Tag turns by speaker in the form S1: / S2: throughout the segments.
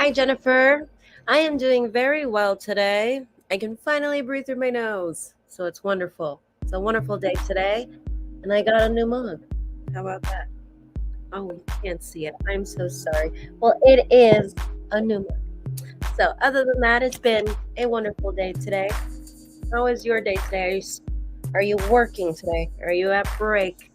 S1: Hi, Jennifer. I am doing very well today. I can finally breathe through my nose, so it's wonderful. It's a wonderful day today, and I got a new mug. How about that? Oh, you can't see it. I'm so sorry. Well, it is a new mug. So, other than that, it's been a wonderful day today. How is your day today? Are you working today? Are you at break?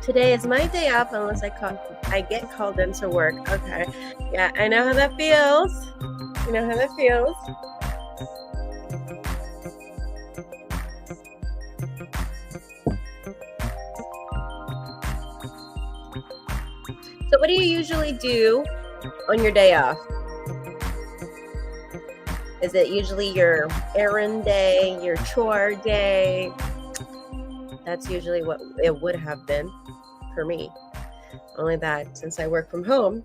S1: Today is my day off unless I get called into work. Okay. Yeah, I know how that feels. You know how that feels. So what do you usually do on your day off? Is it usually your errand day, your chore day? That's usually what it would have been for me. Only that since I work from home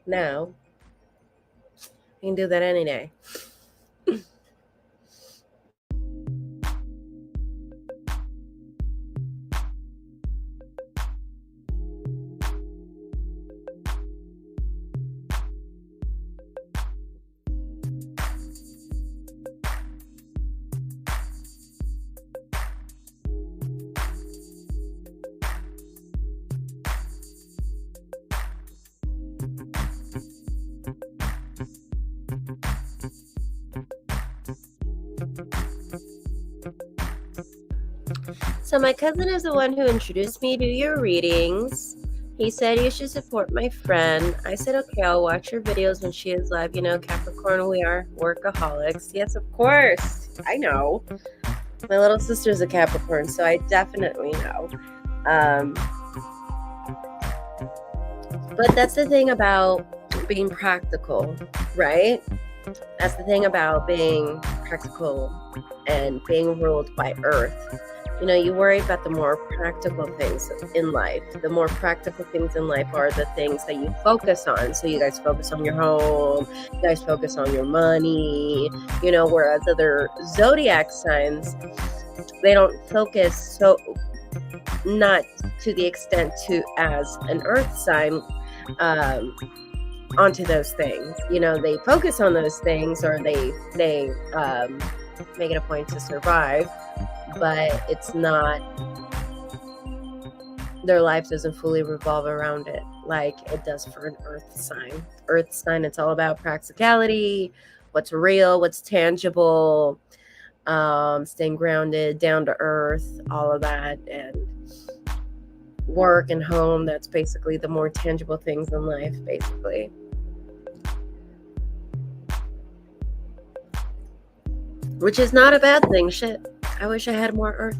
S1: now, I can do that any day. So my cousin is the one who introduced me to your readings. He said you should support my friend. I said, okay, I'll watch your videos when she is live. You know, Capricorn, we are workaholics. Yes, of course. I know. My little sister's a Capricorn, so I definitely know. But that's the thing about being practical, right? That's the thing about being practical and being ruled by Earth. You know, you worry about the more practical things in life. The more practical things in life are the things that you focus on. So you guys focus on your home, you guys focus on your money, you know, whereas other zodiac signs, they don't focus so not to the extent to as an earth sign onto those things. You know, they focus on those things, or they make it a point to survive, but it's not, their life doesn't fully revolve around it like it does for an earth sign. Earth sign, it's all about practicality, what's real, what's tangible, staying grounded, down to earth, all of that. And work and home, that's basically the more tangible things in life, basically. Which is not a bad thing. Shit, I wish I had more earth.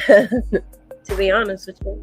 S1: To be honest with you.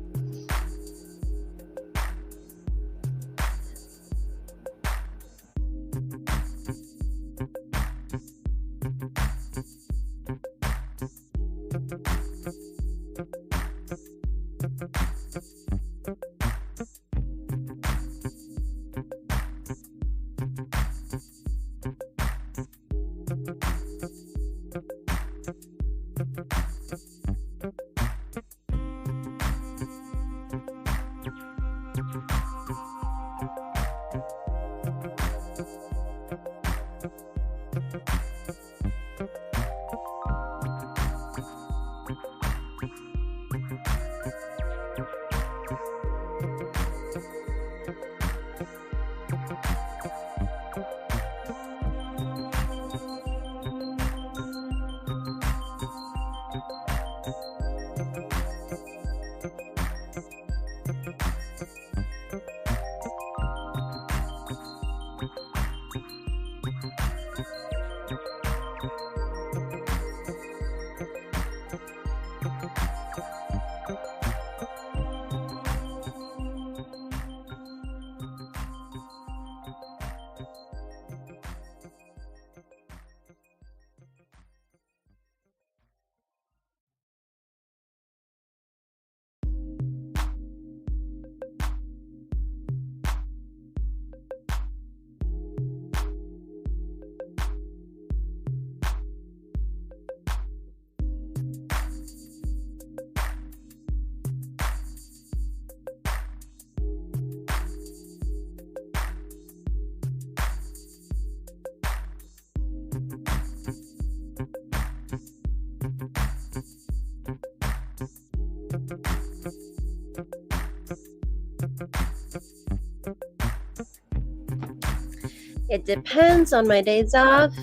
S1: It depends on my days off,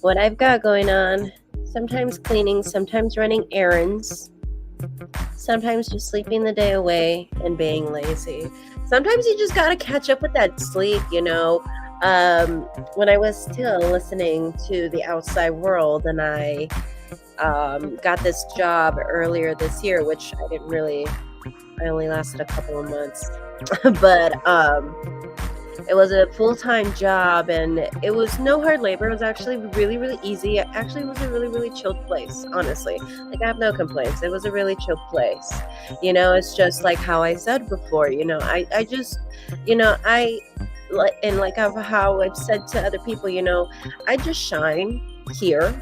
S1: what I've got going on. Sometimes cleaning, sometimes running errands. Sometimes just sleeping the day away and being lazy. Sometimes you just got to catch up with that sleep, you know. Um, when I was still listening to the outside world, and I got this job earlier this year, which I only lasted a couple of months, but it was a full-time job, and it was no hard labor. It was actually really, really easy. It actually was a really, really chilled place, honestly. Like, I have no complaints. It was a really chilled place. You know, it's just like how I said before, you know, I just, you know, like how I've said to other people, you know, I just shine here.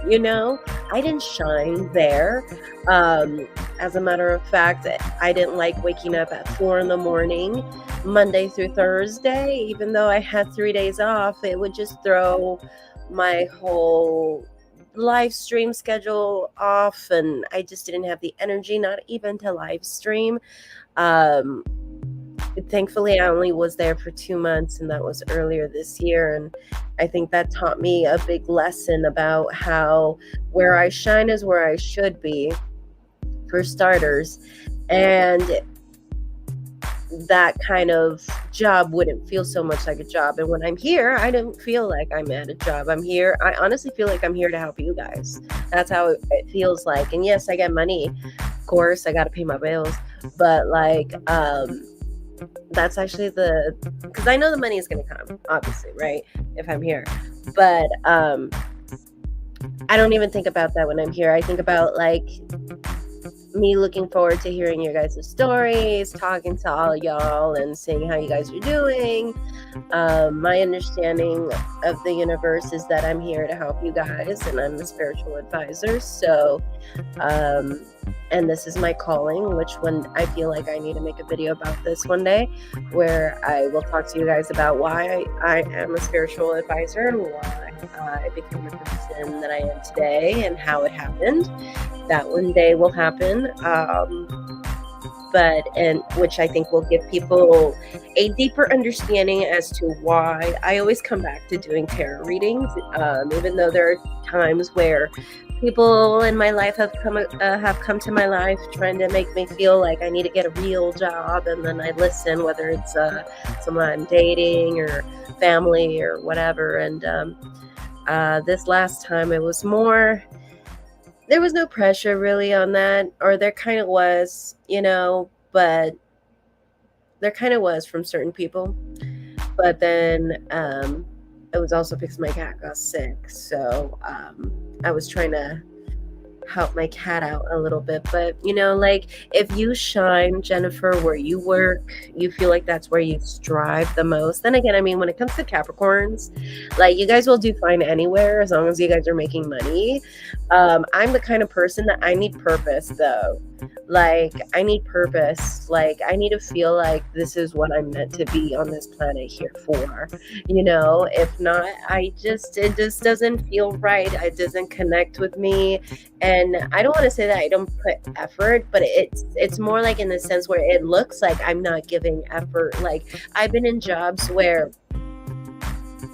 S1: You know, I didn't shine there. As a matter of fact, I didn't like waking up at 4 in the morning, Monday through Thursday. Even though I had 3 days off, it would just throw my whole live stream schedule off, and I just didn't have the energy, not even to live stream. Um, Thankfully, I only was there for 2 months, and that was earlier this year. And I think that taught me a big lesson about how where I shine is where I should be, for starters. And that kind of job wouldn't feel so much like a job. And when I'm here, I don't feel like I'm at a job. I'm here. I honestly feel like I'm here to help you guys. That's how it feels like. And yes, I get money. Of course, I got to pay my bills. But like, that's actually because I know the money is going to come, obviously, right? If I'm here. But I don't even think about that when I'm here. I think about like me looking forward to hearing your guys' stories, talking to all y'all and seeing how you guys are doing. My understanding of the universe is that I'm here to help you guys, and I'm a spiritual advisor. So, and this is my calling, which when I feel like I need to make a video about this one day, where I will talk to you guys about why I am a spiritual advisor and why I became the person that I am today and how it happened. That one day will happen. And which I think will give people a deeper understanding as to why I always come back to doing tarot readings, even though there are times where people in my life have come to my life trying to make me feel like I need to get a real job, and then I listen, whether it's someone I'm dating or family or whatever. And this last time, it was more. There was no pressure really on that, or there kind of was, you know, but there kind of was from certain people. But then it was also because my cat got sick. So I was trying to help my cat out a little bit. But, you know, like if you shine, Jennifer, where you work, you feel like that's where you strive the most. Then again, I mean, when it comes to Capricorns, like you guys will do fine anywhere as long as you guys are making money. I'm the kind of person that I need purpose, though. Like I need purpose. Like I need to feel like this is what I'm meant to be on this planet here for. You know, if not, it just doesn't feel right. It doesn't connect with me. And I don't want to say that I don't put effort, but it's more like in the sense where it looks like I'm not giving effort. Like I've been in jobs where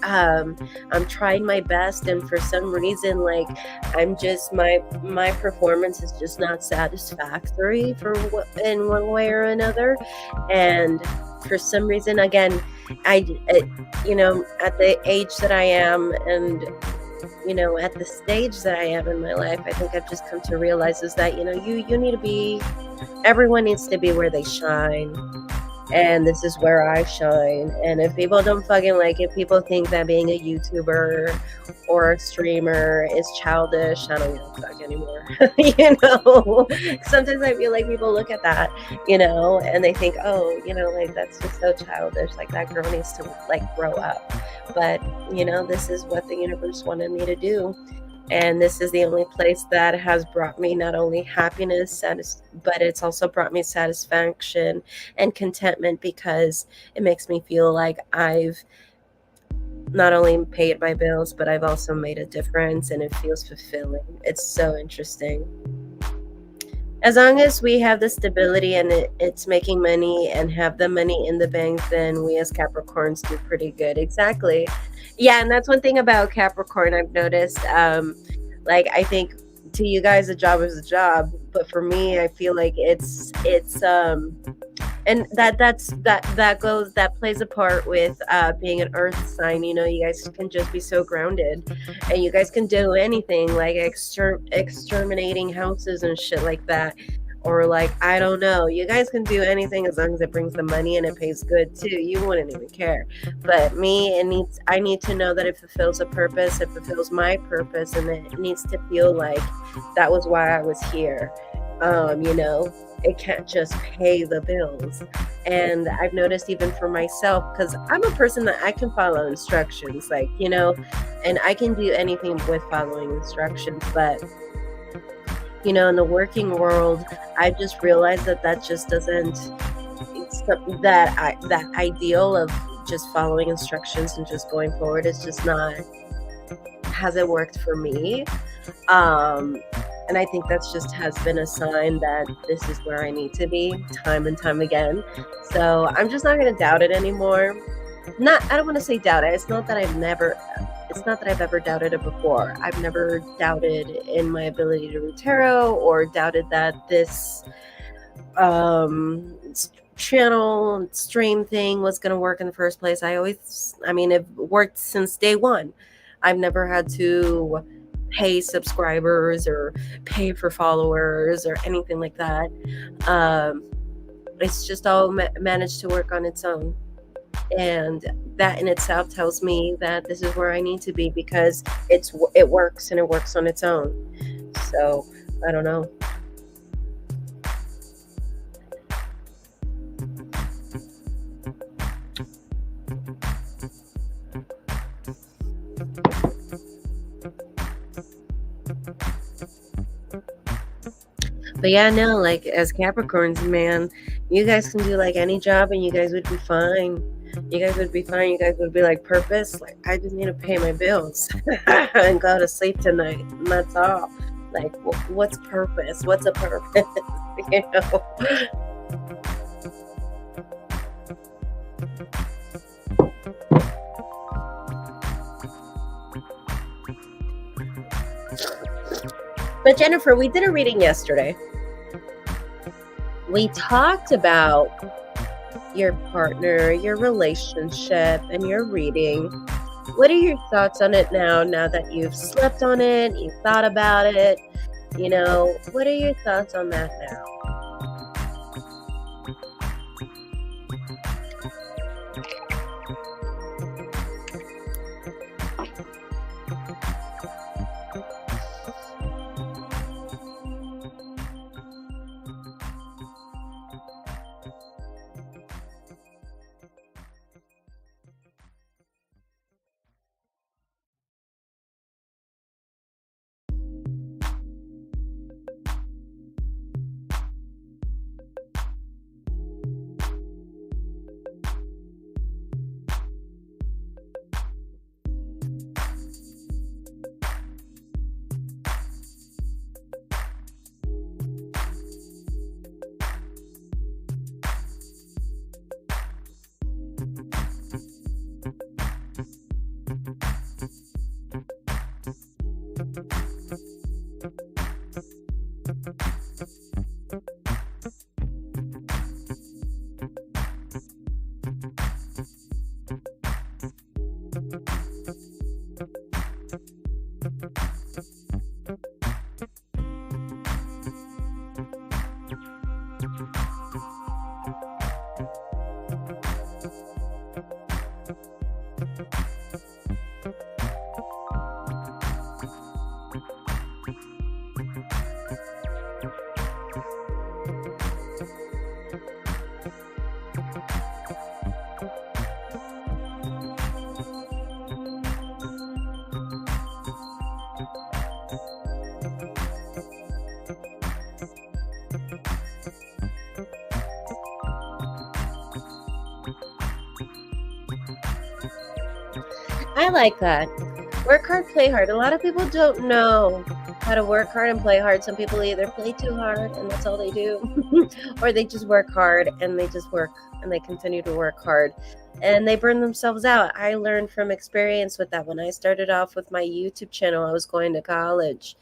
S1: I'm trying my best, and for some reason, like I'm just my performance is just not satisfactory in one way or another. And for some reason, again, you know, at the age that I am, and you know, at the stage that I am in my life, I think I've just come to realize is that, you know, you need to be, everyone needs to be where they shine. And this is where I shine. And if people don't fucking like it, people think that being a YouTuber or a streamer is childish, I don't give a fuck anymore. You know, sometimes I feel like people look at that, you know, and they think, oh, you know, like that's just so childish. Like that girl needs to like grow up. But, you know, this is what the universe wanted me to do. And this is the only place that has brought me not only happiness, but it's also brought me satisfaction and contentment, because it makes me feel like I've not only paid my bills, but I've also made a difference, and it feels fulfilling. It's so interesting. As long as we have the stability and it's making money and have the money in the bank, then we as Capricorns do pretty good. Exactly. Yeah, and that's one thing about Capricorn I've noticed. Like I think to you guys, a job is a job, but for me, I feel like and that plays a part with being an earth sign. You guys can just be so grounded, and you guys can do anything, like exterminating houses and shit like that, or like, I don't know, you guys can do anything as long as it brings the money and it pays good too. You wouldn't even care. But me, I need to know that it fulfills a purpose, it fulfills my purpose, and it needs to feel like that was why I was here. It can't just pay the bills. And I've noticed, even for myself, because I'm a person that I can follow instructions, like, and I can do anything with following instructions. But in the working world, I just realized that just doesn't, that ideal of just following instructions and just going forward is just not, hasn't worked for me. And I think that's just has been a sign that this is where I need to be, time and time again. So I'm just not going to doubt it anymore. I don't want to say doubt it. It's not that I've ever doubted it before. I've never doubted in my ability to read tarot, or doubted that this channel stream thing was going to work in the first place. It worked since day one. I've never had to pay subscribers or pay for followers or anything like that. It's just all managed to work on its own. And that in itself tells me that this is where I need to be, because it works, and it works on its own. So I don't know. But yeah, no, like, as Capricorns, man, you guys can do like any job and you guys would be fine. You guys would be fine. You guys would be like, purpose, like, I just need to pay my bills and go to sleep tonight, and that's all. Like, what's purpose? What's a purpose? But Jennifer, we did a reading yesterday. We talked about your partner, your relationship, and your reading. What are your thoughts on it now that you've slept on it, you've thought about it? What are your thoughts on that now? I like that. Work hard, play hard. A lot of people don't know how how to work hard and play hard. Some people either play too hard and that's all they do, or they just work hard and they just work and they continue to work hard and they burn themselves out. I learned from experience with that. When I started off with my YouTube channel, I was going to college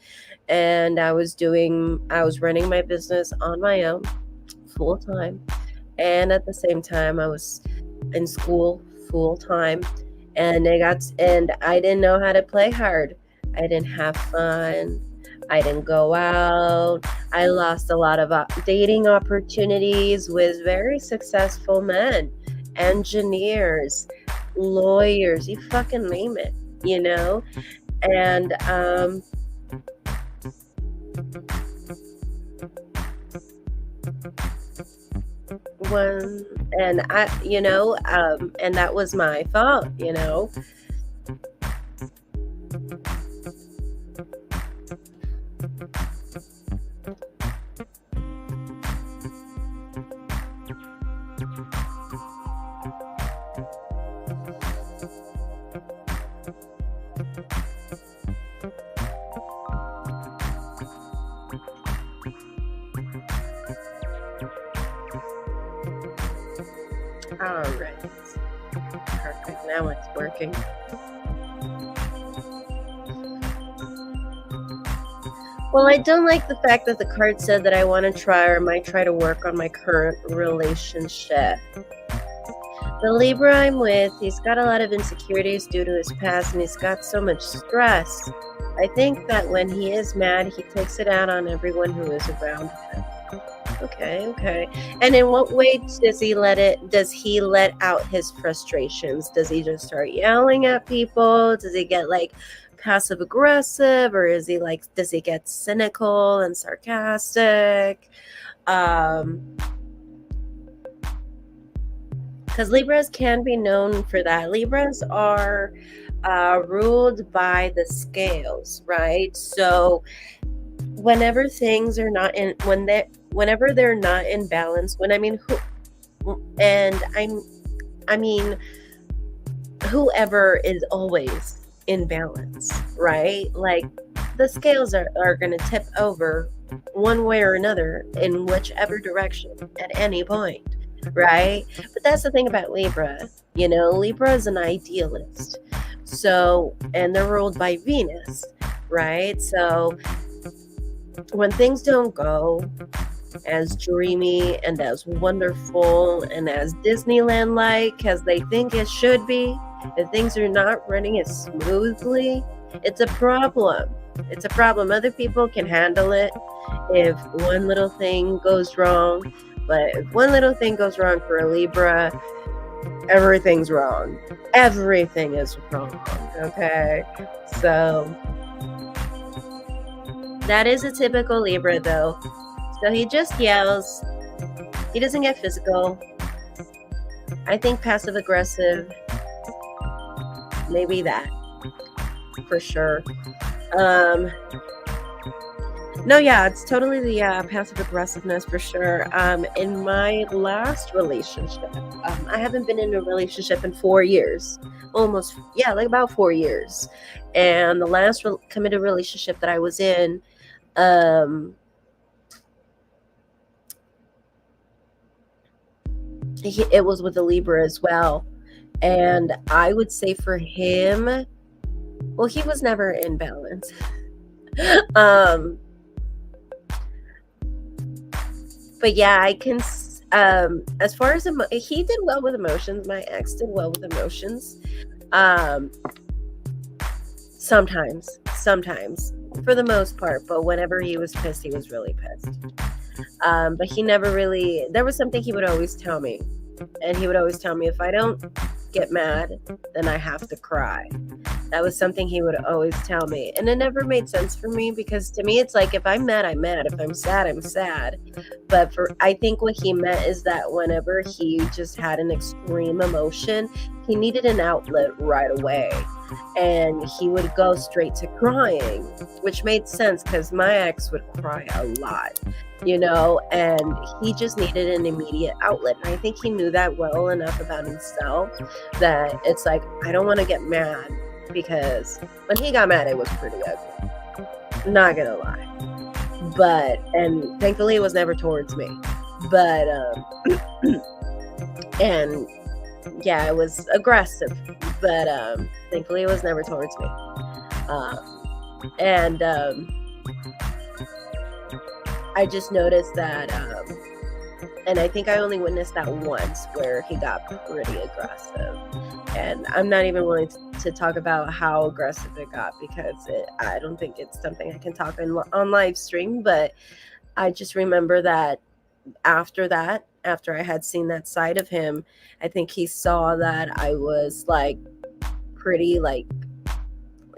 S1: and I was running my business on my own full time. And at the same time, I was in school full time, and I didn't know how to play hard. I didn't have fun. I didn't go out. I lost a lot of dating opportunities with very successful men, engineers, lawyers, you fucking name it, And and that was my fault. All right. Perfect. Now it's working. Well, I don't like the fact that the card said that I want to try or might try to work on my current relationship. The Libra I'm with, he's got a lot of insecurities due to his past, and he's got so much stress. I think that when he is mad, he takes it out on everyone who is around him. Okay. And in what way does he let out his frustrations? Does he just start yelling at people? Does he get passive aggressive, or does he get cynical and sarcastic? Because Libras can be known for that. Libras are ruled by the scales, right? So whenever things are not in, whenever they're not in balance, whoever is always in balance, right? The scales are going to tip over one way or another in whichever direction at any point, right? But that's the thing about Libra. Libra is an idealist. So, and they're ruled by Venus, right? So when things don't go as dreamy and as wonderful and as Disneyland-like as they think it should be, if things are not running as smoothly, it's a problem. It's a problem. Other people can handle it if one little thing goes wrong. But if one little thing goes wrong for a Libra, everything's wrong. Everything is wrong. Okay? So that is a typical Libra, though. So he just yells. He doesn't get physical. I think passive aggressive. Maybe that. For sure. It's totally the passive aggressiveness for sure. In my last relationship, I haven't been in a relationship in 4 years. About 4 years. And the last committed relationship that I was in, it was with a Libra as well. And I would say for him, well, he was never in balance. But yeah, I can, as far as, he did well with emotions. My ex did well with emotions. Sometimes, for the most part. But whenever he was pissed, he was really pissed. But he never really, there was something he would always tell me. And he would always tell me, if I don't get mad, then I have to cry. That was something he would always tell me. And it never made sense for me, because to me, it's like, if I'm mad, I'm mad. If I'm sad, I'm sad. But I think what he meant is that whenever he just had an extreme emotion, he needed an outlet right away. And he would go straight to crying, which made sense because my ex would cry a lot, and he just needed an immediate outlet. And I think he knew that well enough about himself that it's like, I don't want to get mad, because when he got mad, it was pretty ugly. Not gonna lie. And thankfully it was never towards me. But, and yeah, it was aggressive, but, thankfully it was never towards me. And, I just noticed that, and I think I only witnessed that once where he got pretty aggressive. And I'm not even willing to talk about how aggressive it got because I don't think it's something I can talk on live stream. But I just remember that after I had seen that side of him, I think he saw that I was like pretty like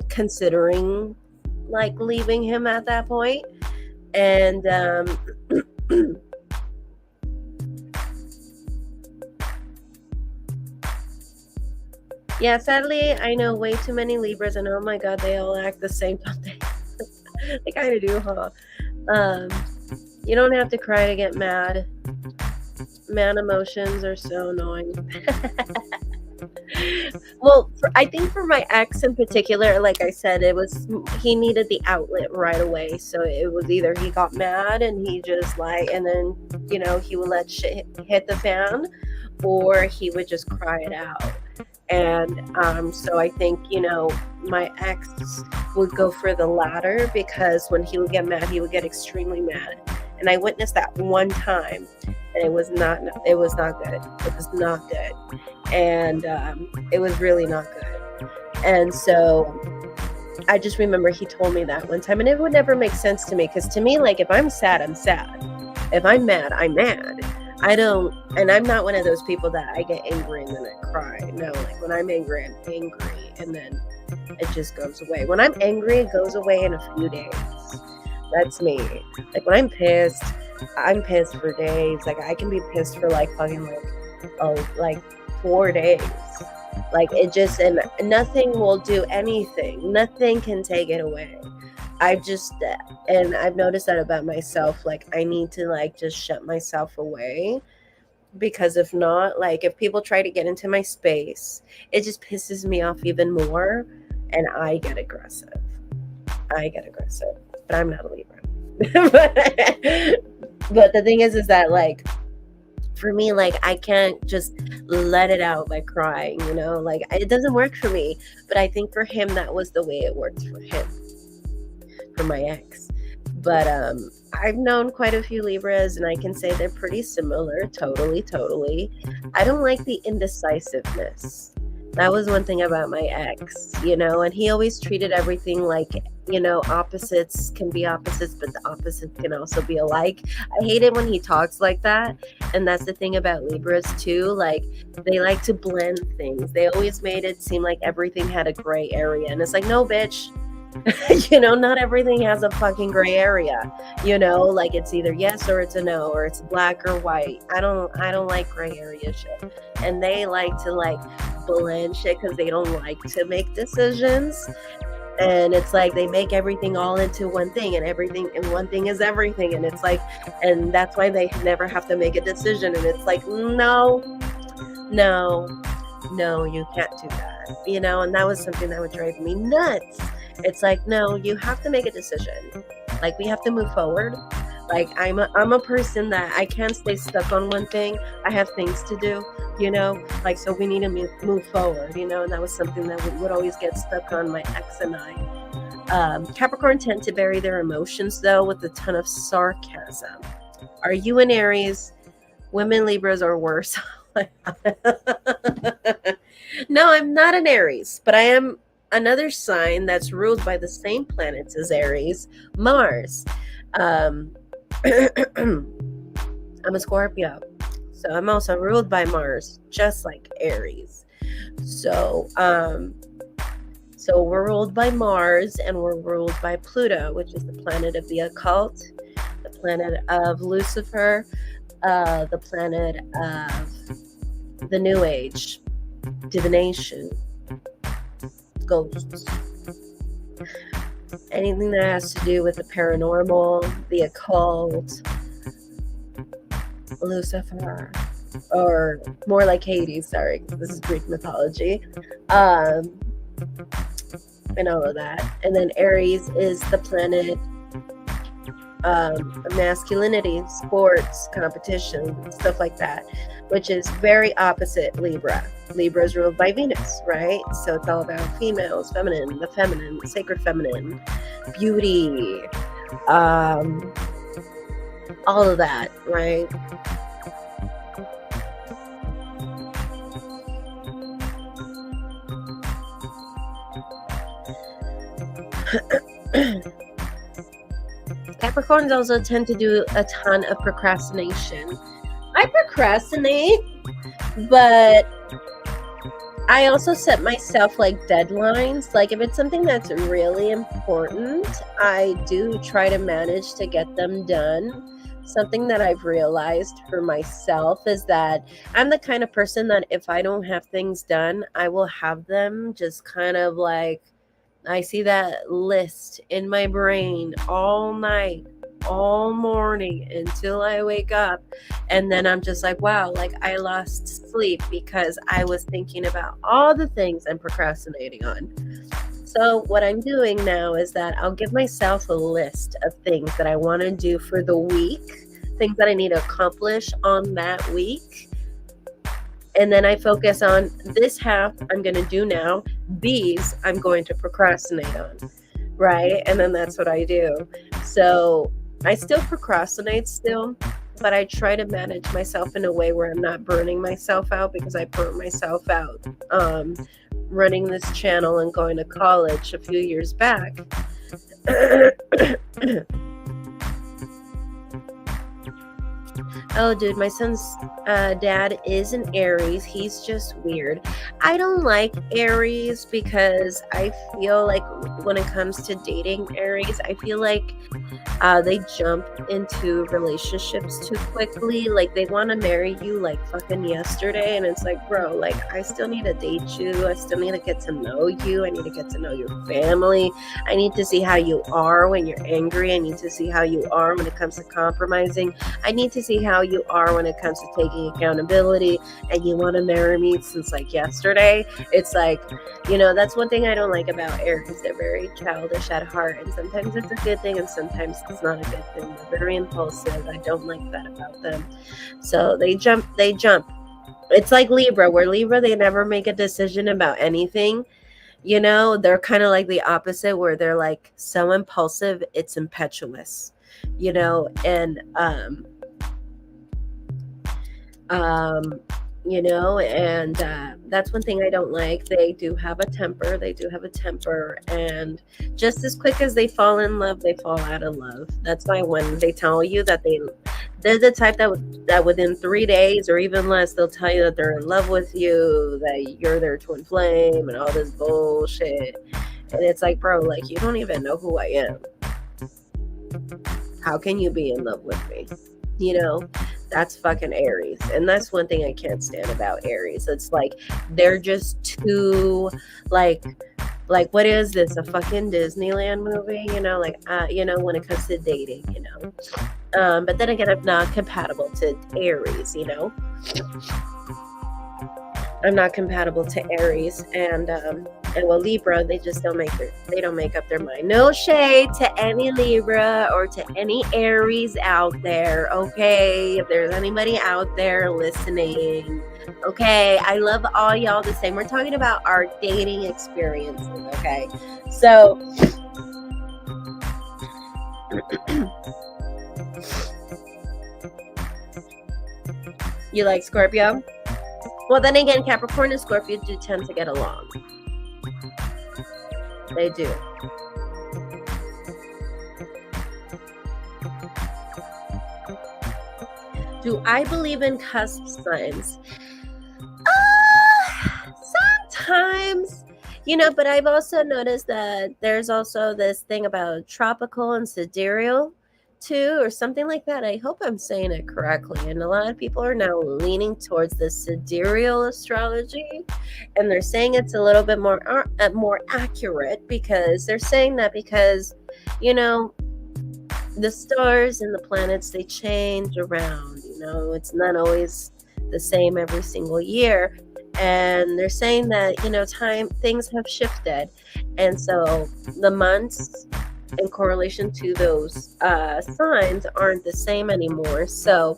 S1: considering like leaving him at that point. And yeah, sadly, I know way too many Libras, and oh my god, they all act the same, don't they? They kind of do, huh? You don't have to cry to get mad. Man emotions are so annoying. Well, I think for my ex in particular, like I said, he needed the outlet right away. So it was either he got mad and he just like, and then, he would let shit hit the fan, or he would just cry it out. And so I think, my ex would go for the latter, because when he would get mad, he would get extremely mad. And I witnessed that one time, and it was not good. It was not good. And it was really not good. And so I just remember he told me that one time, and it would never make sense to me, because to me, like, if I'm sad, I'm sad. If I'm mad, I'm mad. And I'm not one of those people that I get angry and then I cry. No, like when I'm angry, I'm angry, and then it just goes away. When I'm angry, it goes away in a few days. That's me. Like when I'm pissed for days. Like I can be pissed for like fucking like 4 days. Like it just, and nothing will do anything. Nothing can take it away. And I've noticed that about myself. Like I need to like just shut myself away, because if not, like if people try to get into my space, it just pisses me off even more, and I get aggressive. But I'm not a Libra. But the thing is that like for me, like I can't just let it out by crying, like it doesn't work for me. But I think for him that was the way it worked for him, for my ex. But I've known quite a few Libras, and I can say they're pretty similar. Totally. I don't like the indecisiveness. That was one thing about my ex, and he always treated everything like, opposites can be opposites, but the opposites can also be alike. I hate it when he talks like that. And that's the thing about Libras too. Like they like to blend things. They always made it seem like everything had a gray area. And it's like, no, bitch. Not everything has a fucking gray area. Like it's either yes or it's a no, or it's black or white. I don't like gray area shit. And they like to like blend shit because they don't like to make decisions. And it's like they make everything all into one thing, and one thing is everything. And it's like, and that's why they never have to make a decision. And it's like, no, you can't do that. And that was something that would drive me nuts. It's like, no, you have to make a decision. Like we have to move forward. Like I'm a person that I can't stay stuck on one thing. I have things to do, like, so we need to move forward, and that was something that would always get stuck on my ex and I. Capricorn tend to bury their emotions though with a ton of sarcasm. Are you an Aries? Women Libras are worse. No, I'm not an Aries, but I am another sign that's ruled by the same planets as Aries, Mars. I'm a Scorpio, so I'm also ruled by Mars, just like Aries. So we're ruled by Mars, and we're ruled by Pluto, which is the planet of the occult, the planet of Lucifer, the planet of the New Age, divination, ghosts, anything that has to do with the paranormal, the occult, Lucifer, or more like Hades, sorry, this is Greek mythology. and all of that. And then Aries is the planet masculinity, sports, competition, stuff like that, which is very opposite Libra. Libra is ruled by Venus, right? So it's all about females, feminine, the feminine, the sacred feminine, beauty, all of that, right? Capricorns also tend to do a ton of procrastination. I procrastinate, but I also set myself like deadlines. Like if it's something that's really important, I do try to manage to get them done. Something that I've realized for myself is that I'm the kind of person that if I don't have things done, I will have them just kind of like, I see that list in my brain all night, all morning until I wake up. And then I'm just like, wow, like I lost sleep because I was thinking about all the things I'm procrastinating on. So what I'm doing now is that I'll give myself a list of things that I want to do for the week, things that I need to accomplish on that week. And then I focus on this half I'm going to do now. These I'm going to procrastinate on, right? And then that's what I do. So I still procrastinate still, but I try to manage myself in a way where I'm not burning myself out, because I burnt myself out running this channel and going to college a few years back. Oh, dude, my son's dad is an Aries. He's just weird. I don't like Aries because I feel like when it comes to dating Aries, I feel like they jump into relationships too quickly. Like they want to marry you like fucking yesterday. And it's like, bro, like I still need to date you. I still need to get to know you. I need to get to know your family. I need to see how you are when you're angry. I need to see how you are when it comes to compromising. I need to see how you are when it comes to taking accountability. And you want to marry me since like yesterday. It's like, you know, that's one thing I don't like about Aries. They're very childish at heart, and sometimes it's a good thing and sometimes it's not a good thing. They're very impulsive. I don't like that about them. So they jump. It's like Libra, where Libra, they never make a decision about anything. You know, they're kind of like the opposite, where they're like so impulsive, it's impetuous, you know. And you know, and that's one thing I don't like. They do have a temper. And just as quick as they fall in love, they fall out of love. That's why when they tell you that they're the type that within 3 days or even less, they'll tell you that they're in love with you, that you're their twin flame and all this bullshit. And it's like, bro, like you don't even know who I am. How can you be in love with me? You know, that's fucking Aries. And that's one thing I can't stand about Aries. It's like they're just too like what is this, a fucking Disneyland movie? You know, like you know, when it comes to dating, you know. But then again, I'm not compatible to Aries, you know. I'm not compatible to Aries, and well, Libra, they just don't make up their mind. No shade to any Libra or to any Aries out there, okay? If there's anybody out there listening, okay? I love all y'all the same. We're talking about our dating experiences, okay? So you like Scorpio? Well, then again, Capricorn and Scorpio do tend to get along. They do. Do I believe in cusp signs? Sometimes, you know, but I've also noticed that there's also this thing about tropical and sidereal too, or something like that. I hope I'm saying it correctly. And a lot of people are now leaning towards the sidereal astrology, and they're saying it's a little bit more accurate, because they're saying that because, you know, the stars and the planets, they change around. You know, it's not always the same every single year. And they're saying that, you know, things have shifted. And so the months in correlation to those signs aren't the same anymore. So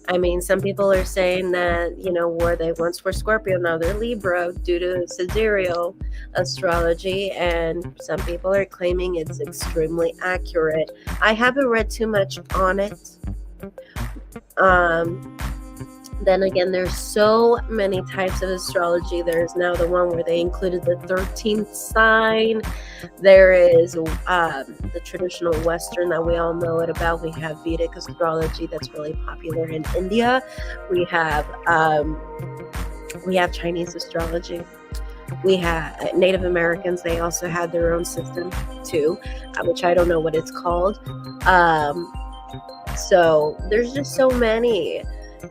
S1: I mean, some people are saying that, where they once were Scorpio, now they're Libra due to sidereal astrology, and some people are claiming it's extremely accurate. I haven't read too much on it. Then again, there's so many types of astrology. There's now the one where they included the 13th sign. There is the traditional Western that we all know it about. We have Vedic astrology that's really popular in India. We have Chinese astrology. We have Native Americans. They also had their own system too, which I don't know what it's called. So there's just so many.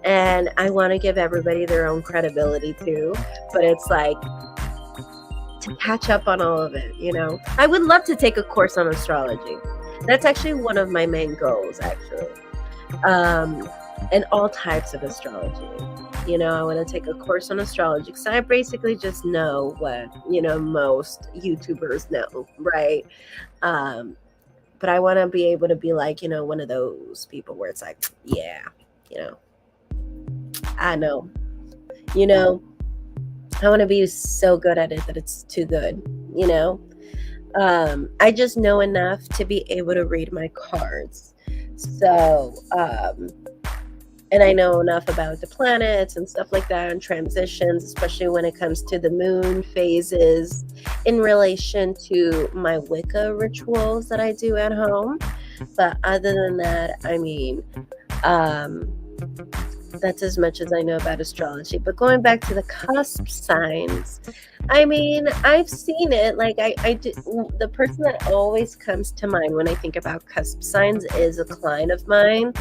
S1: And I want to give everybody their own credibility too, but it's like to catch up on all of it, I would love to take a course on astrology. That's actually one of my main goals, actually. And all types of astrology. I want to take a course on astrology because I basically just know what, most YouTubers know, right? But I want to be able to be like, one of those people where it's like, yeah, I know, I want to be so good at it that it's too good, I just know enough to be able to read my cards. So, and I know enough about the planets and stuff like that and transitions, especially when it comes to the moon phases in relation to my Wicca rituals that I do at home. But other than that, I mean, that's as much as I know about astrology. But going back to the cusp signs, I mean, I've seen it. Like I do, the person that always comes to mind when I think about cusp signs is a client of mine,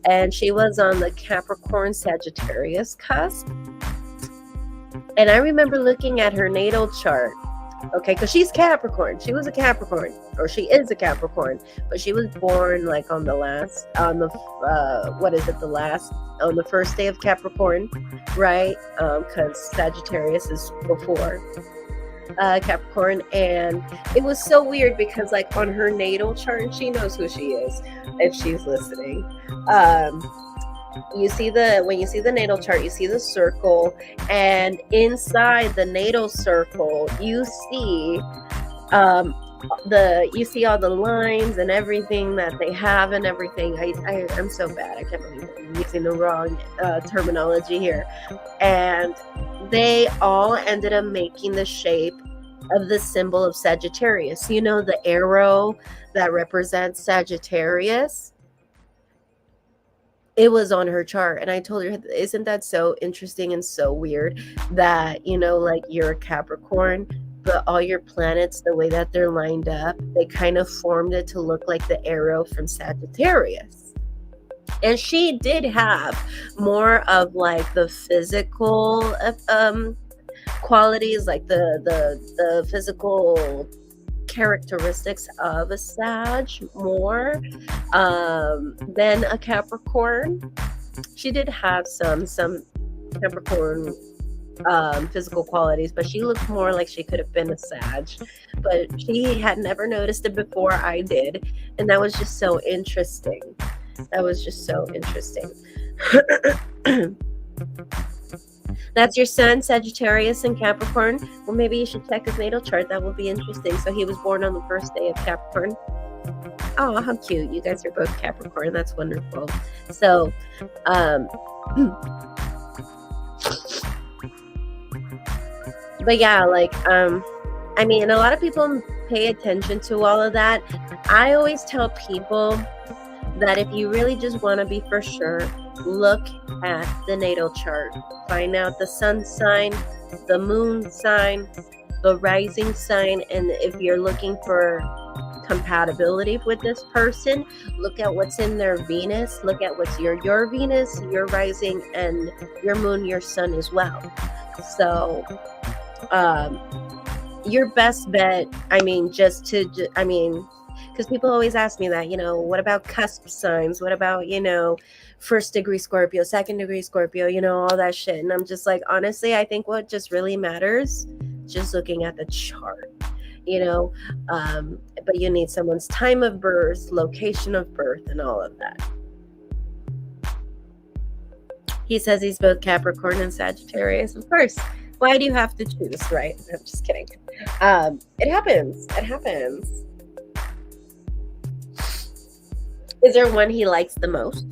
S1: and she was on the Capricorn Sagittarius cusp. And I remember looking at her natal chart. Okay, because she's Capricorn. She was a Capricorn, or she is a Capricorn, but she was born like on the first day of Capricorn, right? Because Sagittarius is before Capricorn, and it was so weird because like on her natal chart, and she knows who she is if she's listening. When you see the natal chart, you see the circle, and inside the natal circle, you see all the lines and everything that they have and everything. I'm so bad. I can't believe I'm using the wrong terminology here. And they all ended up making the shape of the symbol of Sagittarius. The arrow that represents Sagittarius. It was on her chart, and I told her, isn't that so interesting and so weird that, like you're a Capricorn, but all your planets, the way that they're lined up, they kind of formed it to look like the arrow from Sagittarius. And she did have more of like the physical qualities, like the physical characteristics of a Sag more than a Capricorn. She did have some Capricorn physical qualities, but she looked more like she could have been a Sag, but she had never noticed it before I did, and that was just so interesting. That's your sun, Sagittarius and Capricorn. Well, maybe you should check his natal chart. That will be interesting. So he was born on the first day of Capricorn. Oh, how cute. You guys are both Capricorn. That's wonderful. So, but yeah, like, I mean, a lot of people pay attention to all of that. I always tell people that if you really just want to be for sure, look at the natal chart. Find out the sun sign, the moon sign, the rising sign, and if you're looking for compatibility with this person, look at what's in their Venus. Look at what's your Venus, your rising, and your moon, your sun as well. So, your best bet, I mean, because people always ask me that, what about cusp signs? What about, first degree Scorpio, second degree Scorpio, all that shit. And I'm just like, honestly, I think what just really matters, just looking at the chart. you know, but you need someone's time of birth, location of birth, and all of that. He says he's both Capricorn and Sagittarius. Of course. Why do you have to choose, right? I'm just kidding. It happens. It happens. Is there one he likes the most?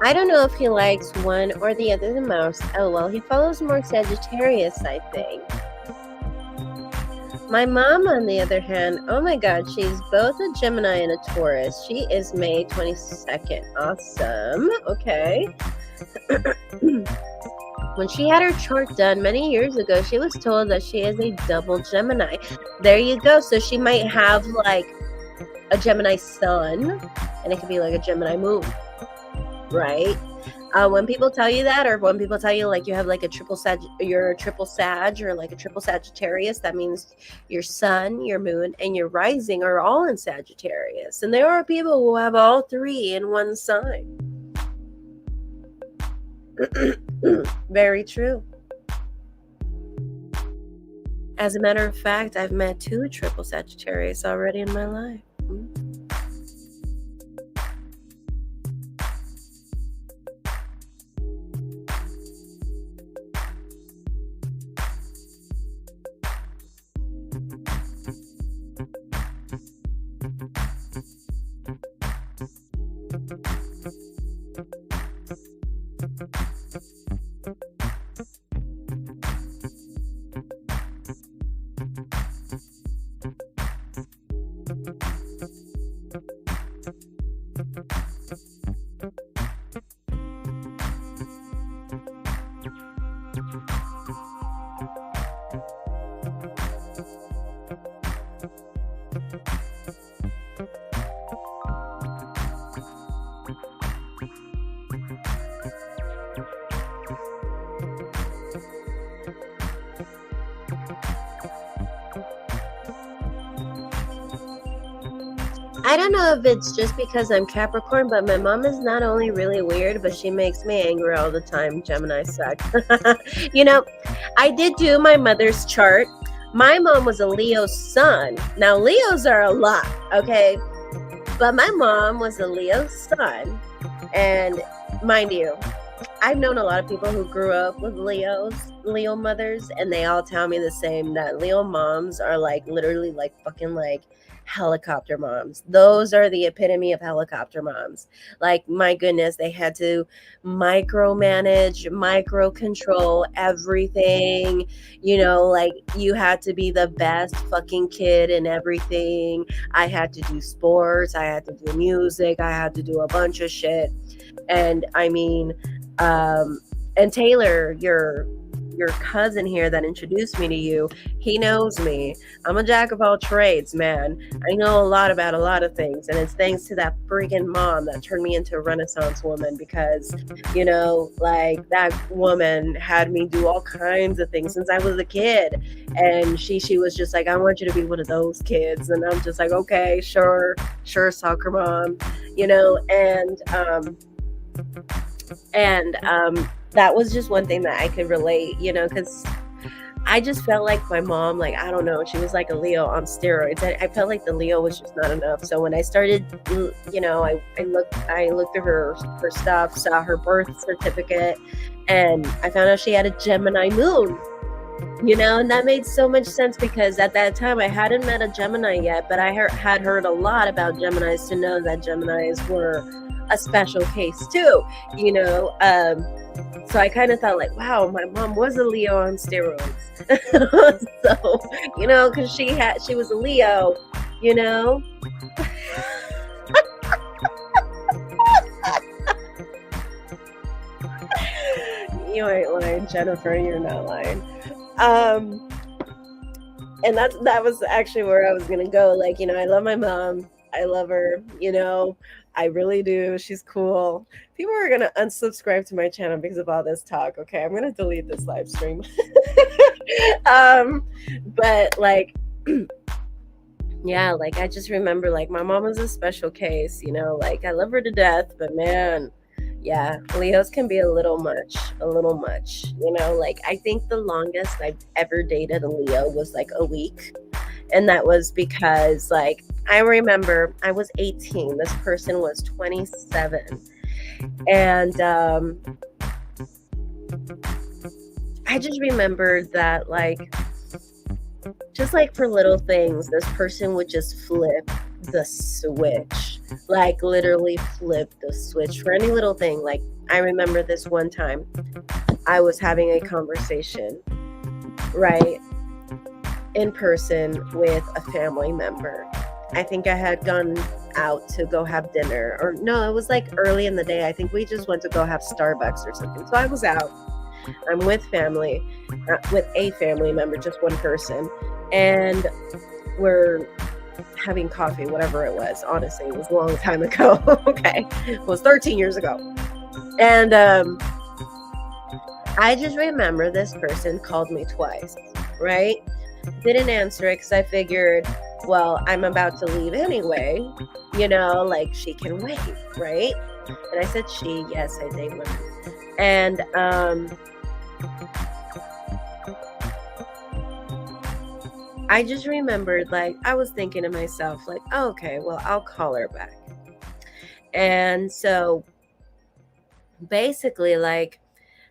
S1: I don't know if he likes one or the other the most. Oh, well, he follows more Sagittarius, I think. My mom, on the other hand, oh my God, she's both a Gemini and a Taurus. She is May 22nd. Awesome. Okay. When she had her chart done many years ago, she was told that she is a double Gemini. There you go. So she might have like a Gemini sun, and it could be like a Gemini moon, right? When people tell you that, or when people tell you like you have like a triple Sag, you're a triple Sag or like a triple Sagittarius, that means your sun, your moon, and your rising are all in Sagittarius. And there are people who have all three in one sign. Very true. As a matter of fact, I've met 2 triple Sagittarius already in my life. I don't know if it's just because I'm Capricorn, but my mom is not only really weird, but she makes me angry all the time. Gemini suck. You know, I did do my mother's chart. My mom was a Leo sun. Now, Leos are a lot, okay? But my mom was a Leo sun. And mind you, I've known a lot of people who grew up with Leo mothers, and they all tell me the same, that Leo moms are like literally like fucking like helicopter moms. Those are the epitome of helicopter moms. Like, my goodness, they had to micromanage, micro control everything. Like, you had to be the best fucking kid in everything. I had to do sports, I had to do music, I had to do a bunch of shit. And I mean, and Taylor, your cousin here that introduced me to you, he knows me. I'm a jack of all trades, man. I know a lot about a lot of things, and it's thanks to that freaking mom that turned me into a Renaissance woman, because like, that woman had me do all kinds of things since I was a kid. And she was just like, I want you to be one of those kids. And I'm just like, okay, sure, soccer mom, and that was just one thing that I could relate, because I just felt like my mom, like, I don't know, she was like a Leo on steroids. I felt like the Leo was just not enough. So when I started, I looked through her stuff, saw her birth certificate, and I found out she had a Gemini moon. And that made so much sense, because at that time I hadn't met a Gemini yet, but I had heard a lot about Geminis to know that Geminis were a special case too, so I kind of thought like, wow, my mom was a Leo on steroids. So, because she was a Leo, You ain't lying, Jennifer, you're not lying. And that was actually where I was gonna go. Like, I love my mom. I love her, I really do. She's cool. People are going to unsubscribe to my channel because of all this talk. Okay, I'm going to delete this live stream. But like, yeah, like, I just remember, like, my mom was a special case, like, I love her to death, but man, yeah, Leos can be a little much, like, I think the longest I've ever dated a Leo was like a week. And that was because, like, I remember I was 18. This person was 27. And I just remembered that, like, just like for little things, this person would just flip the switch. Like, literally flip the switch for any little thing. Like, I remember this one time I was having a conversation, right, in person with a family member. I think I had gone out to go have dinner, or no, it was like early in the day. I think we just went to go have Starbucks or something. So I was out. I'm with with a family member, just one person, and we're having coffee, whatever it was. Honestly, it was a long time ago. Okay, it was 13 years ago, and I just remember this person called me twice, right? Didn't answer it because I figured, well, I'm about to leave anyway, like, she can wait, right? And I said she, yes, I did wait. And I just remembered, like, I was thinking to myself, like, oh, okay, well, I'll call her back. And so basically, like,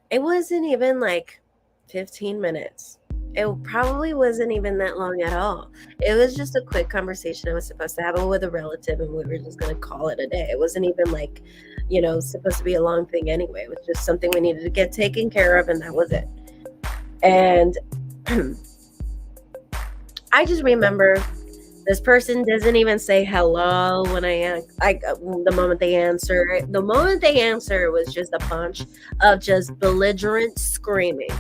S1: it wasn't even like 15 minutes. It probably wasn't even that long at all. It was just a quick conversation I was supposed to have with a relative, and we were just going to call it a day. It wasn't even like, supposed to be a long thing anyway. It was just something we needed to get taken care of, and that was it. And I just remember this person doesn't even say hello when the moment they answer. The moment they answer, it was just a bunch of just belligerent screaming.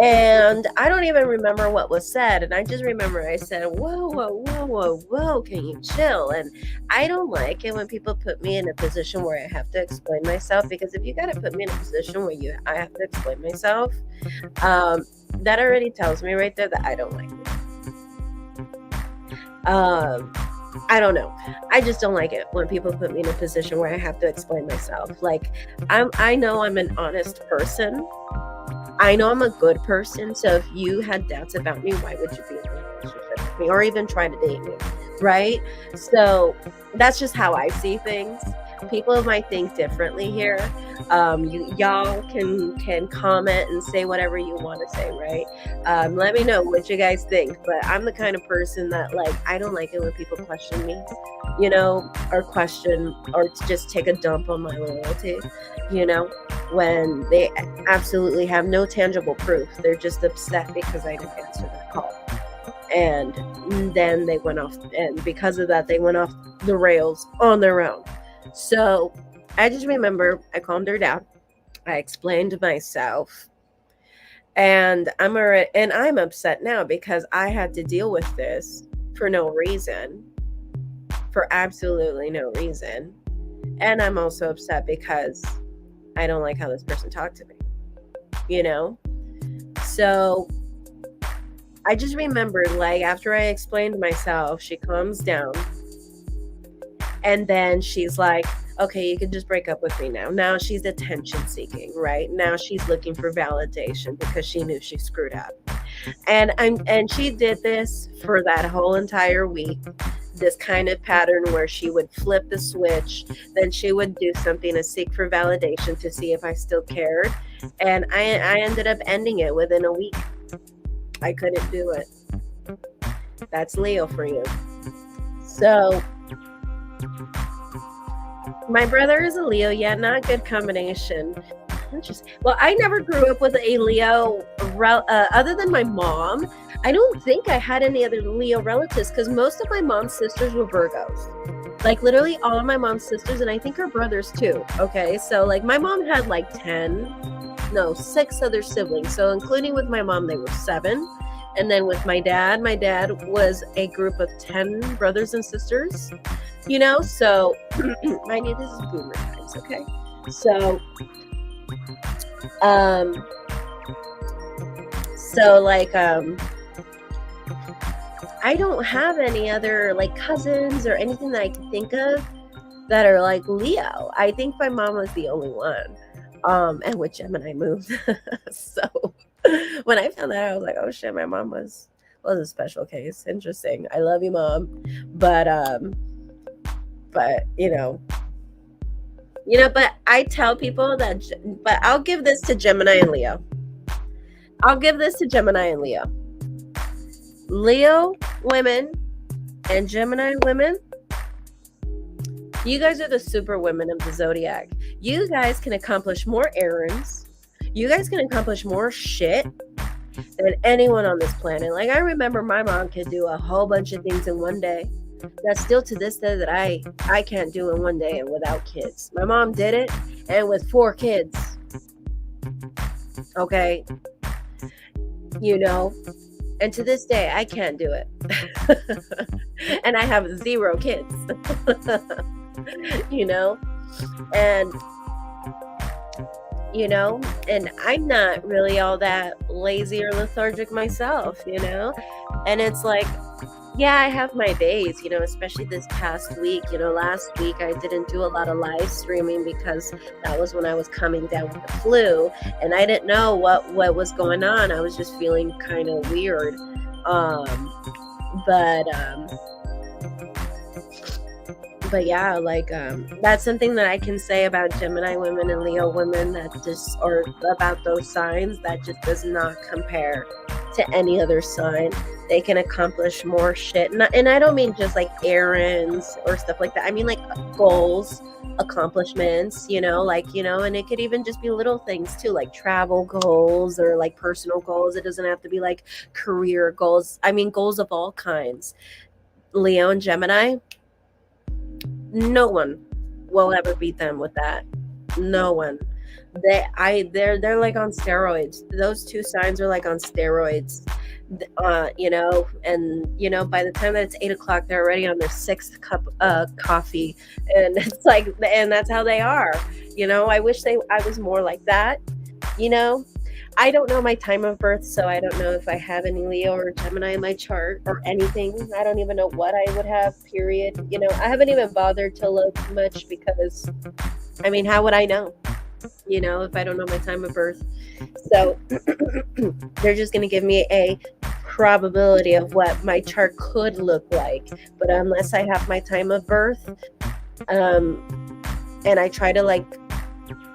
S1: And I don't even remember what was said. And I just remember I said, whoa, can you chill? And I don't like it when people put me in a position where I have to explain myself, because if you got to put me in a position where I have to explain myself, that already tells me right there that I don't like it. I don't know. I just don't like it when people put me in a position where I have to explain myself. Like, I know I'm an honest person. I know I'm a good person. So if you had doubts about me, why would you be in a relationship with me or even try to date me? right? So that's just how I see things. People might think differently here. Y'all can comment and say whatever you want to say, right? Let me know what you guys think. But I'm the kind of person that, like, I don't like it when people question me, or question or just take a dump on my loyalty, when they absolutely have no tangible proof. They're just upset because I didn't answer their call. And then they went off, and because of that, they went off the rails on their own. So I just remember I calmed her down. I explained myself, and I'm upset now because I had to deal with this for no reason, for absolutely no reason. And I'm also upset because I don't like how this person talked to me, So I just remembered, like, after I explained myself, she calms down. And then she's like, okay, you can just break up with me now. Now she's attention seeking, right? Now she's looking for validation because she knew she screwed up. And she did this for that whole entire week. This kind of pattern where she would flip the switch, then she would do something to seek for validation to see if I still cared. And I ended up ending it within a week. I couldn't do it. That's Leo for you. So my brother is a Leo. Yeah, not a good combination. Well, I never grew up with a Leo other than my mom. I don't think I had any other Leo relatives because most of my mom's sisters were Virgos. Like, literally all of my mom's sisters, and I think her brothers too. Okay, so like my mom had like 6 other siblings. So including with my mom, they were 7. And then with my dad was a group of 10 brothers and sisters, so I need this is boomer times, okay? So I don't have any other like cousins or anything that I can think of that are like Leo. I think my mom was the only one. And with Gemini moved. So when I found that, I was like, oh shit, my mom was a special case. Interesting. I love you, Mom. But but I tell people but I'll give this to Gemini and Leo. Leo women and Gemini women, you guys are the super women of the zodiac. You guys can accomplish more errands. You guys can accomplish more shit than anyone on this planet. Like, I remember my mom could do a whole bunch of things in one day. That's still to this day that I can't do in one day and without kids. My mom did it, and with 4 kids. Okay? And to this day, I can't do it. And I have 0 kids. And I'm not really all that lazy or lethargic myself, and it's like, yeah, I have my days, especially this past week. Last week I didn't do a lot of live streaming because that was when I was coming down with the flu, and I didn't know what was going on. I was just feeling kind of weird. But yeah, like that's something that I can say about Gemini women and Leo women, that just, or about those signs, that just does not compare to any other sign. They can accomplish more shit, and I don't mean just like errands or stuff like that. I mean like goals, accomplishments, and it could even just be little things too, like travel goals or like personal goals. It doesn't have to be like career goals. I mean goals of all kinds. Leo and Gemini, no one will ever beat them with that. No one. They're like on steroids. Those 2 signs are like on steroids. And by the time that it's 8 o'clock, they're already on their 6th cup of coffee, and it's like, and that's how they are. I wish I was more like that. I don't know my time of birth, so I don't know if I have any Leo or Gemini in my chart or anything. I don't even know what I would have, period. I haven't even bothered to look much because, I mean, how would I know? If I don't know my time of birth. So they're just going to give me a probability of what my chart could look like. But unless I have my time of birth, and I try to like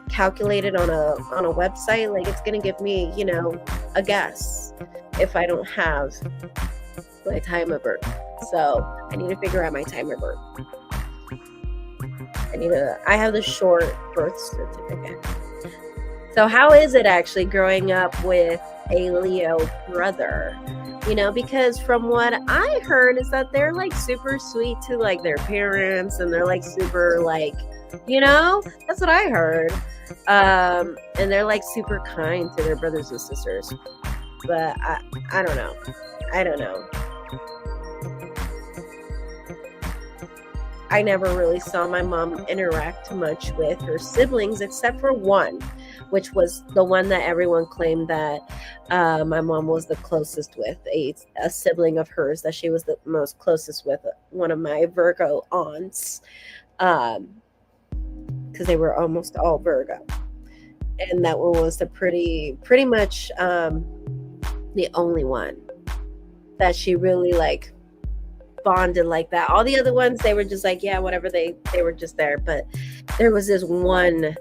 S1: calculate it on a website, like it's gonna give me, a guess if I don't have my time of birth. So I need to figure out my time of birth. I have the short birth certificate. So how is it actually growing up with a Leo brother? Because from what I heard is that they're like super sweet to like their parents, and they're like super like, that's what I heard. And they're like super kind to their brothers and sisters. But I don't know. I never really saw my mom interact much with her siblings, except for one, which was the one that everyone claimed that my mom was the closest with, a sibling of hers that she was the most closest with, one of my Virgo aunts, because they were almost all Virgo. And that one was the pretty much the only one that she really like bonded like that. All the other ones, they were just like, yeah, whatever, they were just there. But there was this one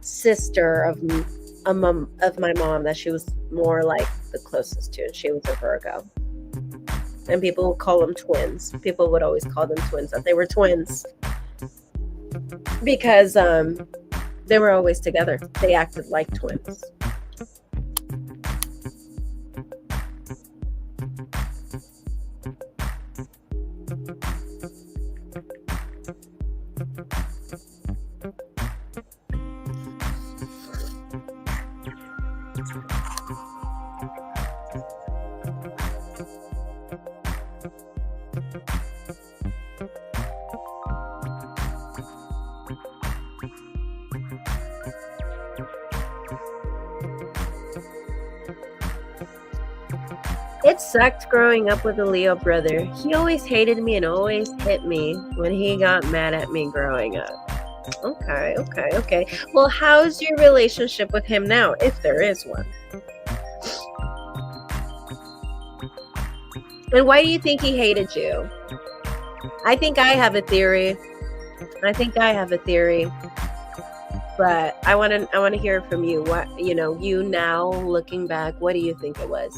S1: sister of my mom that she was more like the closest to, and she was a Virgo. And people would call them twins. People would always call them twins, that they were twins, because they were always together. They acted like twins. It sucked growing up with a Leo brother. He always hated me and always hit me when he got mad at me growing up. Okay. Well, how's your relationship with him now, if there is one? And why do you think he hated you? I think I have a theory. But I want to hear from you. What, you now looking back, what do you think it was?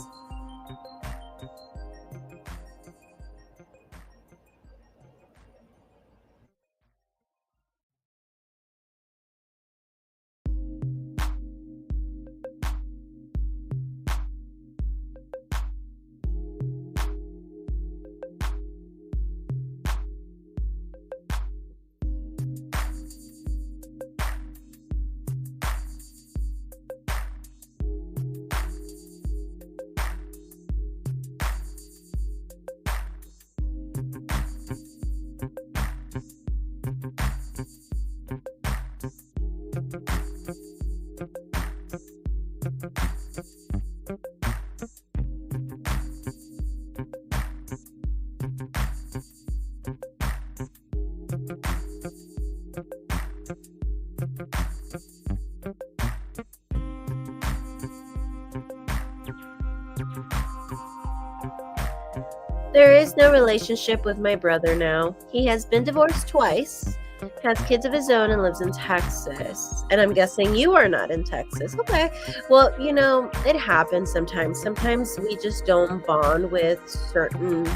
S1: There is no relationship with my brother now. He has been divorced twice, has kids of his own, and lives in Texas. And I'm guessing you are not in Texas. Okay. Well, it happens sometimes. Sometimes we just don't bond with certain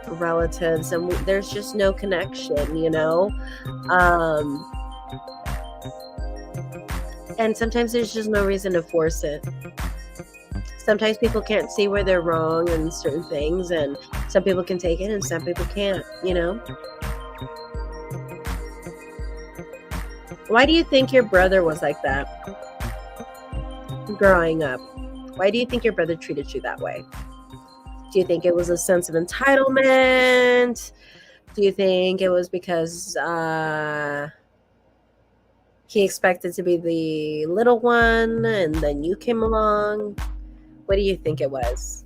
S1: relatives, and there's just no connection, and sometimes there's just no reason to force it. Sometimes people can't see where they're wrong in certain things, and some people can take it and some people can't, Why do you think your brother was like that growing up? Why do you think your brother treated you that way? Do you think it was a sense of entitlement? Do you think it was because he expected to be the little one and then you came along? What do you think it was?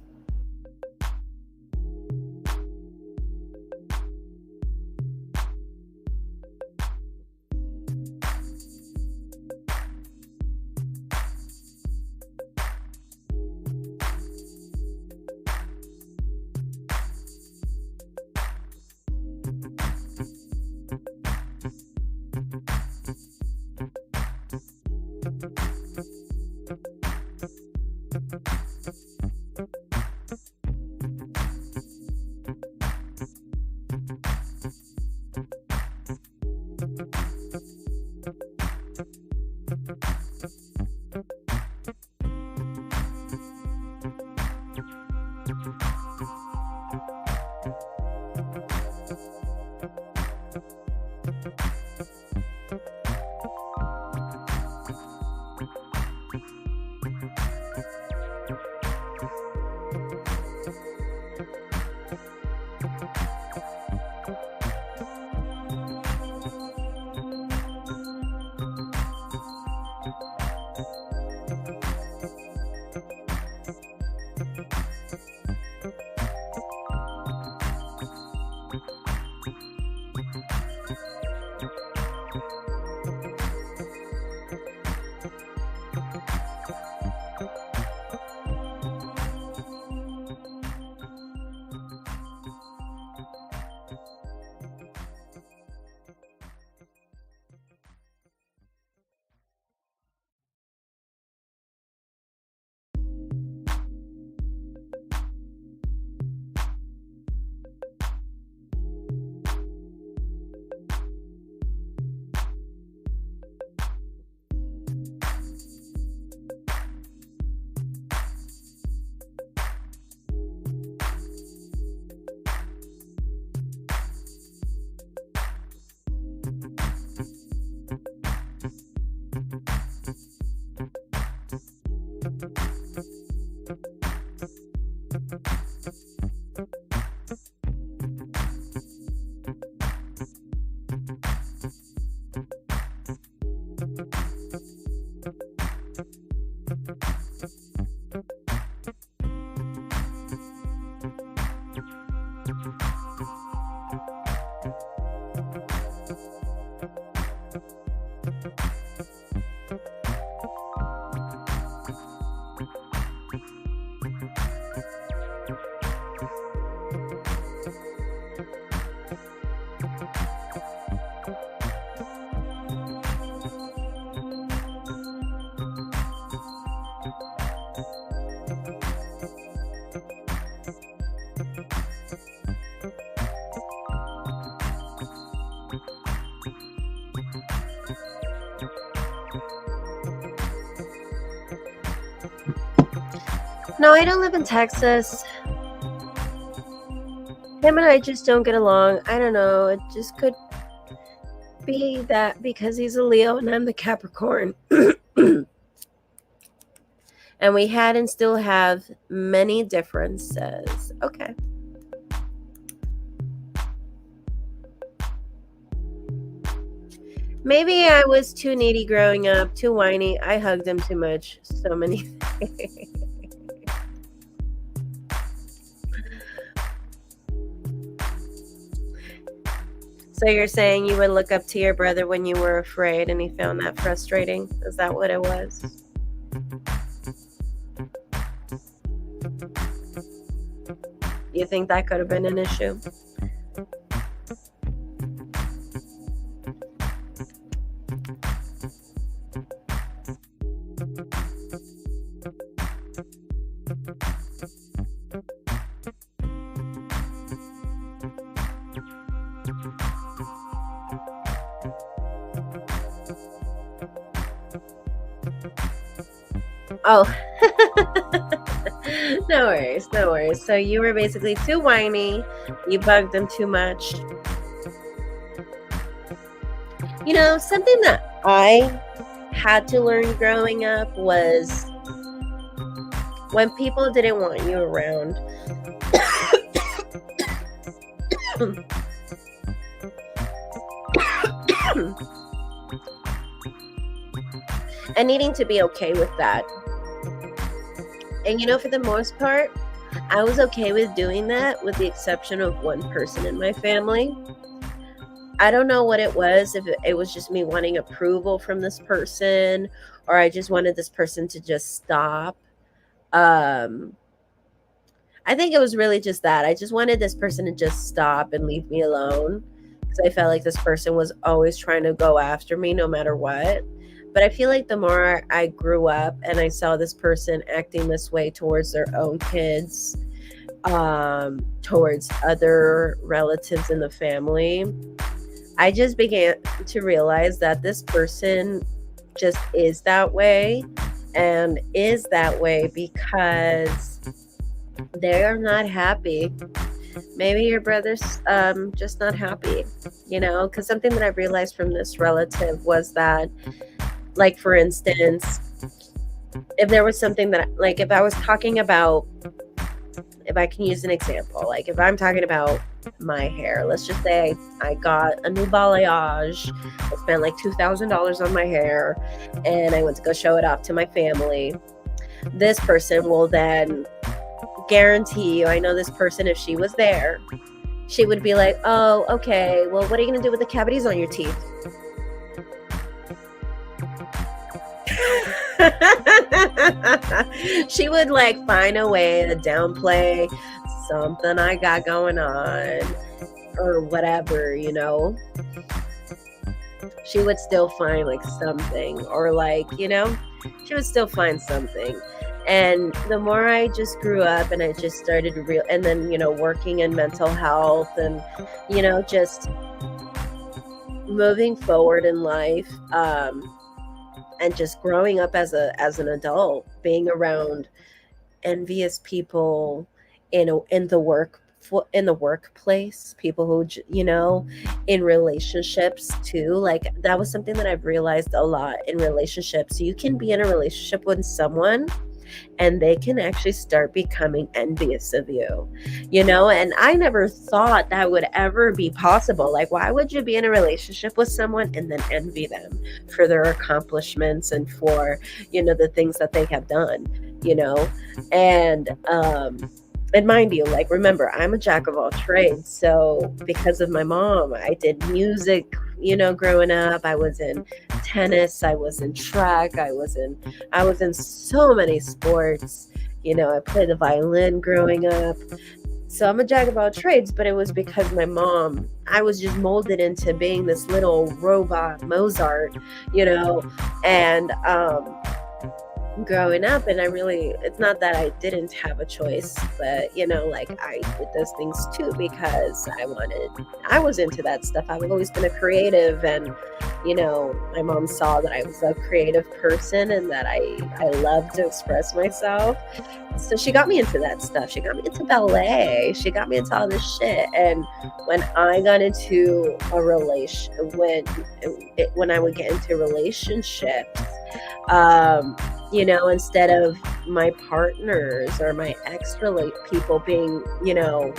S1: No, I don't live in Texas. Him and I just don't get along. I don't know. It just could be that because he's a Leo and I'm the Capricorn. And we had and still have many differences. Okay. Maybe I was too needy growing up, too whiny. I hugged him too much. So many things. So you're saying you would look up to your brother when you were afraid and he found that frustrating? Is that what it was? You think that could have been an issue? Oh, no worries, no worries. So you were basically too whiny. You bugged them too much. You know, something that I had to learn growing up was when people didn't want you around. And needing to be okay with that. And you know, for the most part, I was okay with doing that with the exception of one person in my family. I don't know what it was, if it was just me wanting approval from this person or I just wanted this person to just stop. I think it was really just that. I just wanted this person to just stop and leave me alone because I felt like this person was always trying to go after me no matter what. But I feel like the more I grew up and I saw this person acting this way towards their own kids, towards other relatives in the family, I just began to realize that this person just is that way and is that way because they are not happy. Maybe your brother's just not happy, you know, because something that I realized from this relative was that, like, for instance, if there was something that, like, if I was talking about, if I can use an example, like if I'm talking about my hair. Let's just say I got a new balayage. I spent like $2,000 on my hair, and I went to go show it off to my family. This person will then guarantee you, I know this person, if she was there, she would be like, oh, okay, well, what are you going to do with the cavities on your teeth? She would like find a way to downplay something I got going on or whatever, you know. She would still find like something, or like, you know, she would still find something. And the more I just grew up and I just started and then, you know, working in mental health and, you know, just moving forward in life, and just growing up as an adult, being around envious people in the workplace, people who, you know, in relationships too. Like that was something that I've realized a lot in relationships. You can be in a relationship with someone and they can actually start becoming envious of you, you know. And I never thought that would ever be possible. Like, why would you be in a relationship with someone and then envy them for their accomplishments and for, you know, the things that they have done, you know? And mind you, like, remember, I'm a jack of all trades. So because of my mom, I did music, you know, growing up. I was in tennis, I was in track, I was in so many sports. You know, I played the violin growing up. So I'm a jack of all trades, but it was because my mom, I was just molded into being this little robot Mozart, you know. And growing up, and it's not that I didn't have a choice, but, you know, like, I did those things too because I was into that stuff. I've always been a creative, and, you know, my mom saw that I was a creative person and that I love to express myself. So she got me into that stuff. She got me into ballet. She got me into all this shit. And when I got into when I would get into relationships, you know, instead of my partners or my people being, you know,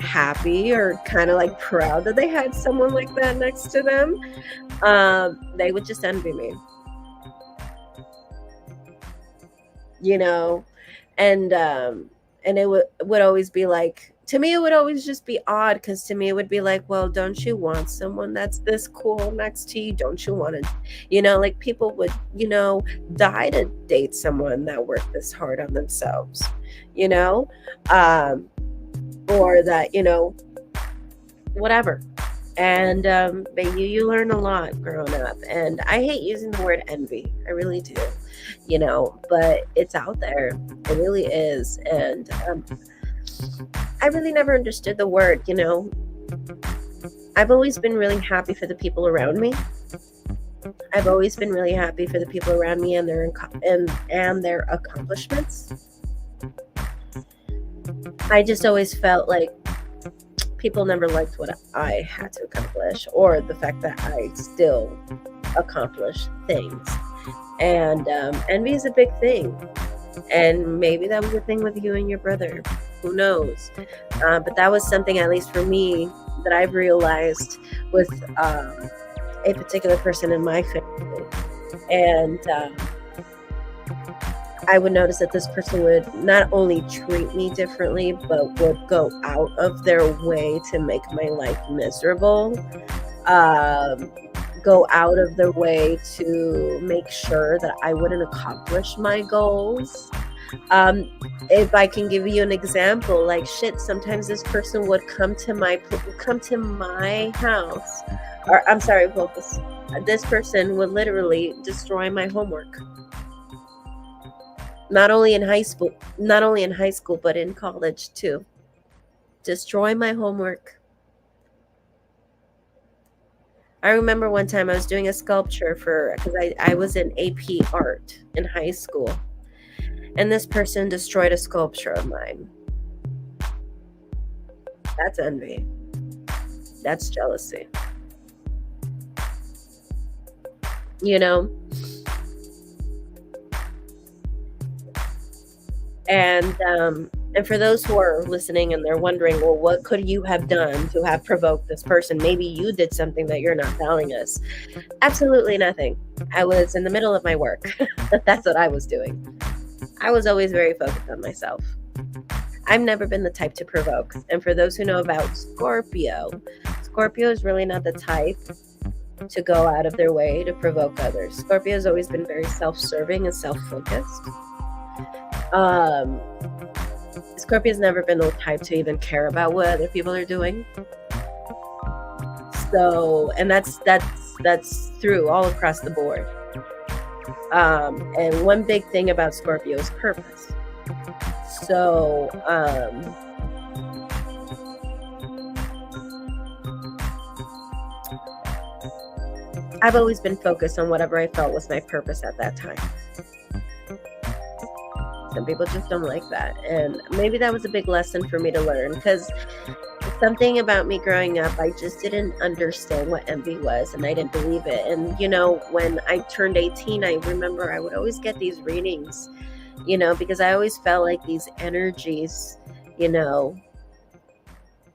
S1: happy or kind of like proud that they had someone like that next to them, they would just envy me, you know. And it would always be like, to me, it would always just be odd, because to me it would be like, well, don't you want someone that's this cool next to you? Don't you want to, you know, like, people would, you know, die to date someone that worked this hard on themselves, you know, or that, you know, whatever. And but you learn a lot growing up. And I hate using the word envy, I really do, you know, but it's out there, it really is. And I really never understood the word, you know. I've always been really happy for the people around me. I've always been really happy for the people around me and their accomplishments. I just always felt like people never liked what I had to accomplish, or the fact that I still accomplish things. And envy is a big thing. And maybe that was a thing with you and your brother. Who knows? But that was something, at least for me, that I've realized with a particular person in my family. And I would notice that this person would not only treat me differently, but would go out of their way to make my life miserable. Go out of their way to make sure that I wouldn't accomplish my goals. If I can give you an example, like, shit, sometimes this person would come to my house, or I'm sorry, focus. This person would literally destroy my homework. Not only in high school, but in college too. Destroy my homework. I remember one time I was doing a sculpture because I was in AP art in high school. And this person destroyed a sculpture of mine. That's envy. That's jealousy. You know? And And for those who are listening and they're wondering, well, what could you have done to have provoked this person? Maybe you did something that you're not telling us. Absolutely nothing. I was in the middle of my work. That's what I was doing. I was always very focused on myself. I've never been the type to provoke. And for those who know about Scorpio, Scorpio is really not the type to go out of their way to provoke others. Scorpio has always been very self-serving and self-focused. Scorpio's never been the type to even care about what other people are doing. So, and that's through all across the board. And one big thing about Scorpio is purpose. So, I've always been focused on whatever I felt was my purpose at that time. Some people just don't like that. And maybe that was a big lesson for me to learn, because something about me growing up, I just didn't understand what envy was, and I didn't believe it. And, when I turned 18, I remember I would always get these readings, because I always felt like these energies,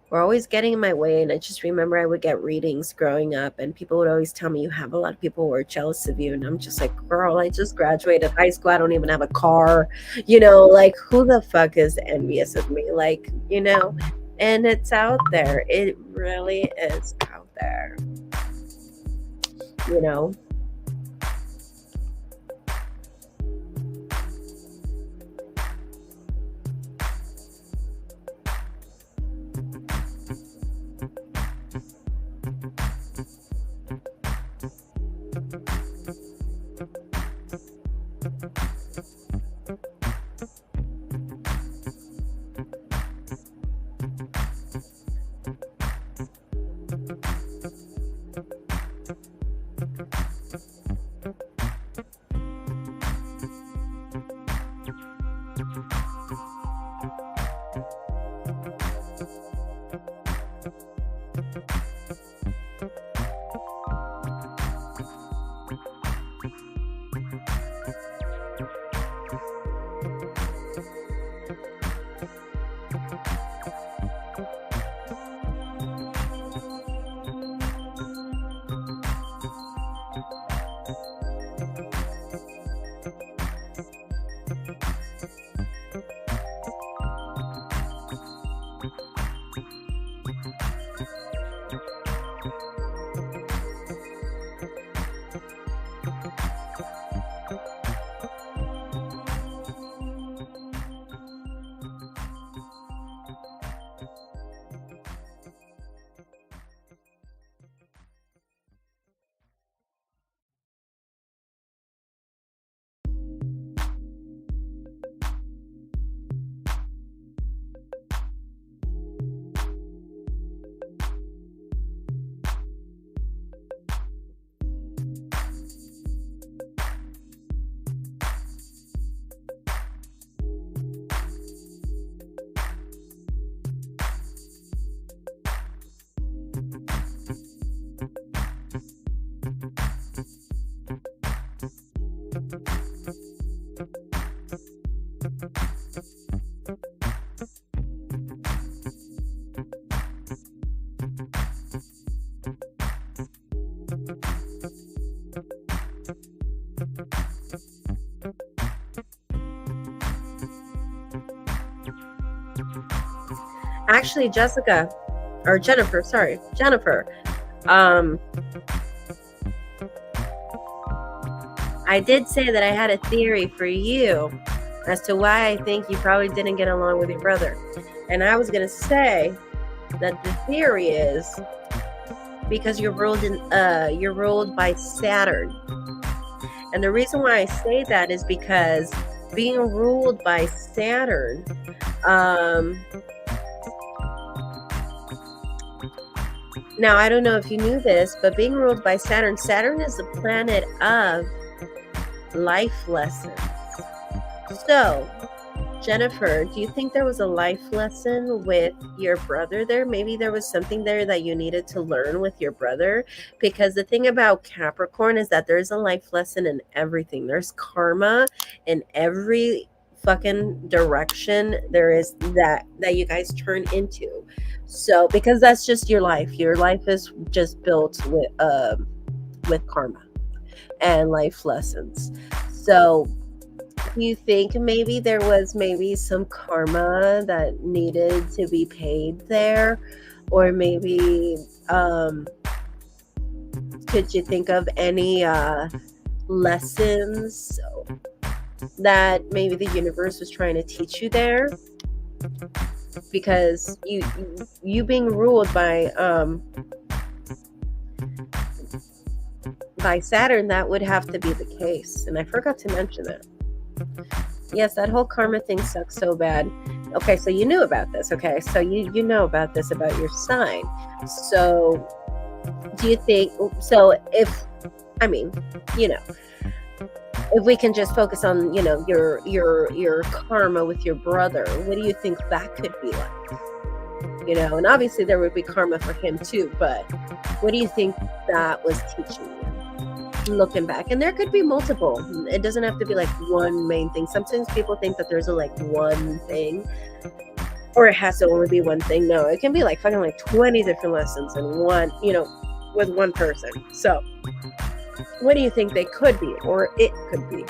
S1: were always getting in my way. And I just remember I would get readings growing up, and people would always tell me, you have a lot of people who are jealous of you. And I'm just like, girl, I just graduated high school. I don't even have a car, like, who the fuck is envious of me? Like, and it's out there. It really is out there, Actually, Jennifer, I did say that I had a theory for you as to why I think you probably didn't get along with your brother. And I was going to say that the theory is because you're ruled by Saturn. And the reason why I say that is because being ruled by Saturn, now, I don't know if you knew this, but being ruled by Saturn is the planet of life lessons. So, Jennifer, do you think there was a life lesson with your brother there? Maybe there was something there that you needed to learn with your brother? Because the thing about Capricorn is that there is a life lesson in everything. There's karma in every fucking direction there is that you guys turn into. So because that's just your life. Your life is just built with karma and life lessons. So you think maybe there was maybe some karma that needed to be paid there, or maybe could you think of any lessons that maybe the universe was trying to teach you there? Because you being ruled by Saturn, that would have to be the case. And I forgot to mention that. Yes, that whole karma thing sucks so bad. Okay, so you knew about this. Okay, so you know about this, about your sign. So do you think, so if, I mean, you know, if we can just focus on, you know, your karma with your brother, what do you think that could be like? You know, and obviously there would be karma for him too, but what do you think that was teaching you? Looking back, and there could be multiple. It doesn't have to be like one main thing. Sometimes people think that there's a like one thing, or it has to only be one thing. No, it can be like fucking like 20 different lessons in one, you know, with one person. So what do you think they could be, or it could be?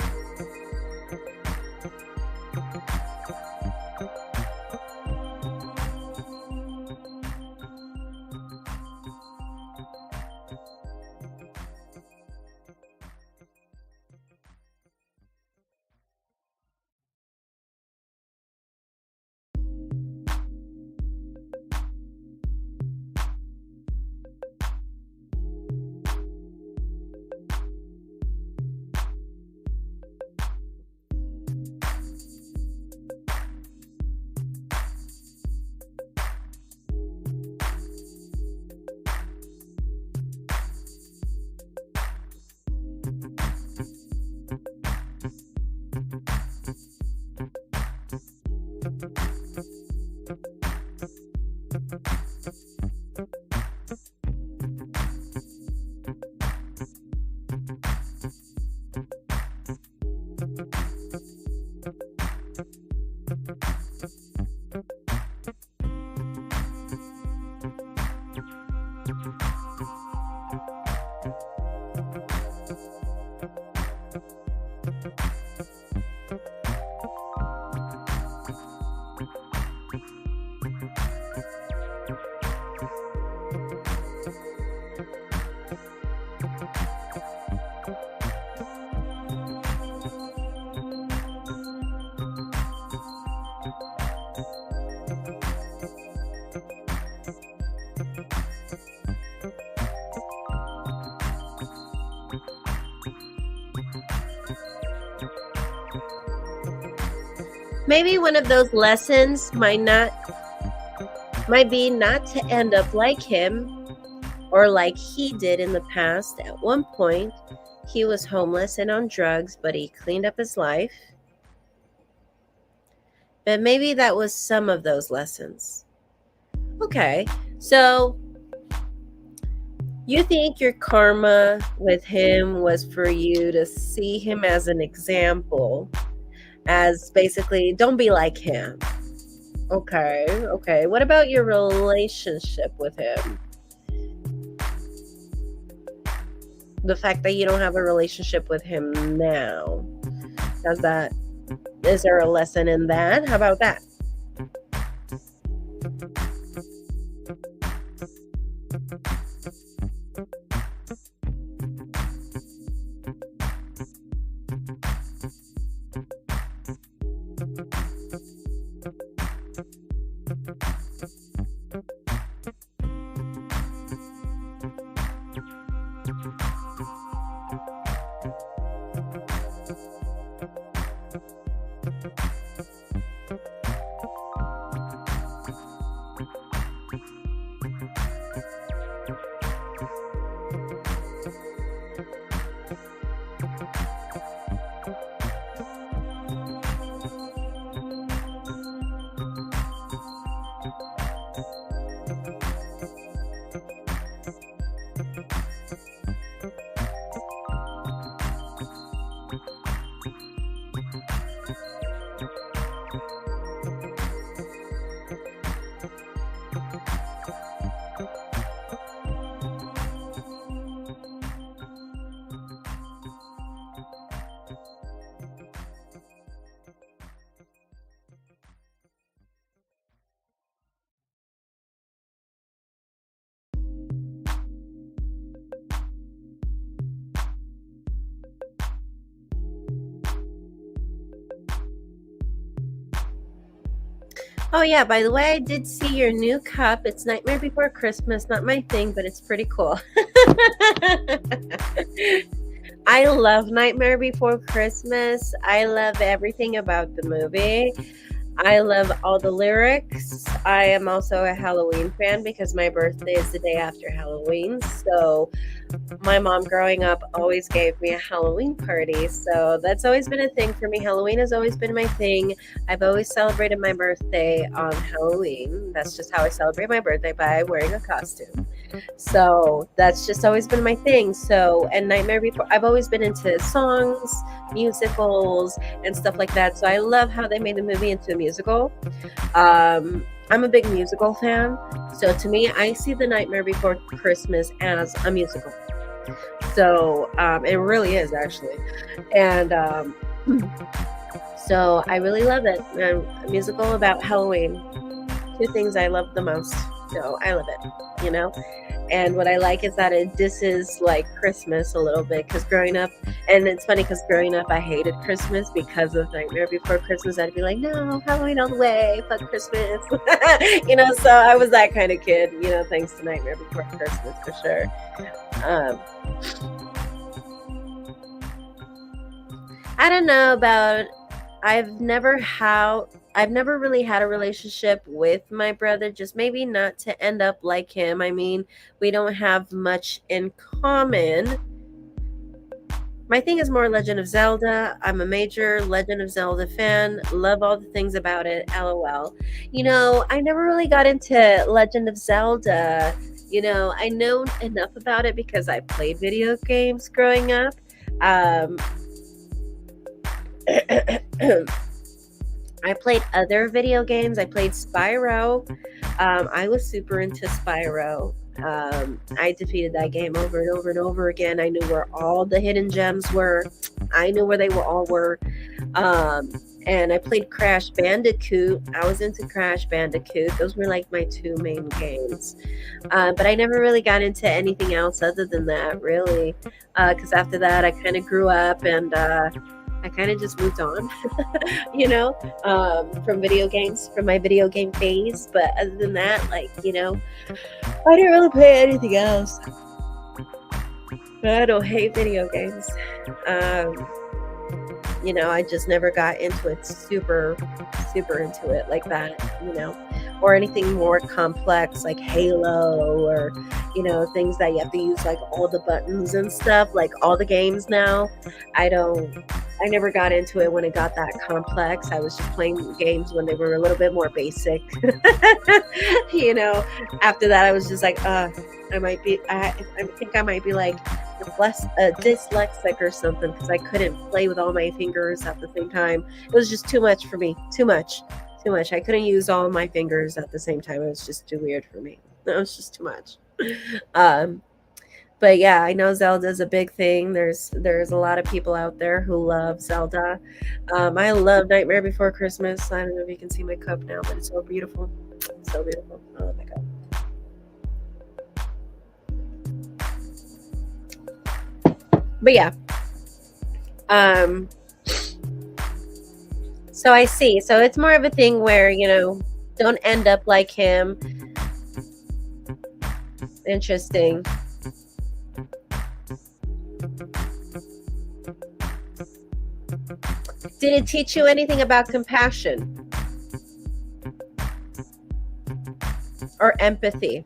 S1: Maybe one of those lessons might be not to end up like him, or like he did in the past. At one point, he was homeless and on drugs, but he cleaned up his life. But maybe that was some of those lessons. Okay, so you think your karma with him was for you to see him as an example, as basically, don't be like him. Okay. What about your relationship with him? The fact that you don't have a relationship with him now, is there a lesson in that? How about that? Oh yeah, by the way, I did see your new cup. It's Nightmare Before Christmas. Not my thing, but it's pretty cool. I love Nightmare Before Christmas. I love everything about the movie. I love all the lyrics. I am also a Halloween fan because my birthday is the day after Halloween. So my mom growing up always gave me a Halloween party. So that's always been a thing for me. Halloween has always been my thing. I've always celebrated my birthday on Halloween. That's just how I celebrate my birthday, by wearing a costume. So that's just always been my thing. So, and Nightmare Before, I've always been into songs, musicals, and stuff like that. So I love how they made the movie into a musical. I'm a big musical fan. So to me, I see The Nightmare Before Christmas as a musical. So it really is, actually. And so I really love it. A musical about Halloween. Two things I love the most. So I love it, you know? And what I like is that this is like Christmas a little bit, because growing up, and it's funny because growing up I hated Christmas because of Nightmare Before Christmas. I'd be like, no, Halloween all the way, fuck Christmas. You know, so I was that kind of kid, you know, thanks to Nightmare Before Christmas for sure. I don't know about, I've never really had a relationship with my brother, just maybe not to end up like him. I mean, we don't have much in common. My thing is more Legend of Zelda. I'm a major Legend of Zelda fan. Love all the things about it. LOL. You know, I never really got into Legend of Zelda. You know, I know enough about it because I played video games growing up. I played other video games. I played Spyro. I was super into Spyro. I defeated that game over and over and over again. I knew where all the hidden gems were. I knew where they all were. And I played Crash Bandicoot. I was into Crash Bandicoot. Those were like my two main games. But I never really got into anything else other than that, really. Because after that, I kind of grew up and I kind of just moved on, you know, from video games, from my video game phase. But other than that, like, you know, I didn't really play anything else. I don't hate video games. You know, I just never got into it super into it like that, you know, or anything more complex like Halo, or, you know, things that you have to use like all the buttons and stuff, like all the games now. I never got into it when it got that complex. I was just playing games when they were a little bit more basic. You know, after that I was just like, I think I might be like dyslexic or something, because I couldn't play with all my fingers at the same time. It was just too much for me. Too much. I couldn't use all my fingers at the same time. It was just too weird for me. It was just too much. But yeah, I know Zelda's a big thing. There's a lot of people out there who love Zelda. I love Nightmare Before Christmas. I don't know if you can see my cup now, but it's so beautiful. It's so beautiful. Oh my god. But yeah. So I see. So it's more of a thing where, you know, don't end up like him. Interesting. Did it teach you anything about compassion or empathy?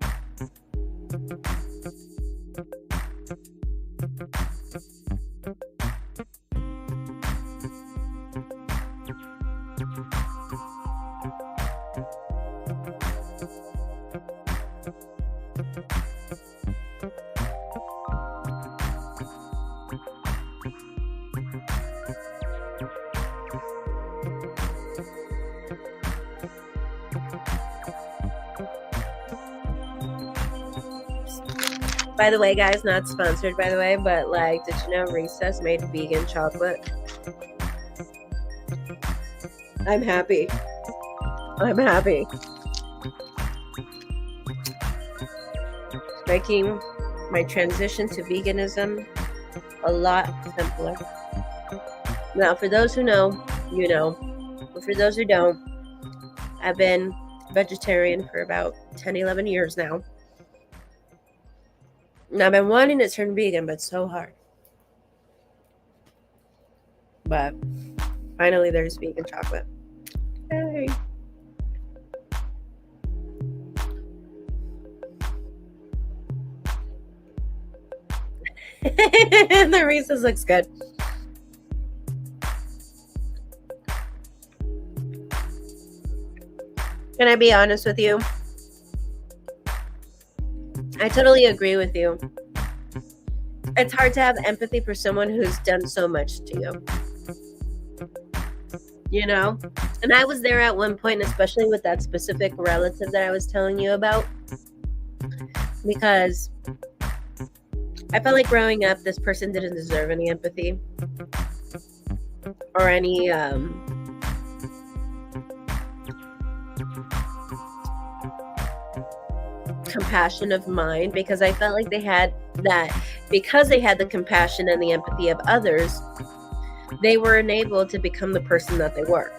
S1: By the way, guys, not sponsored, by the way, but like, did you know Recess made vegan chocolate? I'm happy. I'm happy. Making my transition to veganism a lot simpler. Now, for those who know, you know. But for those who don't, I've been vegetarian for about 10, 11 years now. And I've been wanting to turn vegan, but it's so hard. But finally, there's vegan chocolate. Yay. The Reese's looks good. Can I be honest with you? I totally agree with you. It's hard to have empathy for someone who's done so much to you. You know? And I was there at one point, especially with that specific relative that I was telling you about. Because I felt like growing up, this person didn't deserve any empathy or any compassion of mine, because I felt like they had that, because they had the compassion and the empathy of others, they were enabled to become the person that they were.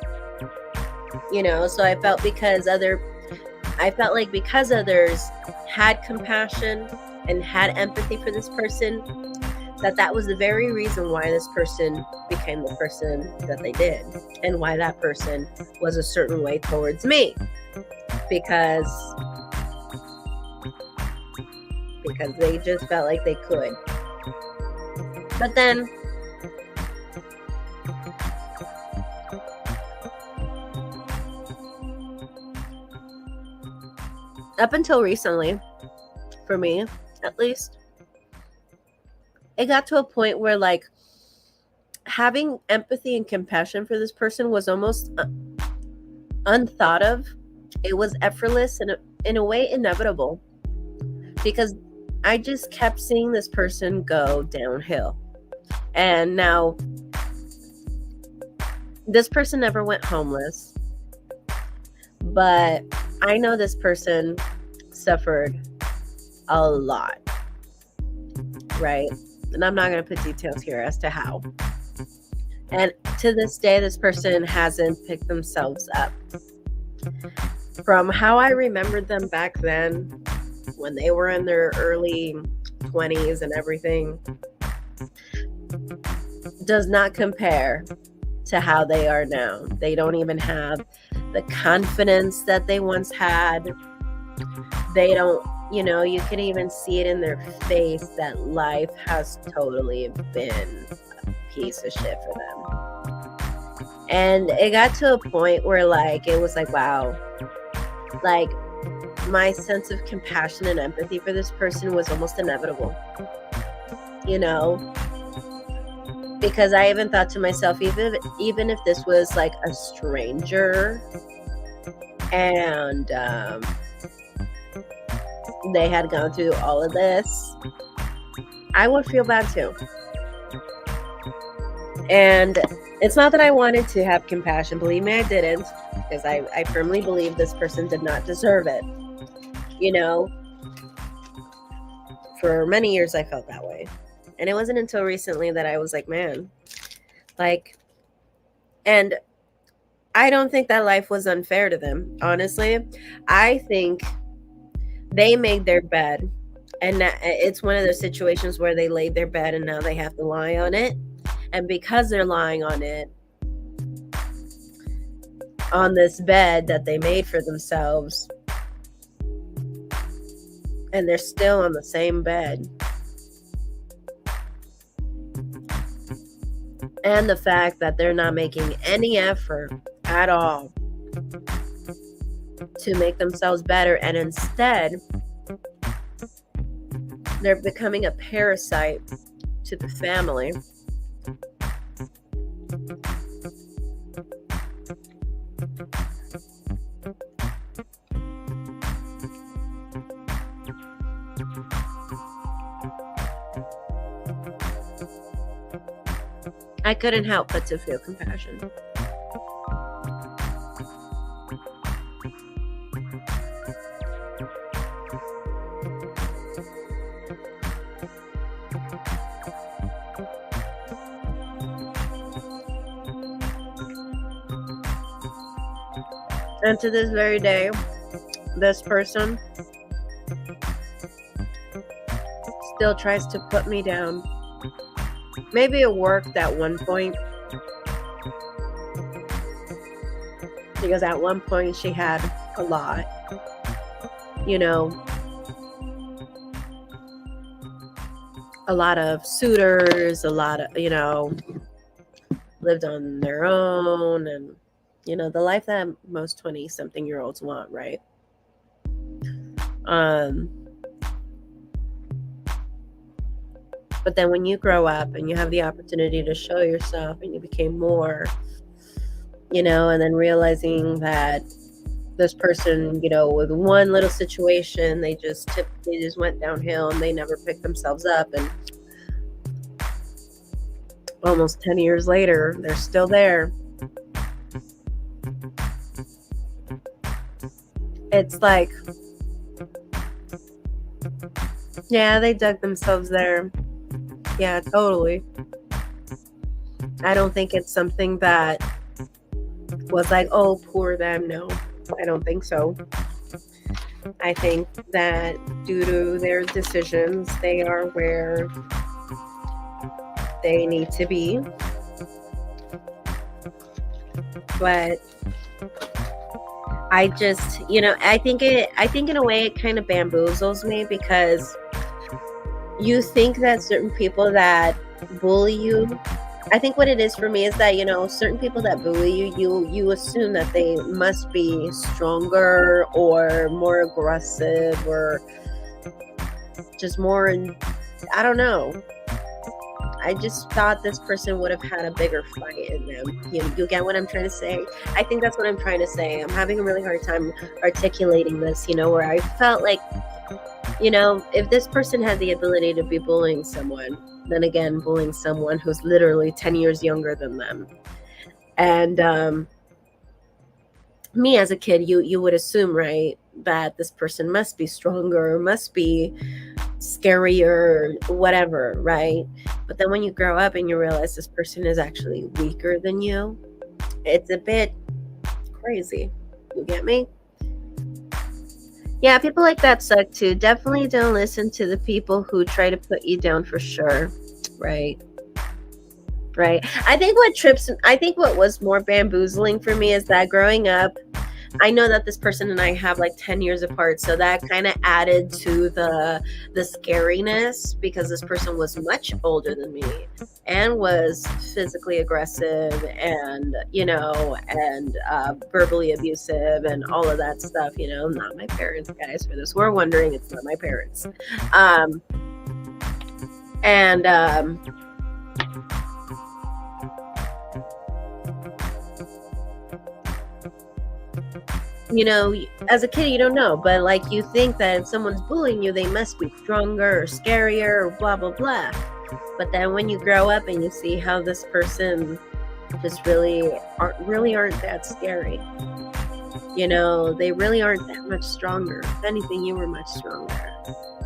S1: You know, so I felt like because others had compassion and had empathy for this person, that was the very reason why this person became the person that they did, and why that person was a certain way towards me, because they just felt like they could. But then up until recently, for me at least, it got to a point where like having empathy and compassion for this person was almost unthought of. It was effortless and in a way inevitable, because I just kept seeing this person go downhill. And now this person never went homeless, but I know this person suffered a lot, right? And I'm not going to put details here as to how. And to this day, this person hasn't picked themselves up. From how I remembered them back then, when they were in their early 20s and everything, does not compare to how they are now. They don't even have the confidence that they once had. They don't, you know, you can even see it in their face that life has totally been a piece of shit for them. And it got to a point where like, it was like, wow, like my sense of compassion and empathy for this person was almost inevitable, you know, because I even thought to myself, even if this was like a stranger and they had gone through all of this, I would feel bad too. And it's not that I wanted to have compassion. Believe me, I didn't, because I firmly believe this person did not deserve it. You know, for many years I felt that way. And it wasn't until recently that I was like, man, like, and I don't think that life was unfair to them. Honestly, I think they made their bed, and it's one of those situations where they laid their bed and now they have to lie on it. And because they're lying on it, on this bed that they made for themselves, and they're still on the same bed, and the fact that they're not making any effort at all to make themselves better, and instead they're becoming a parasite to the family. I couldn't help but to feel compassion. And to this very day, this person still tries to put me down. Maybe it worked at one point, because at one point she had a lot, a lot of suitors, a lot of, lived on their own, and, the life that most 20-something-year-olds want, right? But then when you grow up and you have the opportunity to show yourself and you became more, and then realizing that this person, with one little situation, they just went downhill and they never picked themselves up. And almost 10 years later, they're still there. It's like, yeah, they dug themselves there. Yeah, totally. I don't think it's something that was like, oh, poor them. No, I don't think so. I think that due to their decisions, they are where they need to be. But I just, I think in a way it kind of bamboozles me, because you think that certain people that bully you, I think what it is for me is that, certain people that bully you assume that they must be stronger or more aggressive or just more, I don't know. I just thought this person would have had a bigger fight in them. You get what I'm trying to say? I think that's what I'm trying to say. I'm having a really hard time articulating this, where I felt like, if this person had the ability to be bullying someone, then again, bullying someone who's literally 10 years younger than them. And me as a kid, you would assume, right, that this person must be stronger, must be scarier, whatever, right? But then when you grow up and you realize this person is actually weaker than you, it's a bit crazy. You get me? Yeah, people like that suck too. Definitely don't listen to the people who try to put you down, for sure. Right. I think what was more bamboozling for me is that growing up, I know that this person and I have like 10 years apart, so that kind of added to the scariness, because this person was much older than me and was physically aggressive and verbally abusive and all of that stuff. Not my parents, guys, for this we're wondering, it's not my parents. As a kid, you don't know, but like you think that if someone's bullying you, they must be stronger or scarier or blah, blah, blah. But then when you grow up and you see how this person just really aren't that scary, they really aren't that much stronger. If anything, you were much stronger.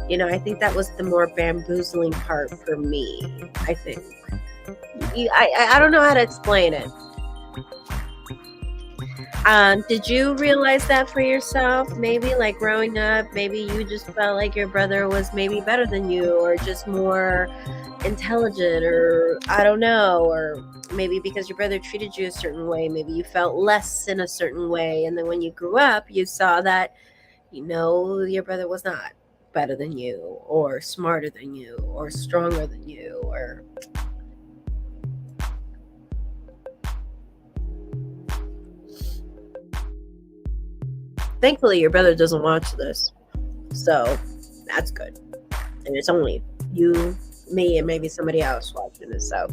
S1: I think that was the more bamboozling part for me, I think. I don't know how to explain it. Did you realize that for yourself? Maybe like growing up, maybe you just felt like your brother was maybe better than you, or just more intelligent, or I don't know, or maybe because your brother treated you a certain way, maybe you felt less in a certain way. And then when you grew up, you saw that, your brother was not better than you, or smarter than you, or stronger than you, or... Thankfully, your brother doesn't watch this, so that's good. And it's only you, me, and maybe somebody else watching this, so...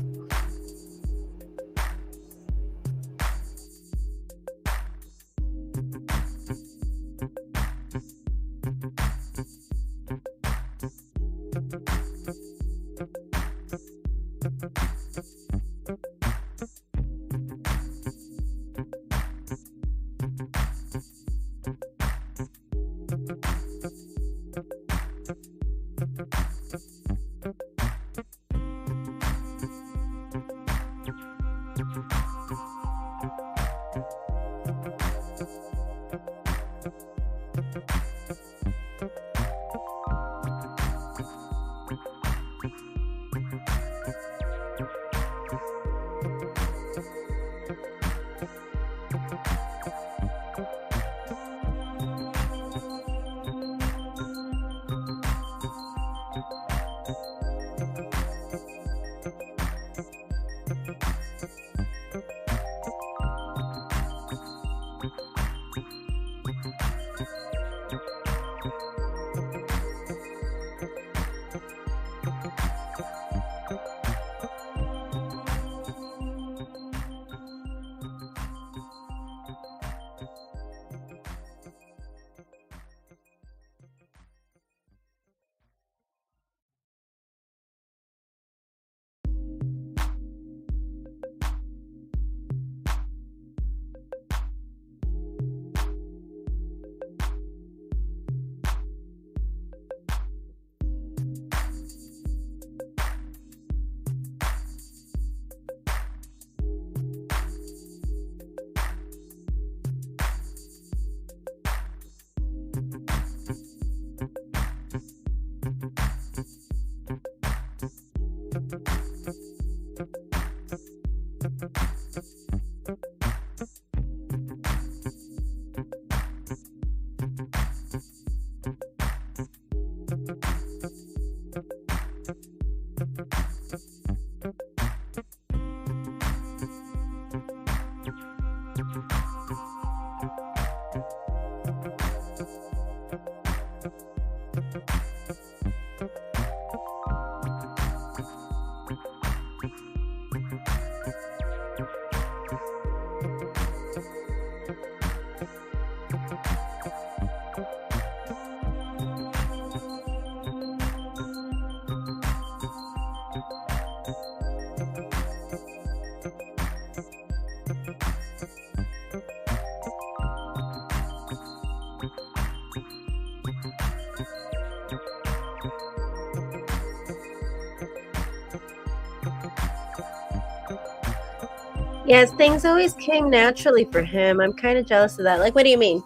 S1: Yes, things always came naturally for him. I'm kind of jealous of that. Like, what do you mean?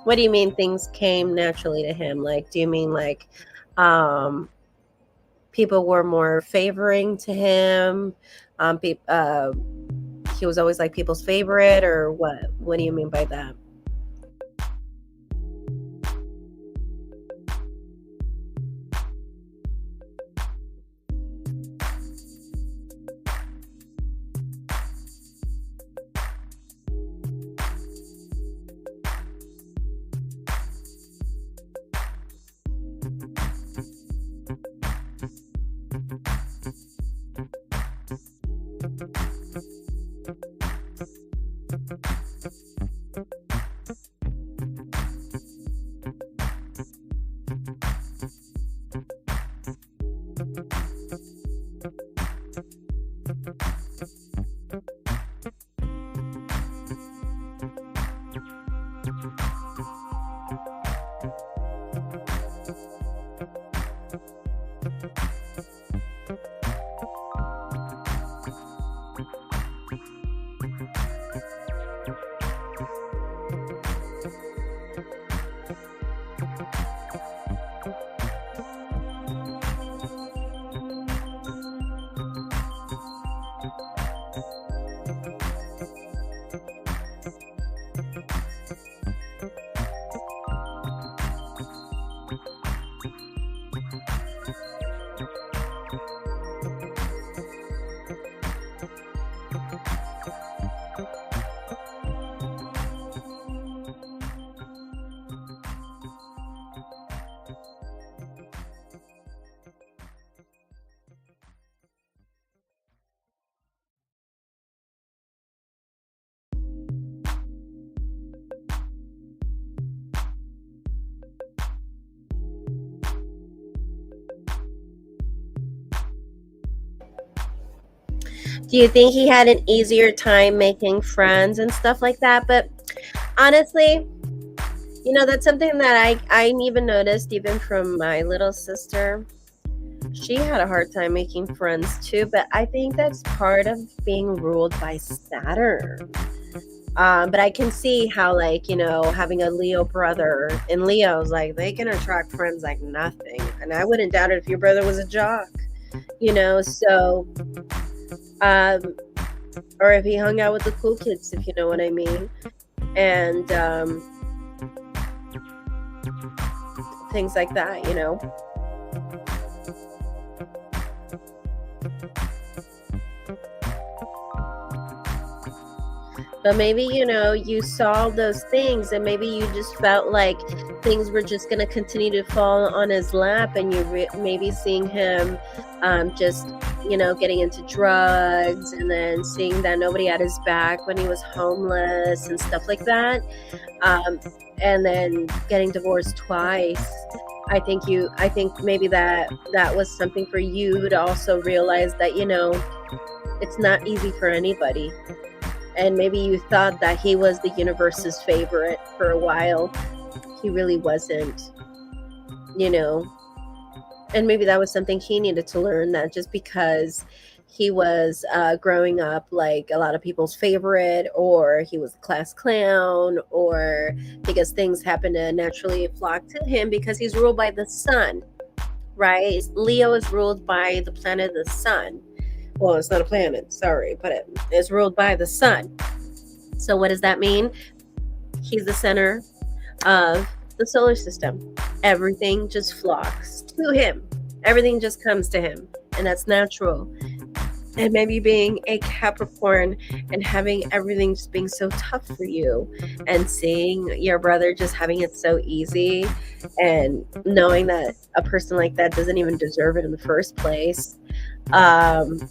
S1: What do you mean things came naturally to him? Like, do you mean like um people were more favoring to him? He was always like people's favorite, or what? What do you mean by that? Do you think he had an easier time making friends and stuff like that? But honestly, that's something that I even noticed even from my little sister. She had a hard time making friends too, but I think that's part of being ruled by Saturn. But I can see how, like, having a Leo brother, and Leo's like, they can attract friends like nothing. And I wouldn't doubt it if your brother was a jock, so, um, or if he hung out with the cool kids, if you know what I mean. And things like that. But maybe, you saw those things, and maybe you just felt like things were just going to continue to fall on his lap, and you maybe seeing him just, getting into drugs, and then seeing that nobody had his back when he was homeless and stuff like that. Um, and then getting divorced twice. I think maybe that was something for you to also realize that, it's not easy for anybody. And maybe you thought that he was the universe's favorite for a while. He really wasn't, you know. And maybe that was something he needed to learn, that just because he was growing up like a lot of people's favorite, or he was a class clown, or because things happen to naturally flock to him because he's ruled by the sun, right? Leo is ruled by the planet the sun. Well, it's not a planet, sorry, but it's ruled by the sun. So what does that mean? He's the center of the solar system. Everything just flocks to him. Everything just comes to him, and that's natural. And maybe being a Capricorn and having everything just being so tough for you, and seeing your brother just having it so easy, and knowing that a person like that doesn't even deserve it in the first place. And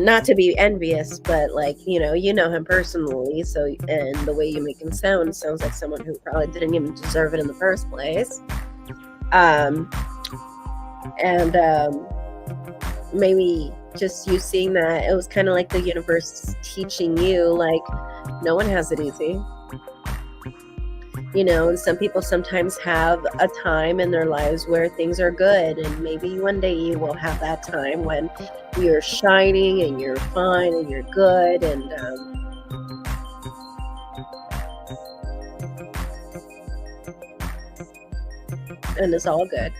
S1: not to be envious, but like, you know him personally, so, and the way you make him sounds like someone who probably didn't even deserve it in the first place. And maybe just you seeing that it was kind of like the universe teaching you, like, no one has it easy. And some people sometimes have a time in their lives where things are good, and maybe one day you will have that time when you're shining and you're fine and you're good, and it's all good.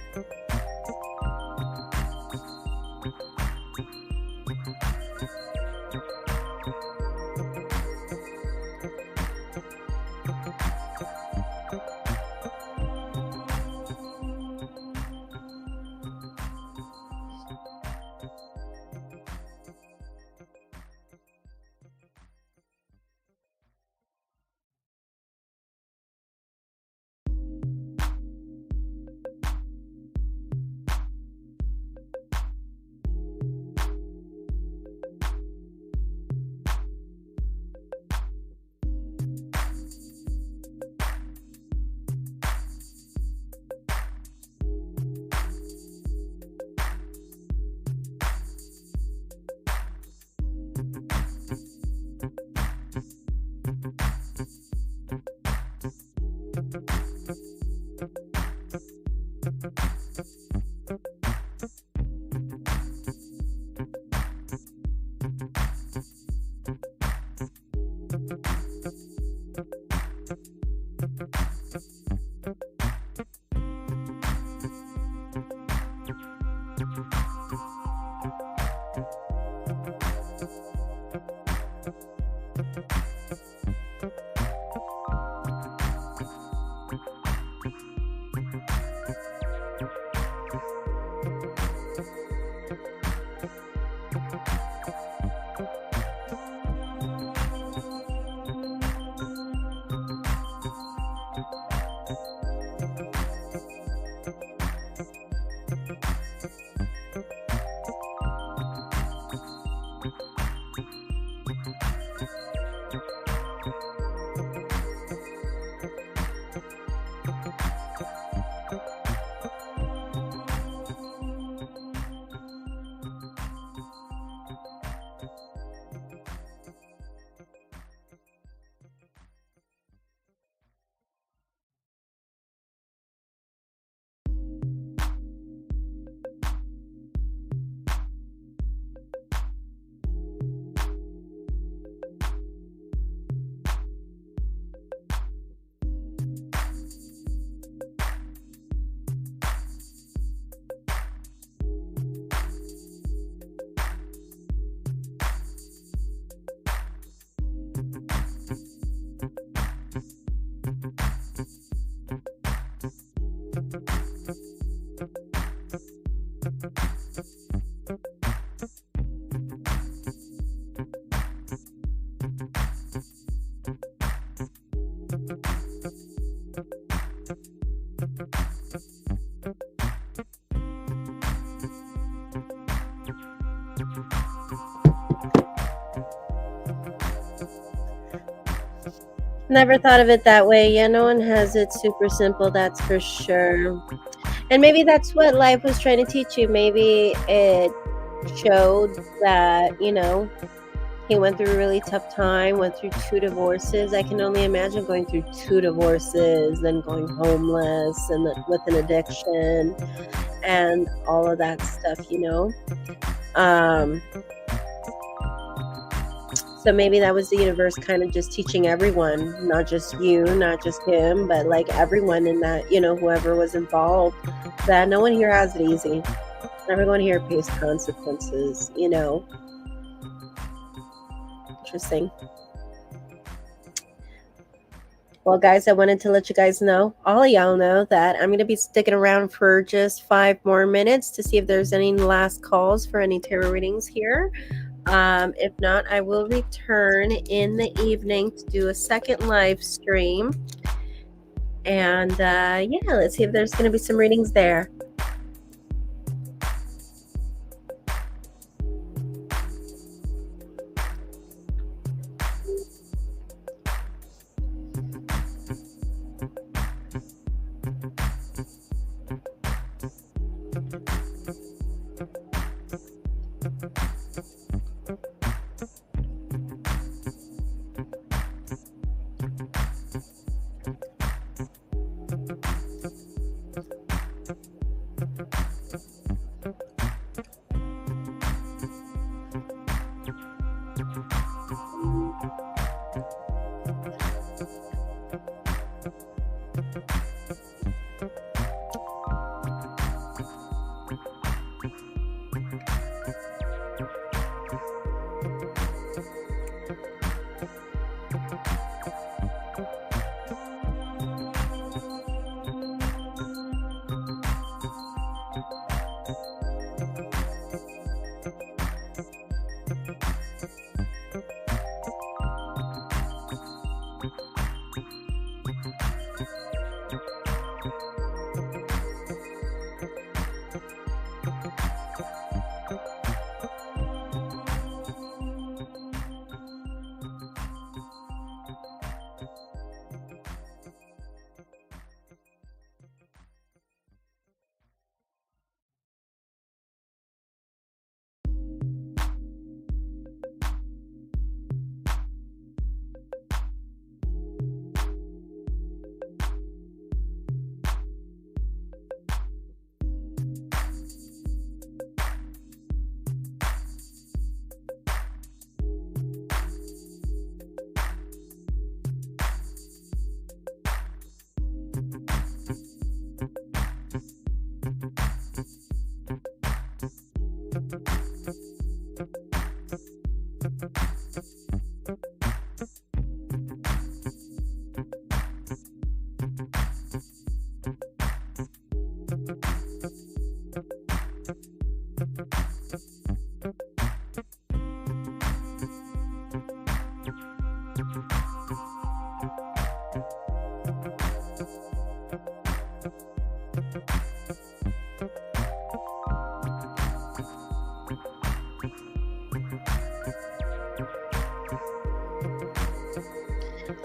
S1: Never thought of it that way. Yeah, no one has it super simple, that's for sure. And maybe that's what life was trying to teach you. Maybe it showed that, he went through a really tough time, went through 2 divorces. I can only imagine going through 2 divorces, then going homeless and with an addiction and all of that stuff. So maybe that was the universe kind of just teaching everyone, not just you, not just him, but like everyone in that, whoever was involved, that no one here has it easy. Everyone here pays consequences. Interesting. Well, guys, I wanted to let you guys know, all of y'all know, that I'm going to be sticking around for just 5 more minutes to see if there's any last calls for any tarot readings here. If not, I will return in the evening to do a second live stream. And yeah, let's see if there's going to be some readings there.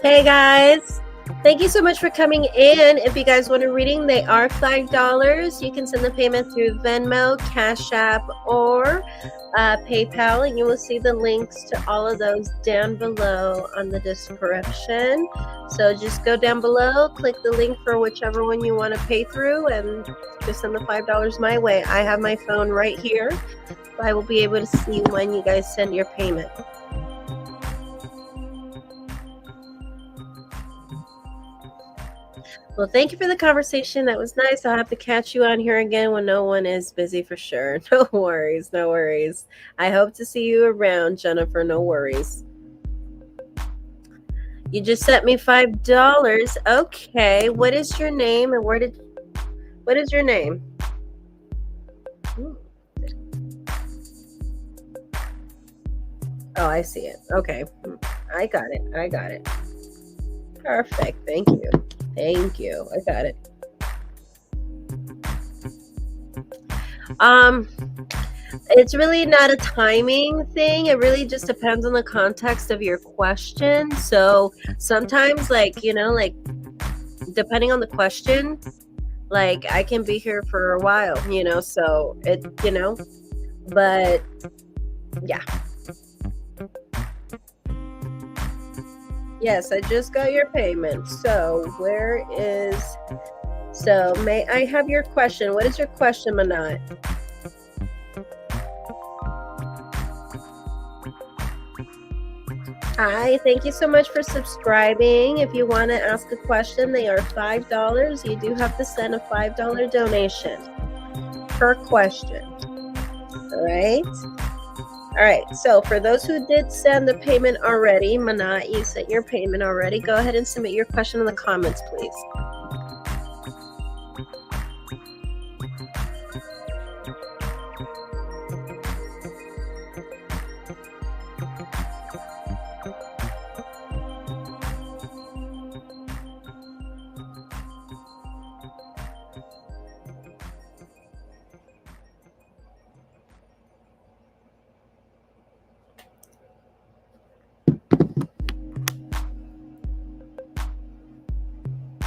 S1: Hey guys, thank you so much for coming in. If you guys want a reading, they are $5. You can send the payment through Venmo, Cash App, or PayPal, and you will see the links to all of those down below on the description. So just go down below, click the link for whichever one you want to pay through, and just send the $5 my way. I have my phone right here, so I will be able to see when you guys send your payment. Well, thank you for the conversation. That was nice. I'll have to catch you on here again when no one is busy for sure. No worries. No worries. I hope to see you around, Jennifer. No worries. You just sent me $5. Okay. What is your name and what is your name? Oh, I see it. Okay. I got it. Perfect. Thank you. I got it. It's really not a timing thing. It really just depends on the context of your question. So sometimes, like, like depending on the question, like I can be here for a while, so but yeah. Yes, I just got your payment. So may I have your question? What is your question, Manat? Hi, thank you so much for subscribing. If you want to ask a question, they are $5. You do have to send a $5 donation per question. All right. So for those who did send the payment already, Manat, you sent your payment already. Go ahead and submit your question in the comments, please.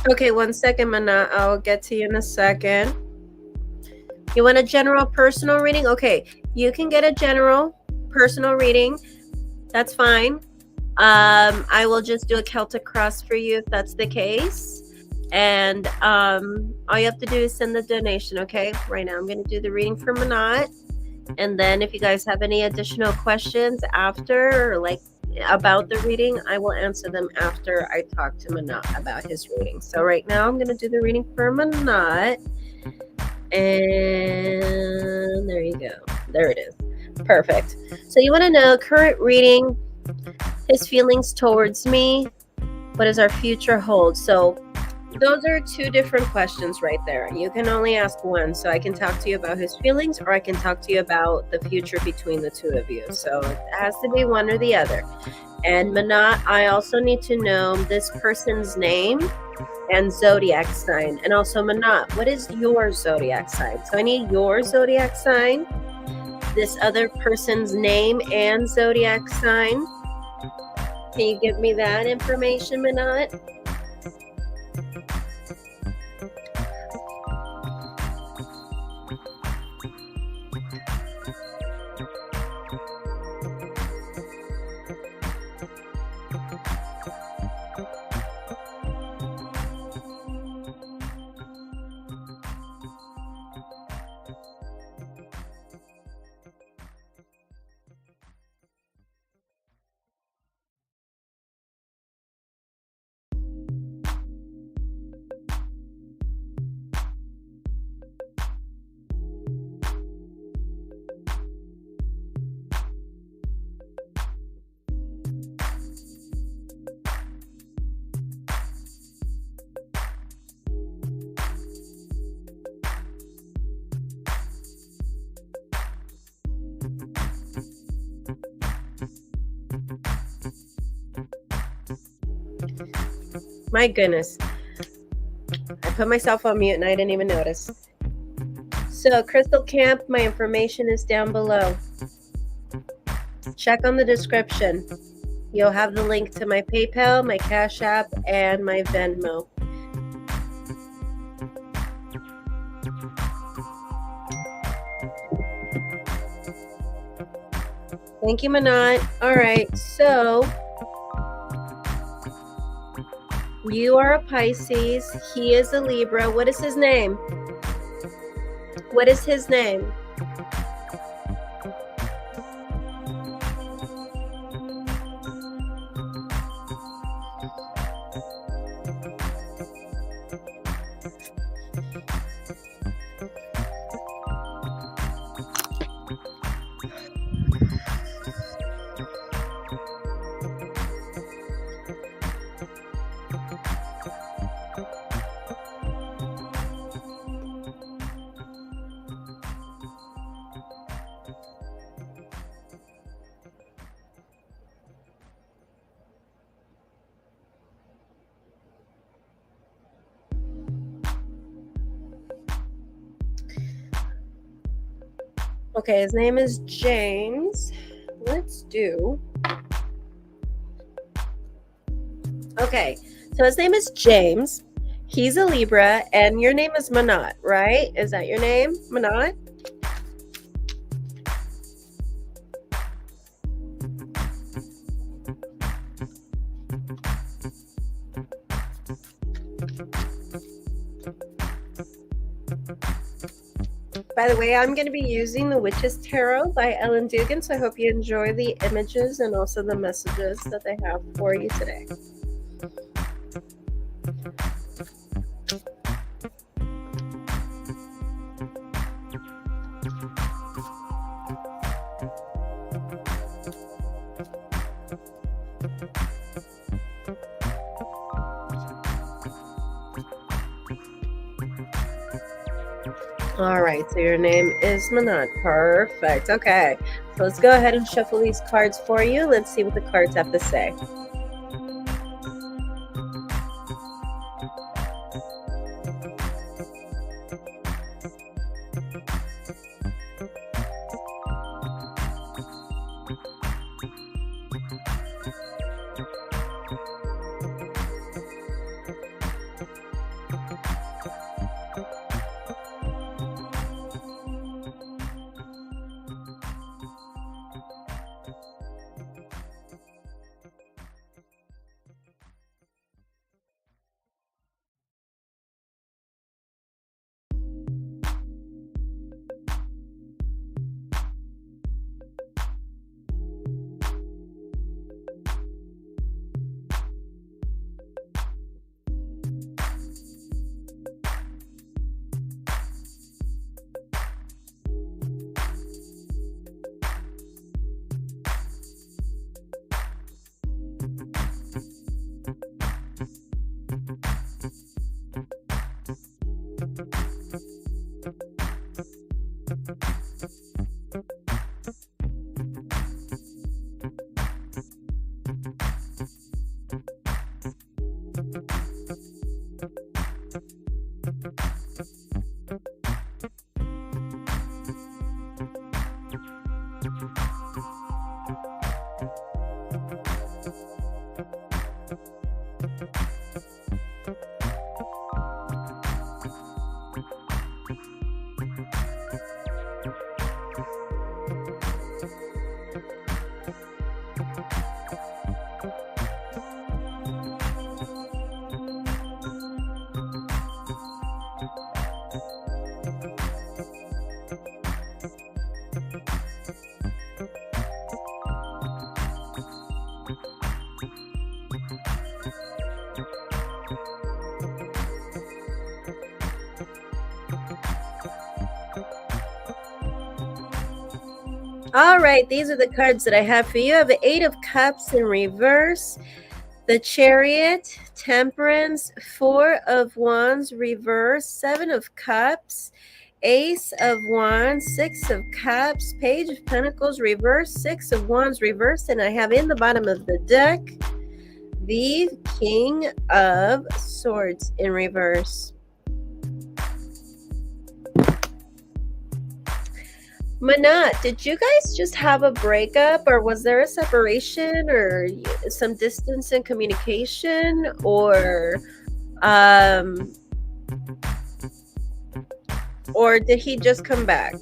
S1: Okay, 1 second, Manat. I'll get to you in a second. You want a general personal reading? Okay, you can get a general personal reading. That's fine. I will just do a Celtic cross for you if that's the case. And all you have to do is send the donation, okay? Right now I'm going to do the reading for Manat. And then if you guys have any additional questions after, or like about the reading, I will answer them after I talk to Manat about his reading. So right now I'm going to do the reading for Manat. And there you go. There it is. Perfect. So you want to know current reading, his feelings towards me, what does our future hold? So those are two different questions right there. You can only ask one. So I can talk to you about his feelings, or I can talk to you about the future between the two of you. So it has to be one or the other. And Manat, I also need to know this person's name and zodiac sign. And also Manat, what is your zodiac sign? So I need your zodiac sign, this other person's name and zodiac sign. Can you give me that information, Manat? My goodness. I put myself on mute and I didn't even notice. So, Crystal Camp, my information is down below. Check on the description. You'll have the link to my PayPal, my Cash App, and my Venmo. Thank you, Manat. All right, so you are a Pisces. He is a Libra. What is his name? What is his name? Okay, his name is James. Let's do. Okay, so his name is James. He's a Libra, and your name is Manat, right? Is that your name, Manat? By the way, I'm going to be using the Witch's Tarot by Ellen Dugan, so I hope you enjoy the images and also the messages that they have for you today. All right, so your name is Manat. Perfect. Okay, so let's go ahead and shuffle these cards for you. Let's see what the cards have to say. All right, these are the cards that I have for you. I have the Eight of Cups in reverse, the Chariot, Temperance, Four of Wands reverse, Seven of Cups, Ace of Wands, Six of Cups, Page of Pentacles reverse, Six of Wands reverse, and I have in the bottom of the deck the King of Swords in reverse. Manat, did you guys just have a breakup, or was there a separation, or some distance in communication, or did he just come back?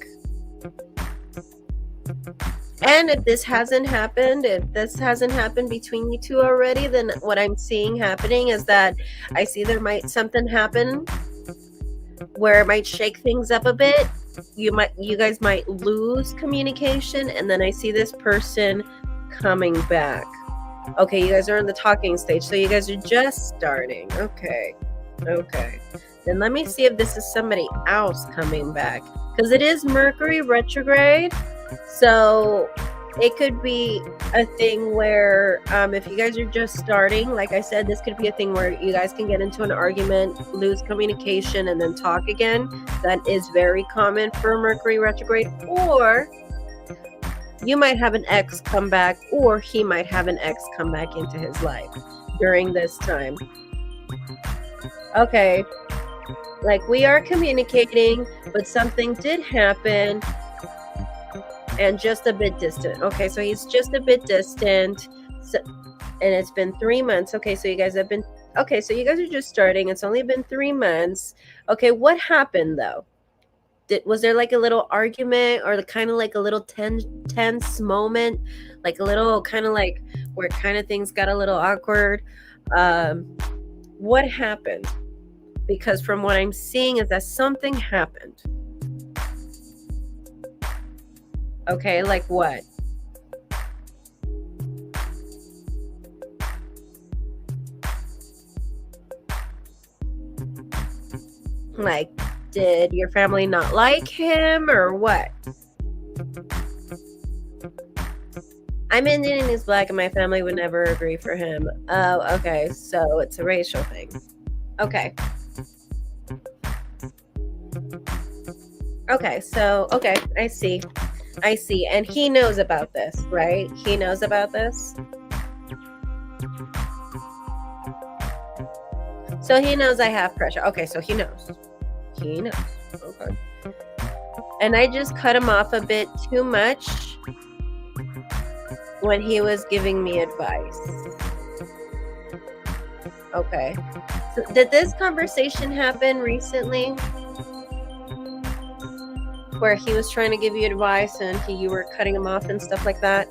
S1: And if this hasn't happened between you two already, then what I'm seeing happening is that I see there might something happen where it might shake things up a bit. You guys might lose communication, and then I see this person coming back. Okay, you guys are in the talking stage, so you guys are just starting. Okay. Then let me see if this is somebody else coming back, because it is Mercury retrograde. So it could be a thing where if you guys are just starting, like I said, this could be a thing where you guys can get into an argument, lose communication, and then talk again. That is very common for Mercury retrograde. Or you might have an ex come back, or he might have an ex come back into his life during this time. Okay, like we are communicating, but something did happen and just a bit distant. Okay, so he's just a bit distant. So, and it's been 3 months. Okay, so you guys have been, okay, so you guys are just starting. It's only been 3 months. Okay, what happened though? Was there like a little argument, or kind of like a little tense moment, like a little kind of like where kind of things got a little awkward? What happened? Because from what I'm seeing is that something happened. Okay, like what? Like, did your family not like him or what? I'm Indian and he's black, and my family would never agree for him. Oh, okay, so it's a racial thing. Okay. Okay, so, okay, I see. And he knows about this, right? He knows about this. So he knows I have pressure. Okay, so he knows. Okay. And I just cut him off a bit too much when he was giving me advice. Okay. So did this conversation happen recently, where he was trying to give you advice and you were cutting him off and stuff like that?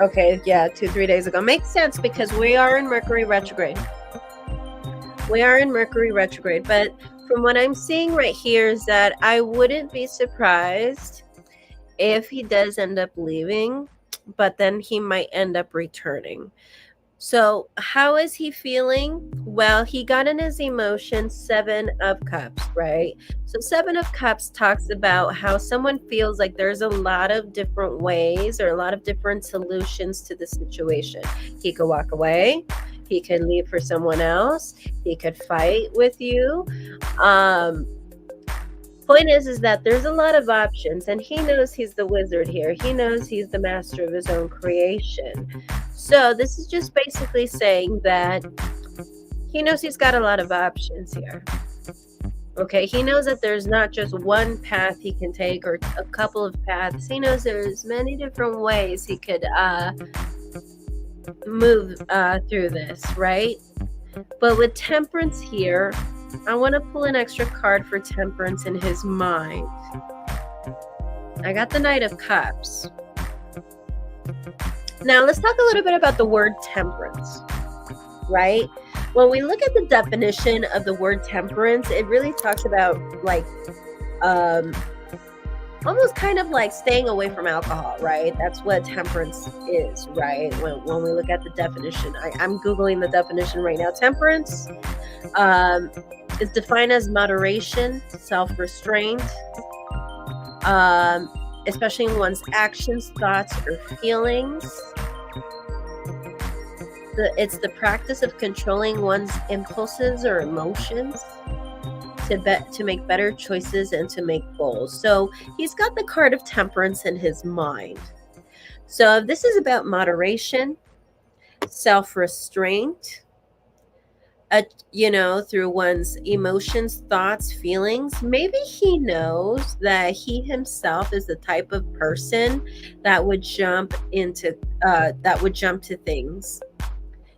S1: Okay, yeah, 2-3 days ago. Makes sense, because we are in Mercury retrograde. But from what I'm seeing right here is that I wouldn't be surprised if he does end up leaving, but then he might end up returning. So how is he feeling? Well, he got in his emotions 7 of Cups, right? So 7 of Cups talks about how someone feels like there's a lot of different ways or a lot of different solutions to the situation. He could walk away. He could leave for someone else. He could fight with you. Point is that there's a lot of options, and he knows he's the wizard here. He knows he's the master of his own creation. So this is just basically saying that he knows he's got a lot of options here. Okay, he knows that there's not just one path he can take or a couple of paths. He knows there's many different ways he could move through this, right? But with Temperance here, I want to pull an extra card for Temperance in his mind. I got the Knight of Cups. Now, let's talk a little bit about the word temperance, right? When we look at the definition of the word temperance, it really talks about like almost kind of like staying away from alcohol, right? That's what temperance is, right? When we look at the definition, I'm Googling the definition right now. Temperance is defined as moderation, self-restraint, especially in one's actions, thoughts, or feelings. It's the practice of controlling one's impulses or emotions to make better choices and to make goals. So he's got the card of Temperance in his mind. So this is about moderation, self-restraint, through one's emotions, thoughts, feelings. Maybe he knows that he himself is the type of person that would jump to things.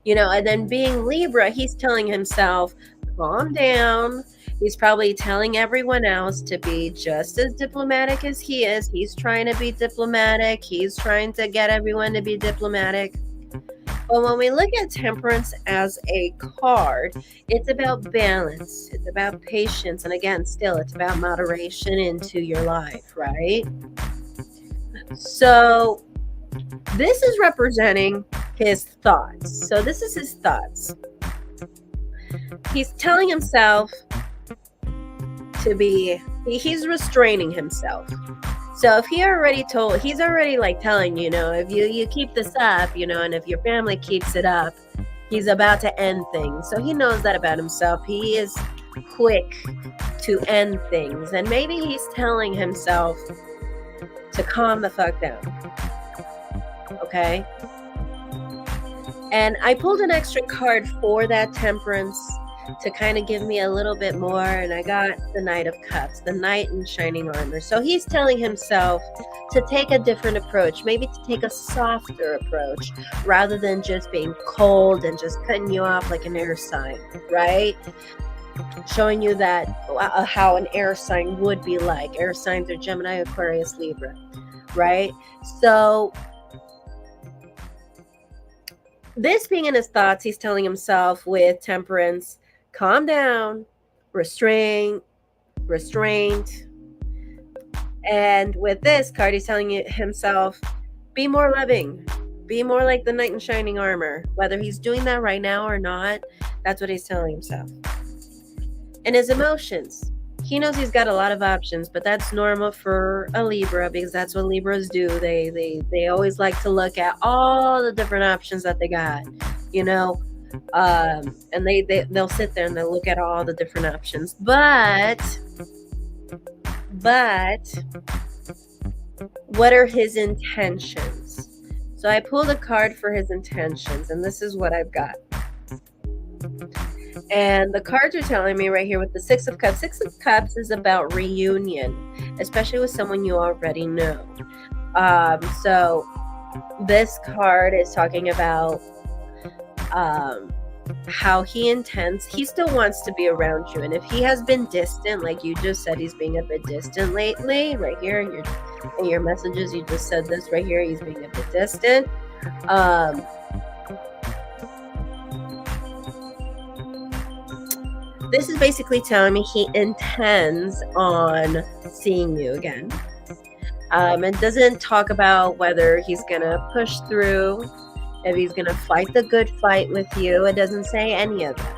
S1: And then being Libra, he's telling himself, calm down. He's probably telling everyone else to be just as diplomatic as he is. He's trying to be diplomatic. He's trying to get everyone to be diplomatic. But when we look at Temperance as a card, it's about balance. It's about patience. And again, still, it's about moderation into your life, right? So this is representing his thoughts. So this is his thoughts. He's telling himself he's restraining himself. So if he's already like telling, if you keep this up, and if your family keeps it up, he's about to end things. So he knows that about himself. He is quick to end things. And maybe he's telling himself to calm the fuck down. Okay? And I pulled an extra card for that Temperance to kind of give me a little bit more, and I got the Knight of Cups, the Knight in shining armor. So he's telling himself to take a different approach, maybe to take a softer approach rather than just being cold and just cutting you off like an air sign, right? Showing you that how an air sign would be like. Air signs are Gemini, Aquarius, Libra, right? So this being in his thoughts, he's telling himself with Temperance, calm down, restraint. And with this card, he's telling himself, be more loving, be more like the Knight in shining armor. Whether he's doing that right now or not, that's what he's telling himself. And his emotions, he knows he's got a lot of options, but that's normal for a Libra because that's what Libras do. They always like to look at all the different options that they got, you know, and they'll sit there and they'll look at all the different options. But what are his intentions? So I pulled a card for his intentions, and this is what I've got. And the cards are telling me right here with the Six of Cups. Six of Cups is about reunion, especially with someone you already know. So this card is talking about how he still wants to be around you. And if he has been distant, like you just said, he's being a bit distant lately, right here in your messages, you just said this right here, he's being a bit distant. This is basically telling me he intends on seeing you again. It doesn't talk about whether he's going to push through, if he's going to fight the good fight with you. It doesn't say any of that.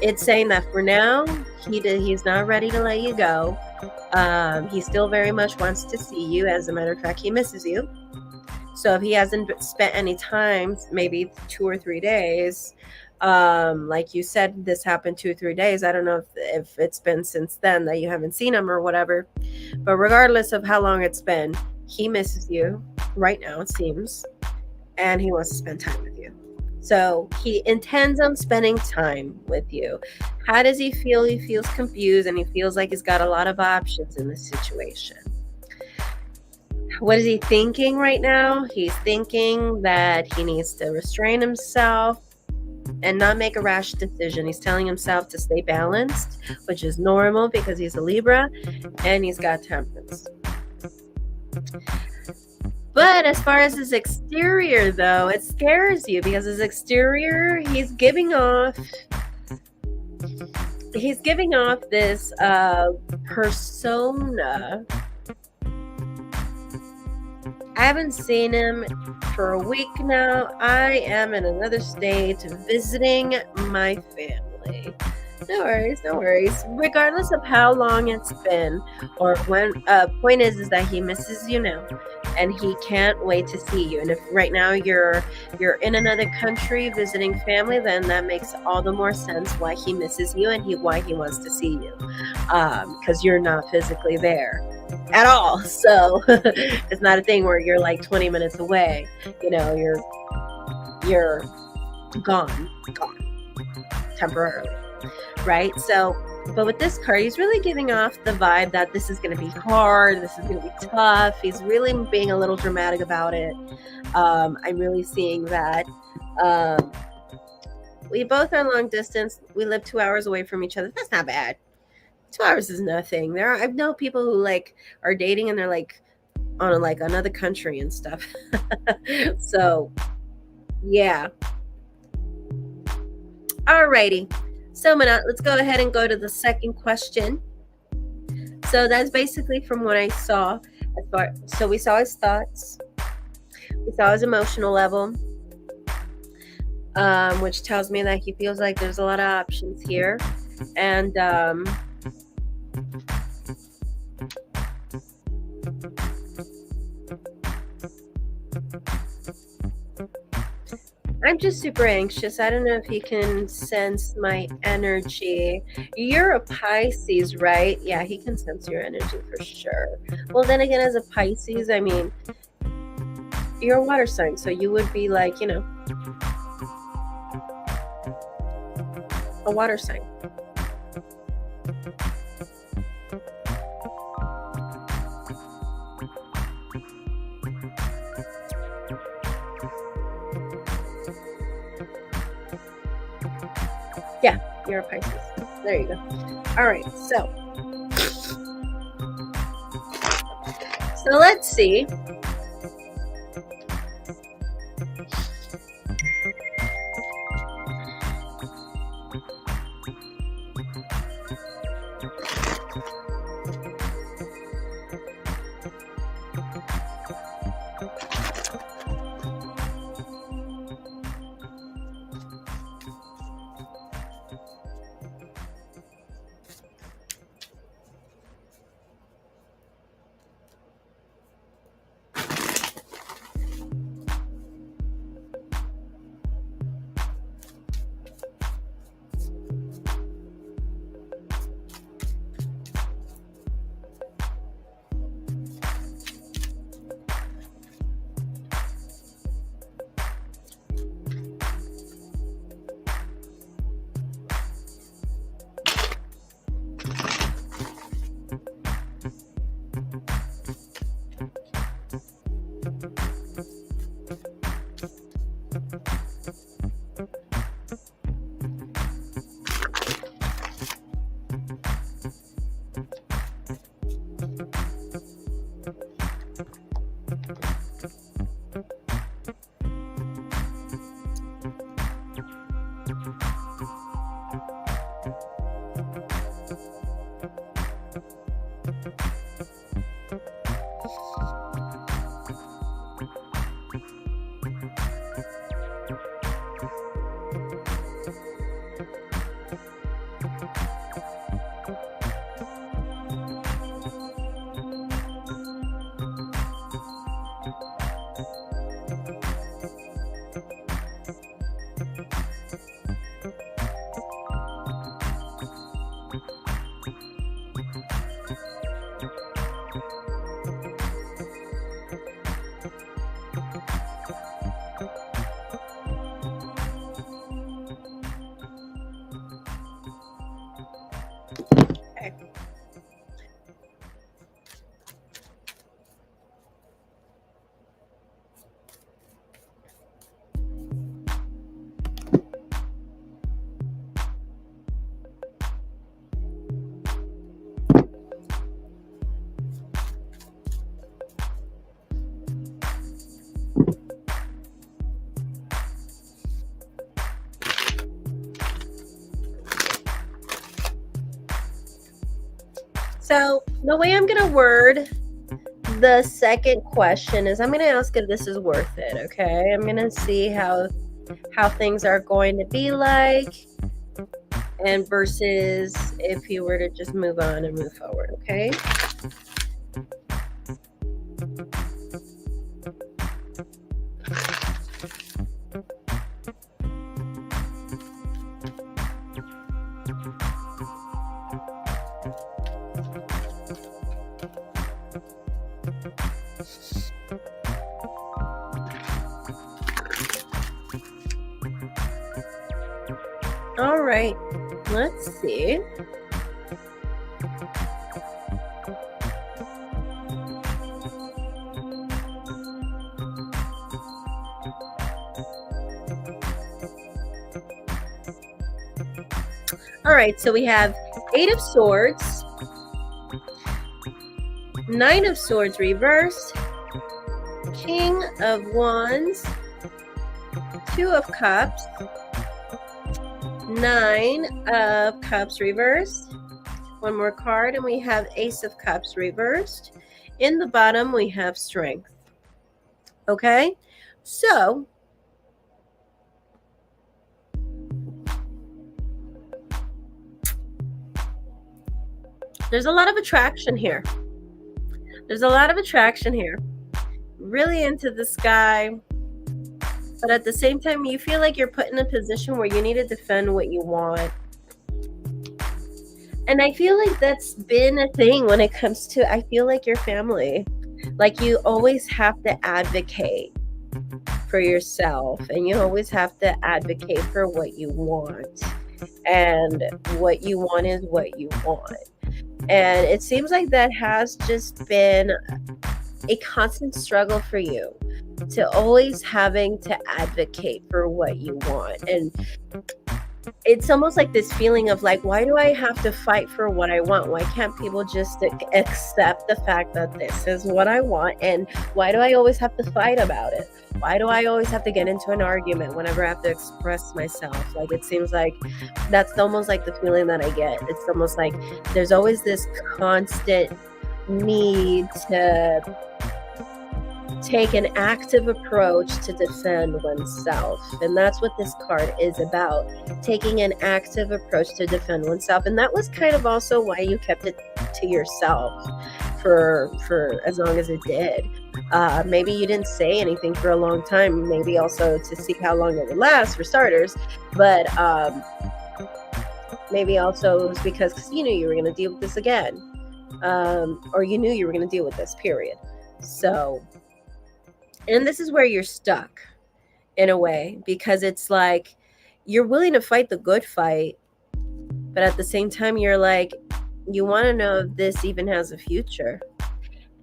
S1: It's saying that for now, he's not ready to let you go. He still very much wants to see you. As a matter of fact, he misses you. So if he hasn't spent any time, maybe 2 or 3 days, like you said, this happened 2 or 3 days. I don't know if it's been since then that you haven't seen him or whatever, but regardless of how long it's been, he misses you right now, it seems, and he wants to spend time with you. So he intends on spending time with you. How does he feel? He feels confused, and he feels like he's got a lot of options in this situation. What is he thinking right now? He's thinking that he needs to restrain himself and not make a rash decision. He's telling himself to stay balanced, which is normal because he's a Libra and he's got Temperance. But as far as his exterior, though, it scares you because his exterior, he's giving off this persona. I haven't seen him for a week now. I am in another state visiting my family. No worries. Regardless of how long it's been or when, point is that he misses you now and he can't wait to see you. And if right now you're in another country visiting family, then that makes all the more sense why he misses you and why he wants to see you, because you're not physically there at all. So it's not a thing where you're like 20 minutes away, you know, you're gone temporarily, right? So, but with this card, he's really giving off the vibe that this is going to be hard, this is going to be tough. He's really being a little dramatic about it. I'm really seeing that. We both are long distance. We live 2 hours away from each other. That's not bad. 2 hours is nothing. I know people who like are dating and they're like on like another country and stuff. So yeah. Alrighty. So let's go ahead and go to the second question. So that's basically from what I saw. So we saw his thoughts. We saw his emotional level, which tells me that he feels like there's a lot of options here. And I'm just super anxious. I don't know if you can sense my energy. You're a Pisces, right? Yeah, he can sense your energy for sure. Well, then again, as a Pisces, I mean, You're a water sign, so you would be like, you know, a water sign. Yeah, you're a Pisces. There you go. All right, so let's see. So the way I'm going to word the second question is I'm going to ask if this is worth it, okay? I'm going to see how things are going to be like, and versus if you were to just move on and move forward, okay? All right, let's see. All right, so we have 8 of Swords, 9 of Swords reversed, King of Wands, 2 of Cups, 9 of Cups reversed, one more card, and we have Ace of Cups reversed. In the bottom, we have Strength. Okay, so there's a lot of attraction here. There's a lot of attraction here. Really into this guy. But at the same time, you feel like you're put in a position where you need to defend what you want. And I feel like that's been a thing when it comes to, I feel like your family. Like you always have to advocate for yourself, and you always have to advocate for what you want. And what you want is what you want. And it seems like that has just been a constant struggle for you, to always having to advocate for what you want. And it's almost like this feeling of like, why do I have to fight for what I want? Why can't people just accept the fact that this is what I want? And why do I always have to fight about it? Why do I always have to get into an argument whenever I have to express myself? Like, it seems like that's almost like the feeling that I get. It's almost like there's always this constant need to take an active approach to defend oneself. And that's what this card is about, taking an active approach to defend oneself. And that was kind of also why you kept it to yourself for as long as it did. Maybe you didn't say anything for a long time, maybe also to see how long it would last, for starters. But maybe also it was because you knew you were going to deal with this again, or you knew you were going to deal with this, period. So, and this is where you're stuck in a way, because it's like you're willing to fight the good fight, but at the same time you're like, you want to know if this even has a future.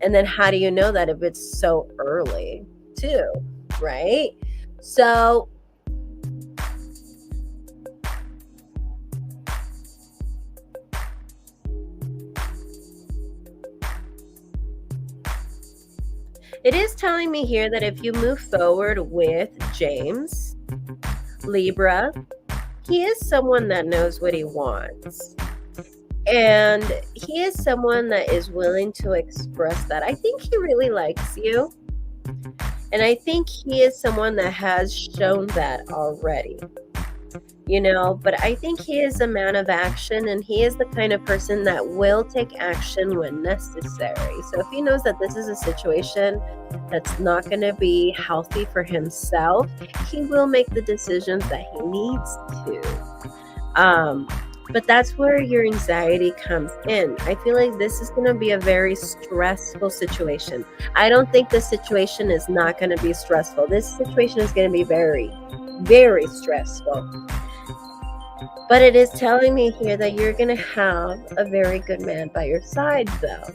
S1: And then how do you know that if it's so early too, right? So it is telling me here that if you move forward with James, Libra, he is someone that knows what he wants. And he is someone that is willing to express that. I think he really likes you. And I think he is someone that has shown that already. But I think he is a man of action, and he is the kind of person that will take action when necessary. So if he knows that this is a situation that's not going to be healthy for himself, he will make the decisions that he needs to. But that's where your anxiety comes in. I feel like this is going to be a very stressful situation. I don't think this situation is not going to be stressful. This situation is going to be very, very stressful. But it is telling me here that you're going to have a very good man by your side, though.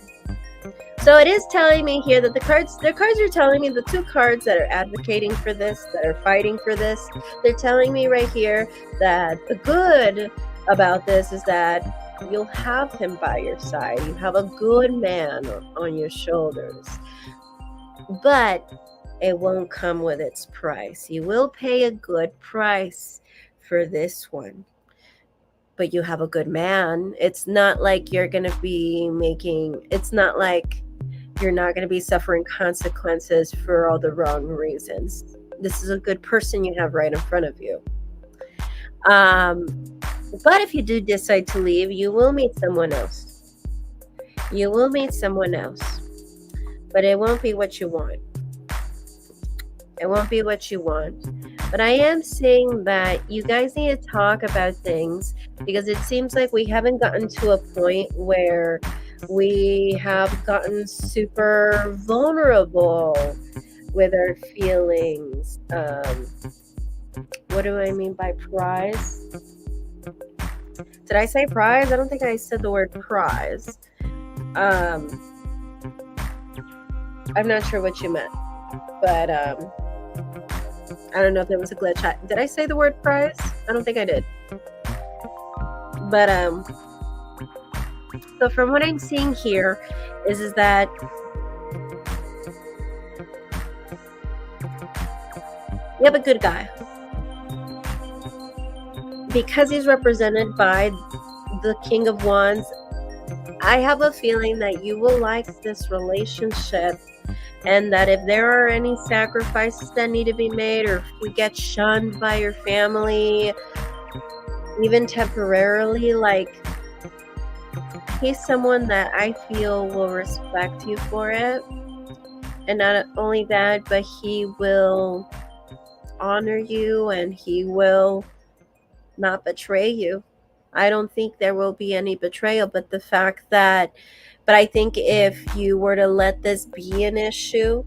S1: So it is telling me here that the cards are telling me, the two cards that are advocating for this, that are fighting for this, they're telling me right here that the good about this is that you'll have him by your side. You have a good man on your shoulders. But it won't come with its price. You will pay a good price for this one. But you have a good man. It's not like you're going to be it's not like you're not going to be suffering consequences for all the wrong reasons. This is a good person you have right in front of you. But if you do decide to leave, you will meet someone else. You will meet someone else. But it won't be what you want. It won't be what you want. But I am saying that you guys need to talk about things, because it seems like we haven't gotten to a point where we have gotten super vulnerable with our feelings. What do I mean by prize? Did I say prize? I don't think I said the word prize. I'm not sure what you meant, but I don't know if there was a glitch. Did I say the word prize? I don't think I did. But so from what I'm seeing here is that you have a good guy. Because he's represented by the King of Wands, I have a feeling that you will like this relationship, and that if there are any sacrifices that need to be made, or if you get shunned by your family, even temporarily, like, he's someone that I feel will respect you for it. And not only that, but he will honor you, and he will not betray you. I don't think there will be any betrayal, but I think if you were to let this be an issue,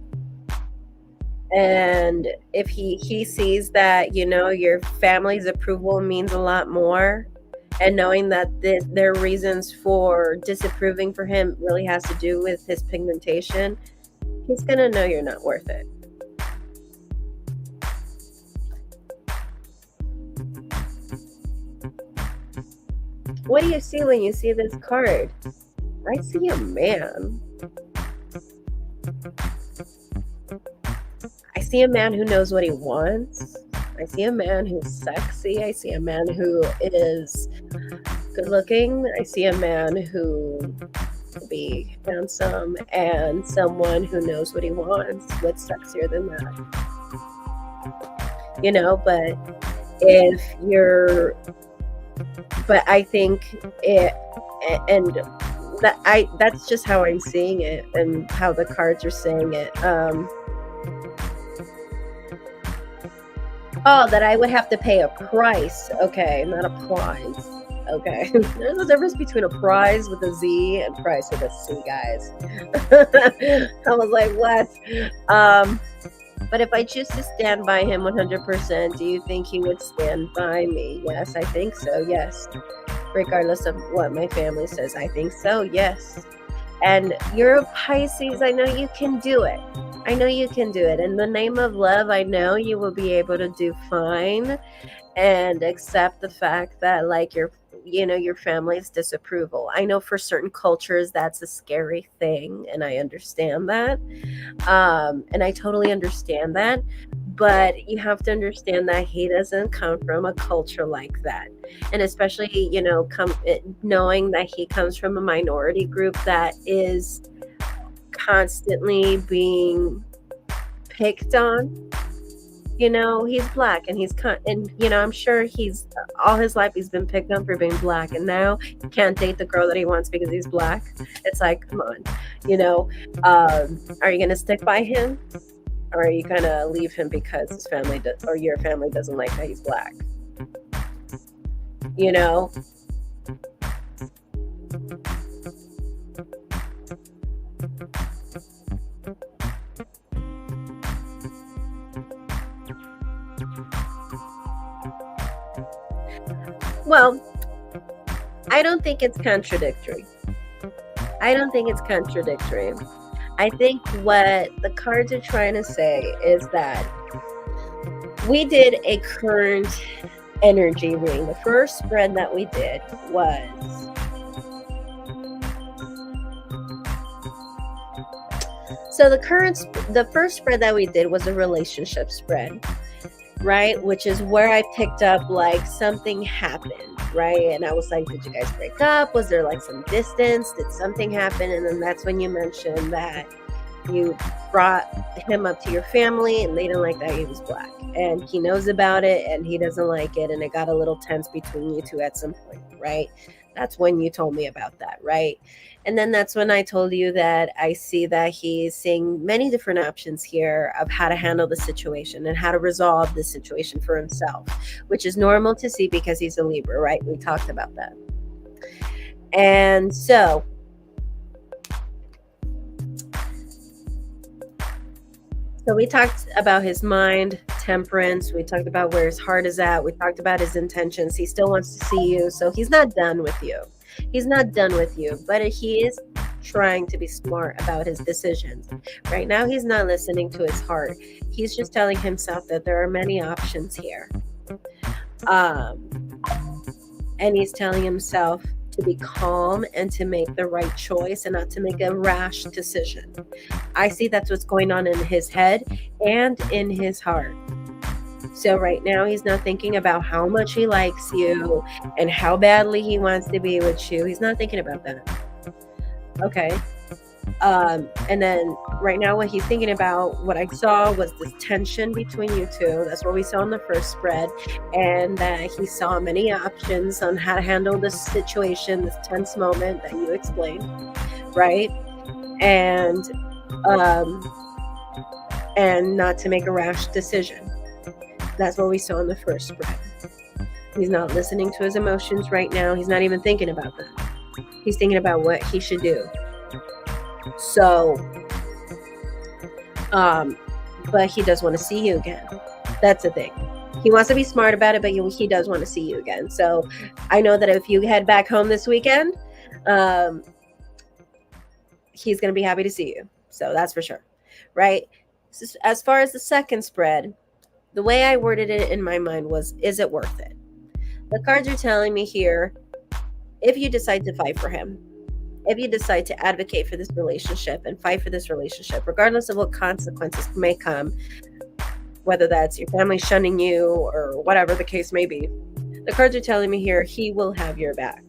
S1: And if he sees that, your family's approval means a lot more, and knowing that their reasons for disapproving for him really has to do with his pigmentation, he's gonna know you're not worth it. What do you see when you see this card? I see a man. I see a man who knows what he wants. I see a man who's sexy. I see a man who is good looking. I see a man who will be handsome, and someone who knows what he wants. What's sexier than that? But if you're, but I think it, and that's just how I'm seeing it and how the cards are saying it. Oh, that I would have to pay a price. Okay, not a prize. Okay. There's a difference between a prize with a Z and price with a C, guys. I was like, what? But if I choose to stand by him 100%, do you think he would stand by me? Yes, I think so. Yes. Regardless of what my family says, I think so. Yes. And you're a Pisces. I know you can do it. I know you can do it. In the name of love, I know you will be able to do fine and accept the fact that, like, your family's disapproval. I know for certain cultures that's a scary thing, and I understand that. And I totally understand that. But you have to understand that he doesn't come from a culture like that. And especially, knowing that he comes from a minority group that is constantly being picked on. He's black, and I'm sure he's all his life he's been picked on for being black, and now he can't date the girl that he wants because he's black. It's like, come on, are you gonna stick by him, or are you gonna leave him because his family or your family doesn't like that he's black? Well, I don't think it's contradictory. I think what the cards are trying to say is that we did a current energy reading. The first spread that we did was the first spread that we did was a relationship spread, right? Which is where I picked up like something happened, right? And I was like, did you guys break up? Was there like some distance? Did something happen? And then that's when you mentioned that you brought him up to your family and they didn't like that he was black. And he knows about it and he doesn't like it. And it got a little tense between you two at some point, right? That's when you told me about that, right? And then that's when I told you that I see that he's seeing many different options here of how to handle the situation and how to resolve the situation for himself, which is normal to see because he's a Libra, right? We talked about that. And so we talked about his mind, temperance. We talked about where his heart is at. We talked about his intentions. He still wants to see you. So he's not done with you. He's not done with you, but he is trying to be smart about his decisions. Right now, he's not listening to his heart. He's just telling himself that there are many options here. And he's telling himself to be calm and to make the right choice and not to make a rash decision. I see that's what's going on in his head and in his heart. So right now he's not thinking about how much he likes you and how badly he wants to be with you. He's not thinking about that. Okay. And then right now what he's thinking about, what I saw was this tension between you two. That's what we saw in the first spread. And that he saw many options on how to handle this situation, this tense moment that you explained, right? And not to make a rash decision. That's what we saw in the first spread. He's not listening to his emotions right now. He's not even thinking about that. He's thinking about what he should do. So, but he does want to see you again. That's the thing. He wants to be smart about it, but he does want to see you again. So I know that if you head back home this weekend, he's going to be happy to see you. So that's for sure, right? As far as the second spread, the way I worded it in my mind was, is it worth it? The cards are telling me here, if you decide to fight for him, if you decide to advocate for this relationship and fight for this relationship, regardless of what consequences may come, whether that's your family shunning you or whatever the case may be, the cards are telling me here, he will have your back.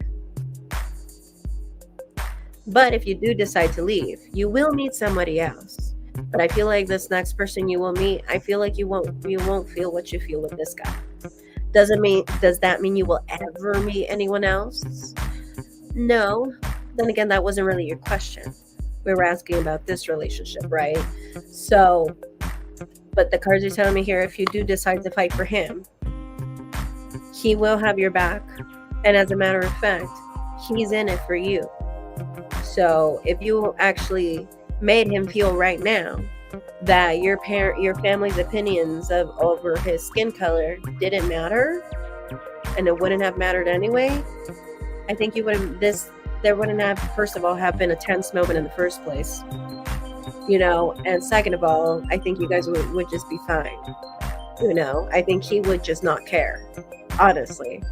S1: But if you do decide to leave, you will meet somebody else. But I feel like this next person you will meet, I feel like you won't feel what you feel with this guy. Does that mean you will ever meet anyone else? No. Then again, that wasn't really your question. We were asking about this relationship, right? So, but the cards are telling me here, if you do decide to fight for him, he will have your back. And as a matter of fact, he's in it for you. So if you actually made him feel right now that your family's opinions over his skin color didn't matter, and it wouldn't have mattered anyway, I think there wouldn't have, first of all, have been a tense moment in the first place, and second of all, I think you guys would just be fine. I think he would just not care, honestly.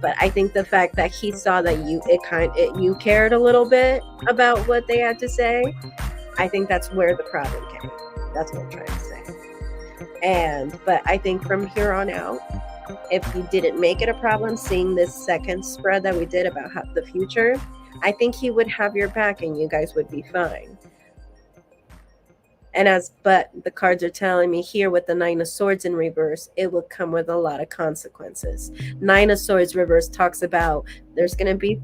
S1: But I think the fact that he saw that you cared a little bit about what they had to say, I think that's where the problem came. That's what I'm trying to say. But I think from here on out, if you didn't make it a problem seeing this second spread that we did about the future, I think he would have your back and you guys would be fine. But the cards are telling me here with the Nine of Swords in reverse, it will come with a lot of consequences. Nine of Swords reverse talks about there's gonna be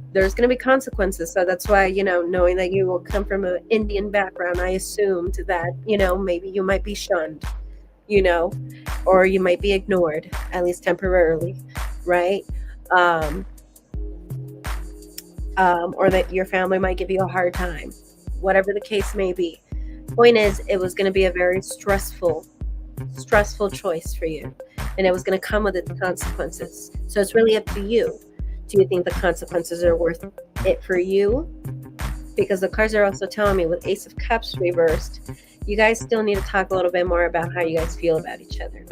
S1: consequences. So that's why, knowing that you will come from an Indian background, I assumed that, maybe you might be shunned, or you might be ignored, at least temporarily, right? Or that your family might give you a hard time, whatever the case may be. Point is, it was going to be a very stressful choice for you, and it was going to come with its consequences. So it's really up to you. Do you think the consequences are worth it for you? Because the cards are also telling me with Ace of Cups reversed, you guys still need to talk a little bit more about how you guys feel about each other.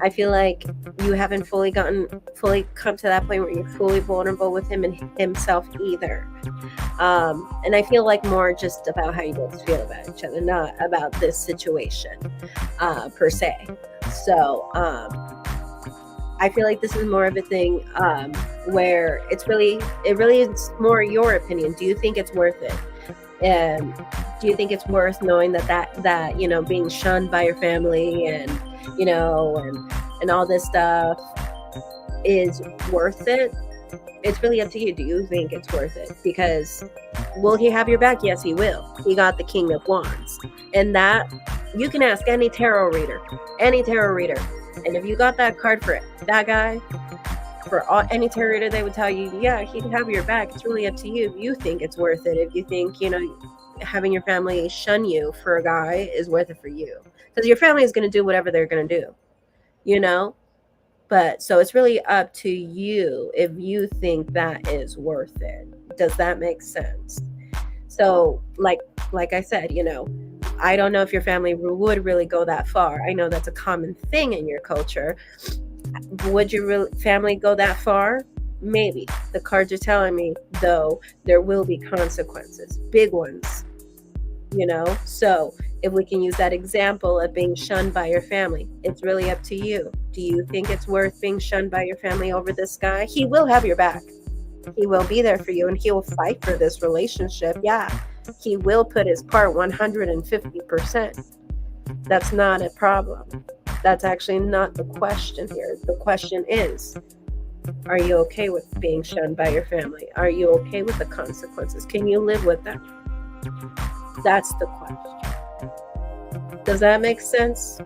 S1: I feel like you haven't fully come to that point where you're fully vulnerable with him and himself either. And I feel like more just about how you guys feel about each other, not about this situation per se. So I feel like this is more of a thing where it really is more your opinion. Do you think it's worth it? And do you think it's worth knowing that being shunned by your family and and all this stuff is worth it? It's really up to you. Do you think it's worth it? Because will he have your back? Yes, he will. He got the King of Wands, and that you can ask any tarot reader, and if you got that card for that guy, any tarot reader, they would tell you, yeah, he'd have your back. It's really up to you if you think it's worth it. If you think having your family shun you for a guy is worth it for you, because your family is going to do whatever they're going to do, but so it's really up to you if you think that is worth it. Does that make sense? So like I said, I don't know if your family would really go that far. I know that's a common thing in your culture. Would your family go that far? Maybe. The cards are telling me, though, there will be consequences, big ones. So if we can use that example of being shunned by your family, it's really up to you. Do you think it's worth being shunned by your family over this guy? He will have your back. He will be there for you, and he will fight for this relationship. Yeah, he will put his part 150%. That's not a problem. That's actually not the question here. The question is, are you okay with being shunned by your family? Are you okay with the consequences? Can you live with them? That's the question. Does that make sense?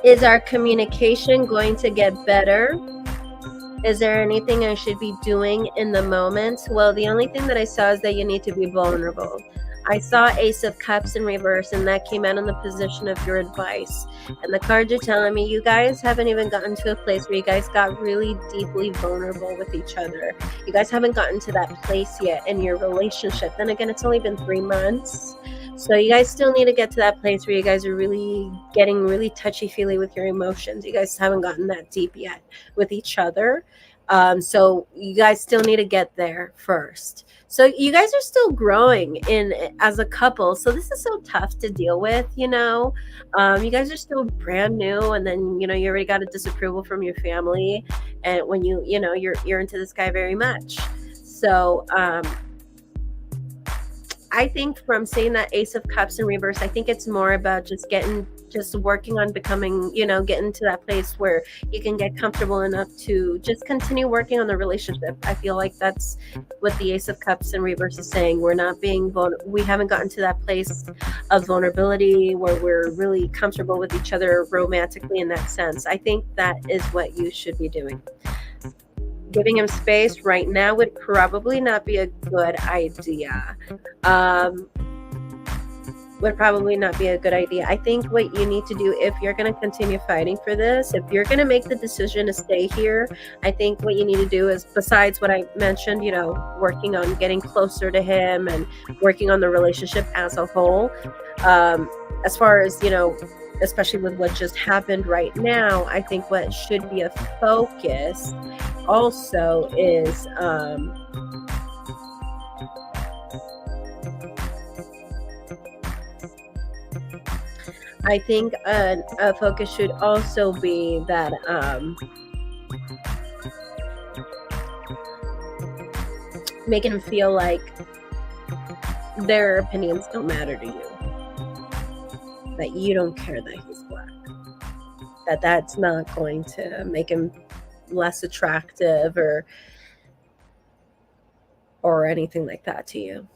S1: Is our communication going to get better? Is there anything I should be doing in the moment? Well, the only thing that I saw is that you need to be vulnerable. I saw Ace of Cups in reverse, and that came out in the position of your advice. And the cards are telling me you guys haven't even gotten to a place where you guys got really deeply vulnerable with each other. You guys haven't gotten to that place yet in your relationship. Then again, it's only been 3 months. So you guys still need to get to that place where you guys are really getting really touchy-feely with your emotions. You guys haven't gotten that deep yet with each other. So you guys still need to get there first. So you guys are still growing in as a couple. So this is so tough to deal with, you know. You guys are still brand new, and then you already got a disapproval from your family, and when you're into this guy very much. So I think from seeing that Ace of Cups in reverse, I think it's more about just working on becoming, getting to that place where you can get comfortable enough to just continue working on the relationship. I feel like that's what the Ace of Cups in reverse is saying. We're not being we haven't gotten to that place of vulnerability where we're really comfortable with each other romantically in that sense. I think that is what you should be doing. Giving him space right now would probably not be a good idea. Would probably not be a good idea. I think what you need to do, if you're going to continue fighting for this, if you're going to make the decision to stay here, I think what you need to do is, besides what I mentioned, working on getting closer to him and working on the relationship as a whole, as far as, especially with what just happened right now, I think what should be a focus also is I think a focus should also be that making them feel like their opinions don't matter to you, that you don't care that he's black, that's not going to make him less attractive or anything like that to you.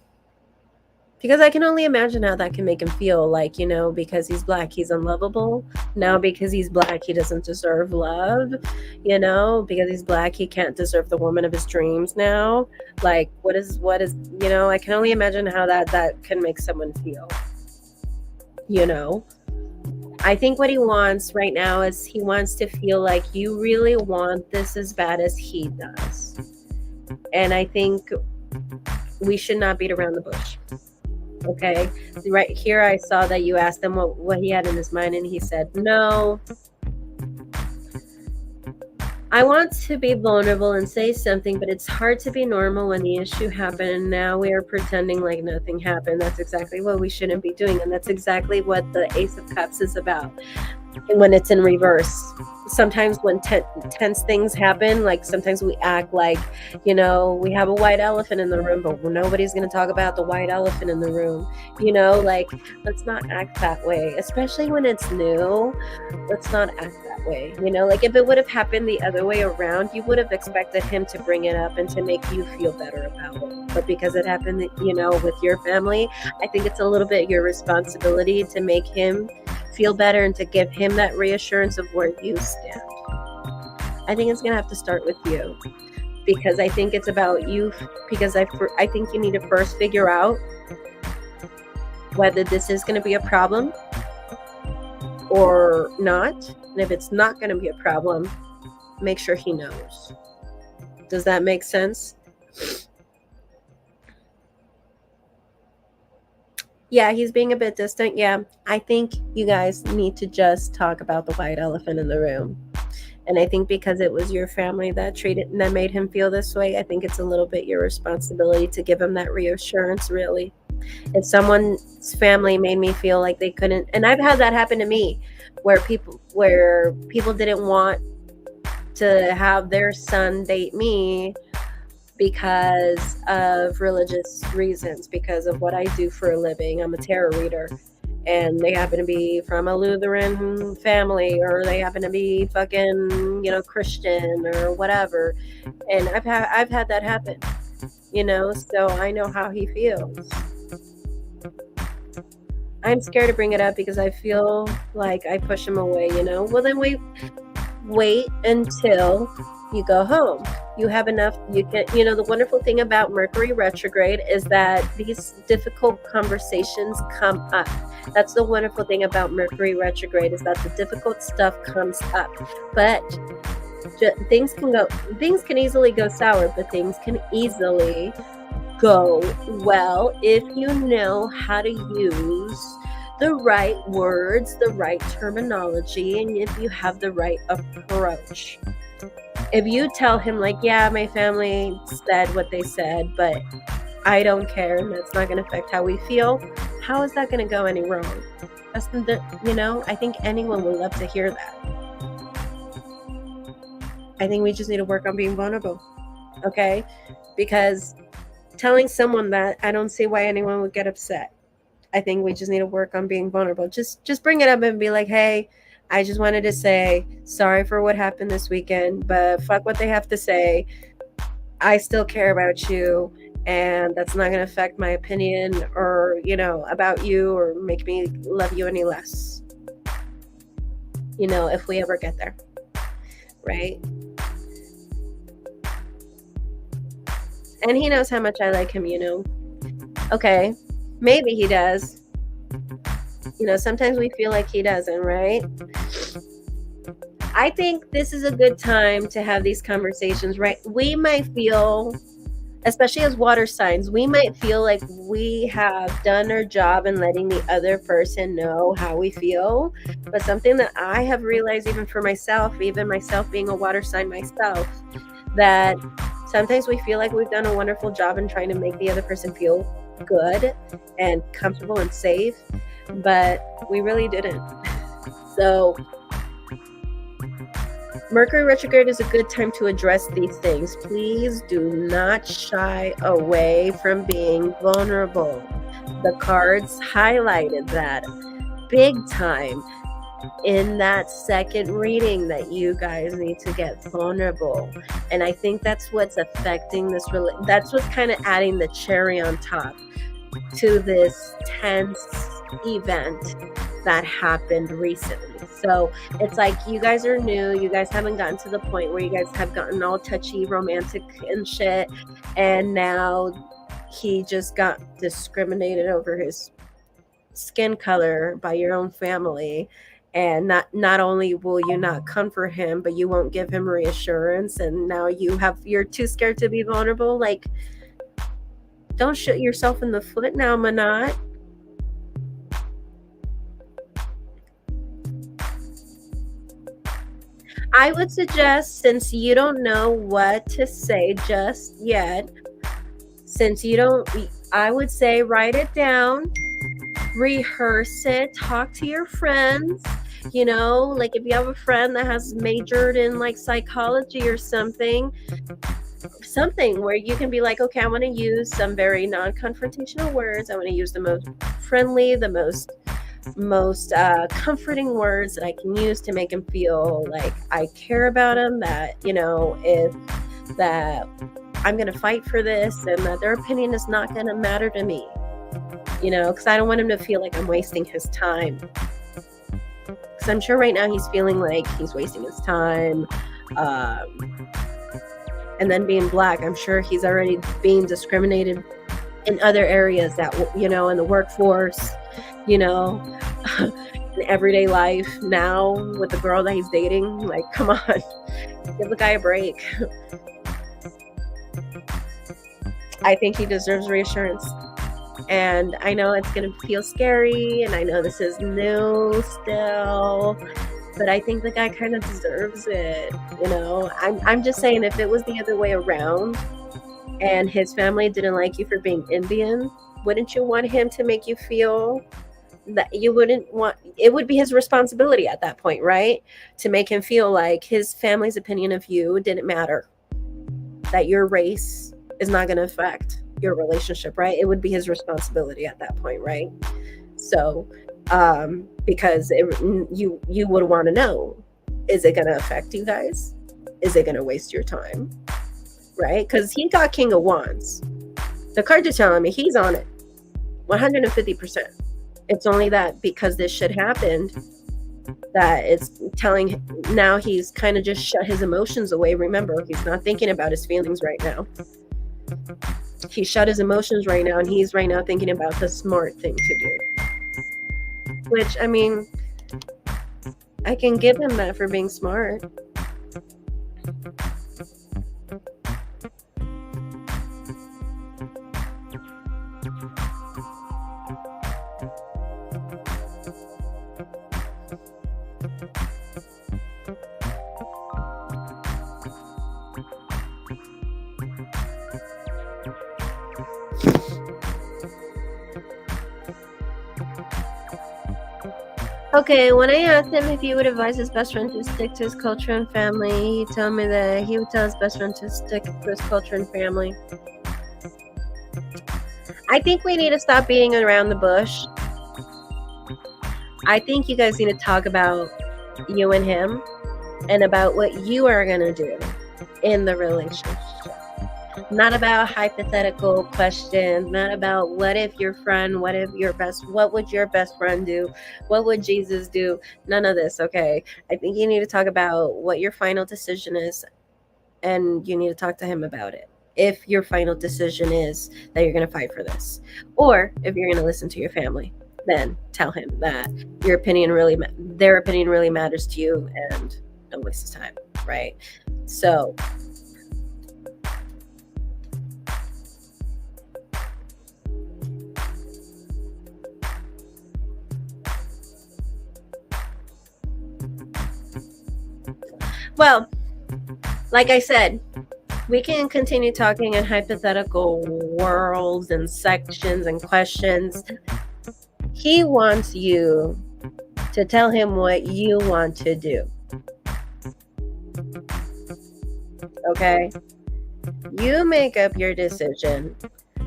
S1: Because I can only imagine how that can make him feel, like, because he's black, he's unlovable. Now, because he's black, he doesn't deserve love. Because he's black, he can't deserve the woman of his dreams now. Like, what is, I can only imagine how that can make someone feel. I think what he wants right now is he wants to feel like you really want this as bad as he does. And I think we should not beat around the bush. Okay, right here I saw that you asked him what he had in his mind, and he said, no, I want to be vulnerable and say something, but it's hard to be normal when the issue happened, and now we are pretending like nothing happened. That's exactly what we shouldn't be doing, and that's exactly what the Ace of Cups is about. And when it's in reverse, sometimes when tense things happen, like sometimes we act like, we have a white elephant in the room, but nobody's going to talk about the white elephant in the room. Like, let's not act that way, especially when it's new. Let's not act that way. Like, if it would have happened the other way around, you would have expected him to bring it up and to make you feel better about it. But because it happened, with your family, I think it's a little bit your responsibility to make him feel better and to give him that reassurance of where you stand. I think it's going to have to start with you, because I think it's about you, because I think you need to first figure out whether this is going to be a problem or not. And if it's not going to be a problem, make sure he knows. Does that make sense? Yeah, he's being a bit distant. Yeah, I think you guys need to just talk about the white elephant in the room. And I think because it was your family that made him feel this way, I think it's a little bit your responsibility to give him that reassurance, really. If someone's family made me feel like they couldn't, and I've had that happen to me, where people didn't want to have their son date me because of religious reasons, because of what I do for a living. I'm a tarot reader, and they happen to be from a Lutheran family, or they happen to be fucking, Christian or whatever. And I've had that happen, so I know how he feels. I'm scared to bring it up because I feel like I push him away, Well, then wait until you go home. You have enough, the wonderful thing about Mercury retrograde is that these difficult conversations come up. That's the wonderful thing about Mercury retrograde, is that the difficult stuff comes up. But things can easily go sour, but things can easily go well if you know how to use the right words, the right terminology, and if you have the right approach. If you tell him, like, yeah, my family said what they said, but I don't care, and that's not going to affect how we feel, how is that going to go any wrong? That's I think anyone would love to hear that. I think we just need to work on being vulnerable, okay? Because telling someone that, I don't see why anyone would get upset. I think we just need to work on being vulnerable. Just bring it up and be like, hey, I just wanted to say sorry for what happened this weekend, but fuck what they have to say. I still care about you, and that's not going to affect my opinion or, about you or make me love you any less. If we ever get there, right? And he knows how much I like him, Okay, maybe he does. Sometimes we feel like he doesn't, right? I think this is a good time to have these conversations, right? We might feel, especially as water signs, we might feel like we have done our job in letting the other person know how we feel. But something that I have realized, even for myself, even myself being a water sign myself, that sometimes we feel like we've done a wonderful job in trying to make the other person feel good and comfortable and safe, but we really didn't. So Mercury retrograde is a good time to address these things. Please do not shy away from being vulnerable. The cards highlighted that big time in that second reading, that you guys need to get vulnerable. And I think that's what's affecting this. That's what's kind of adding the cherry on top to this tense event that happened recently. So it's like, you guys are new. You guys haven't gotten to the point where you guys have gotten all touchy, romantic and shit. And now he just got discriminated over his skin color by your own family. And not only will you not comfort him, but you won't give him reassurance. And now you're too scared to be vulnerable. Like, don't shoot yourself in the foot now, Manat. I would suggest, since you don't know what to say just yet, I would say write it down, rehearse it, talk to your friends. Like if you have a friend that has majored in like psychology or something where you can be like, okay, I want to use some very non-confrontational words. I want to use the most friendly, the most comforting words that I can use to make him feel like I care about him, that that I'm going to fight for this, and that their opinion is not going to matter to me, because I don't want him to feel like I'm wasting his time. Because I'm sure right now he's feeling like he's wasting his time. And then being Black, I'm sure he's already being discriminated in other areas, that, in the workforce, in everyday life now with the girl that he's dating. Like, come on, give the guy a break. I think he deserves reassurance. And I know it's going to feel scary, and I know this is new still, but I think the guy kind of deserves it. I'm just saying, if it was the other way around and his family didn't like you for being Indian, wouldn't you want him to make you feel that you wouldn't want? It would be his responsibility at that point, right? To make him feel like his family's opinion of you didn't matter, that your race is not going to affect your relationship, right? It would be his responsibility at that point, right? So because you would want to know, is it going to affect you guys? Is it going to waste your time, right? Because he got King of Wands. The cards are telling me he's on it 150%. It's only that because this shit happened, that it's telling now he's kind of just shut his emotions away. Remember, he's not thinking about his feelings right now. He shut his emotions right now, and he's right now thinking about the smart thing to do. Which, I mean, I can give him that for being smart. Okay, when I asked him if he would advise his best friend to stick to his culture and family, he told me that he would tell his best friend to stick to his culture and family. I think we need to stop beating around the bush. I think you guys need to talk about you and him and about what you are going to do in the relationship. Not about hypothetical questions, not about what if your friend, what would your best friend do? What would Jesus do? None of this, okay? I think you need to talk about what your final decision is, and you need to talk to him about it. If your final decision is that you're going to fight for this, or if you're going to listen to your family, then tell him that their opinion really matters to you, and don't waste his time, right? So well, like I said, we can continue talking in hypothetical worlds and sections and questions. He wants you to tell him what you want to do. Okay? You make up your decision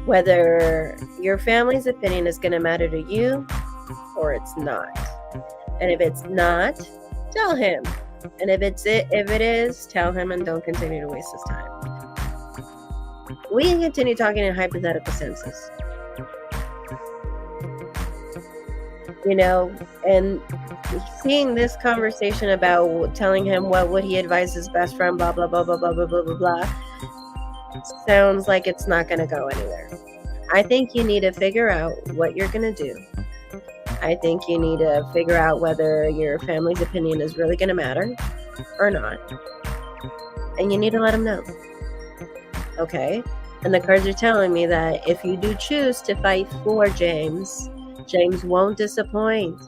S1: whether your family's opinion is going to matter to you or it's not. And if it's not, tell him. And if it is, tell him, and don't continue to waste his time. We can continue talking in hypothetical senses. You know, and seeing this conversation about telling him what would he advise his best friend, blah, blah, blah, blah, blah, blah, blah, blah, blah, sounds like it's not going to go anywhere. I think you need to figure out what you're going to do. I think you need to figure out whether your family's opinion is really going to matter or not. And you need to let them know. Okay? And the cards are telling me that if you do choose to fight for James, James won't disappoint.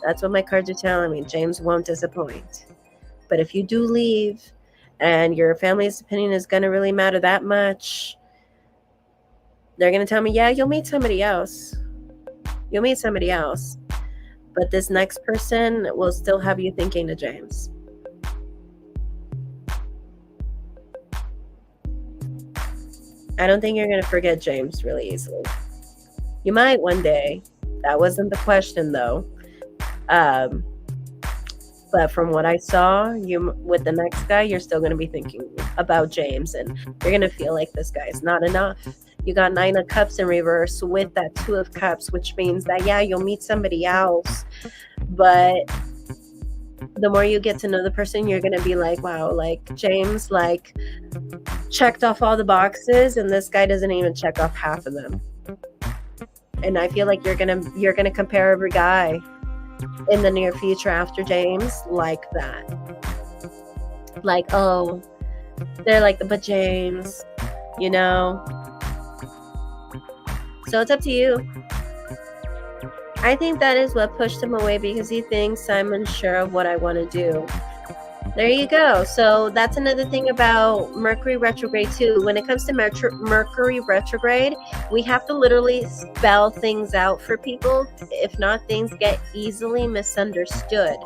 S1: That's what my cards are telling me. James won't disappoint. But if you do leave and your family's opinion is going to really matter that much, they're going to tell me, yeah, you'll meet somebody else. You'll meet somebody else. But this next person will still have you thinking to James. I don't think you're going to forget James really easily. You might one day. That wasn't the question, though. But from what I saw, you with the next guy, you're still going to be thinking about James, and you're going to feel like this guy is not enough. You got 9 of Cups in reverse with that 2 of Cups, which means that, yeah, you'll meet somebody else. But the more you get to know the person, you're going to be like, wow, like James, like checked off all the boxes, and this guy doesn't even check off half of them. And I feel like you're gonna compare every guy in the near future after James like that. Like, oh, they're like, but James, you know. So it's up to you. I think that is what pushed him away, because he thinks I'm unsure of what I want to do. There you go. So that's another thing about Mercury retrograde too. When it comes to Mercury retrograde, we have to literally spell things out for people. If not, things get easily misunderstood.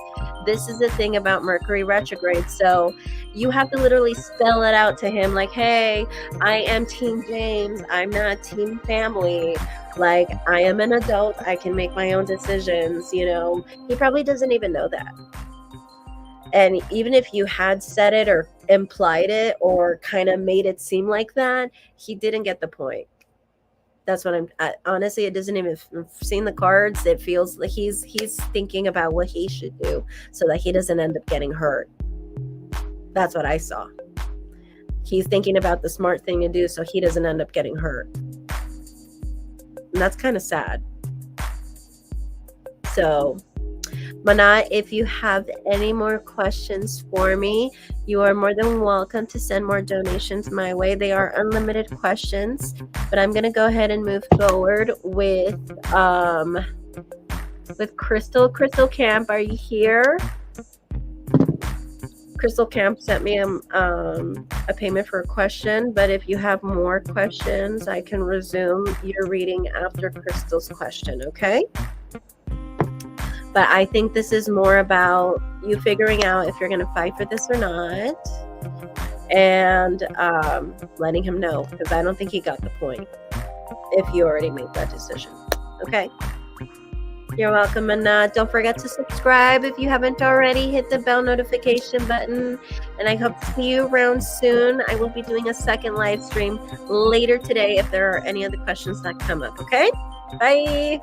S1: This is the thing about Mercury retrograde. So you have to literally spell it out to him like, hey, I am Team James. I'm not Team Family. Like, I am an adult. I can make my own decisions. You know, he probably doesn't even know that. And even if you had said it or implied it or kind of made it seem like that, he didn't get the point. That's what honestly, it doesn't even, seeing the cards, it feels like he's thinking about what he should do so that he doesn't end up getting hurt. That's what I saw. He's thinking about the smart thing to do so he doesn't end up getting hurt. And that's kind of sad. So, Manat, if you have any more questions for me, you are more than welcome to send more donations my way. They are unlimited questions, but I'm going to go ahead and move forward with Crystal. Crystal Camp, are you here? Crystal Camp sent me a payment for a question, but if you have more questions, I can resume your reading after Crystal's question, okay? But I think this is more about you figuring out if you're going to fight for this or not, and letting him know, because I don't think he got the point if you already made that decision. Okay? You're welcome, and don't forget to subscribe if you haven't already. Hit the bell notification button, and I hope to see you around soon. I will be doing a second live stream later today if there are any other questions that come up, okay? Bye!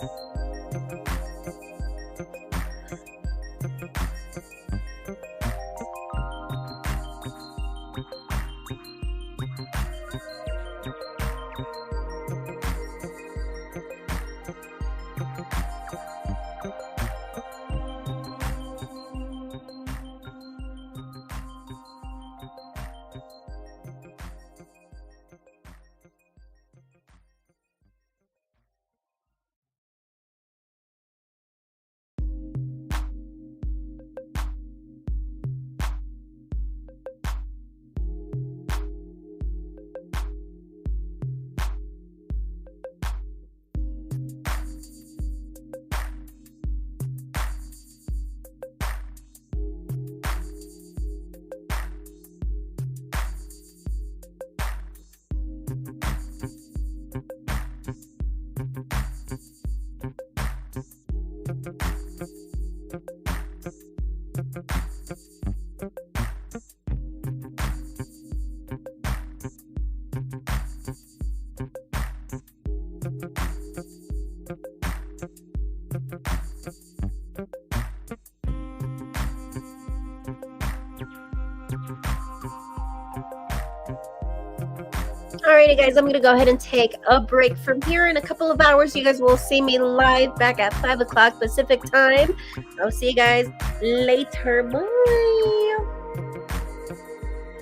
S1: Alrighty, guys, I'm going to go ahead and take a break from here. In a couple of hours, you guys will see me live back at 5 o'clock Pacific time. I'll see you guys later. Bye.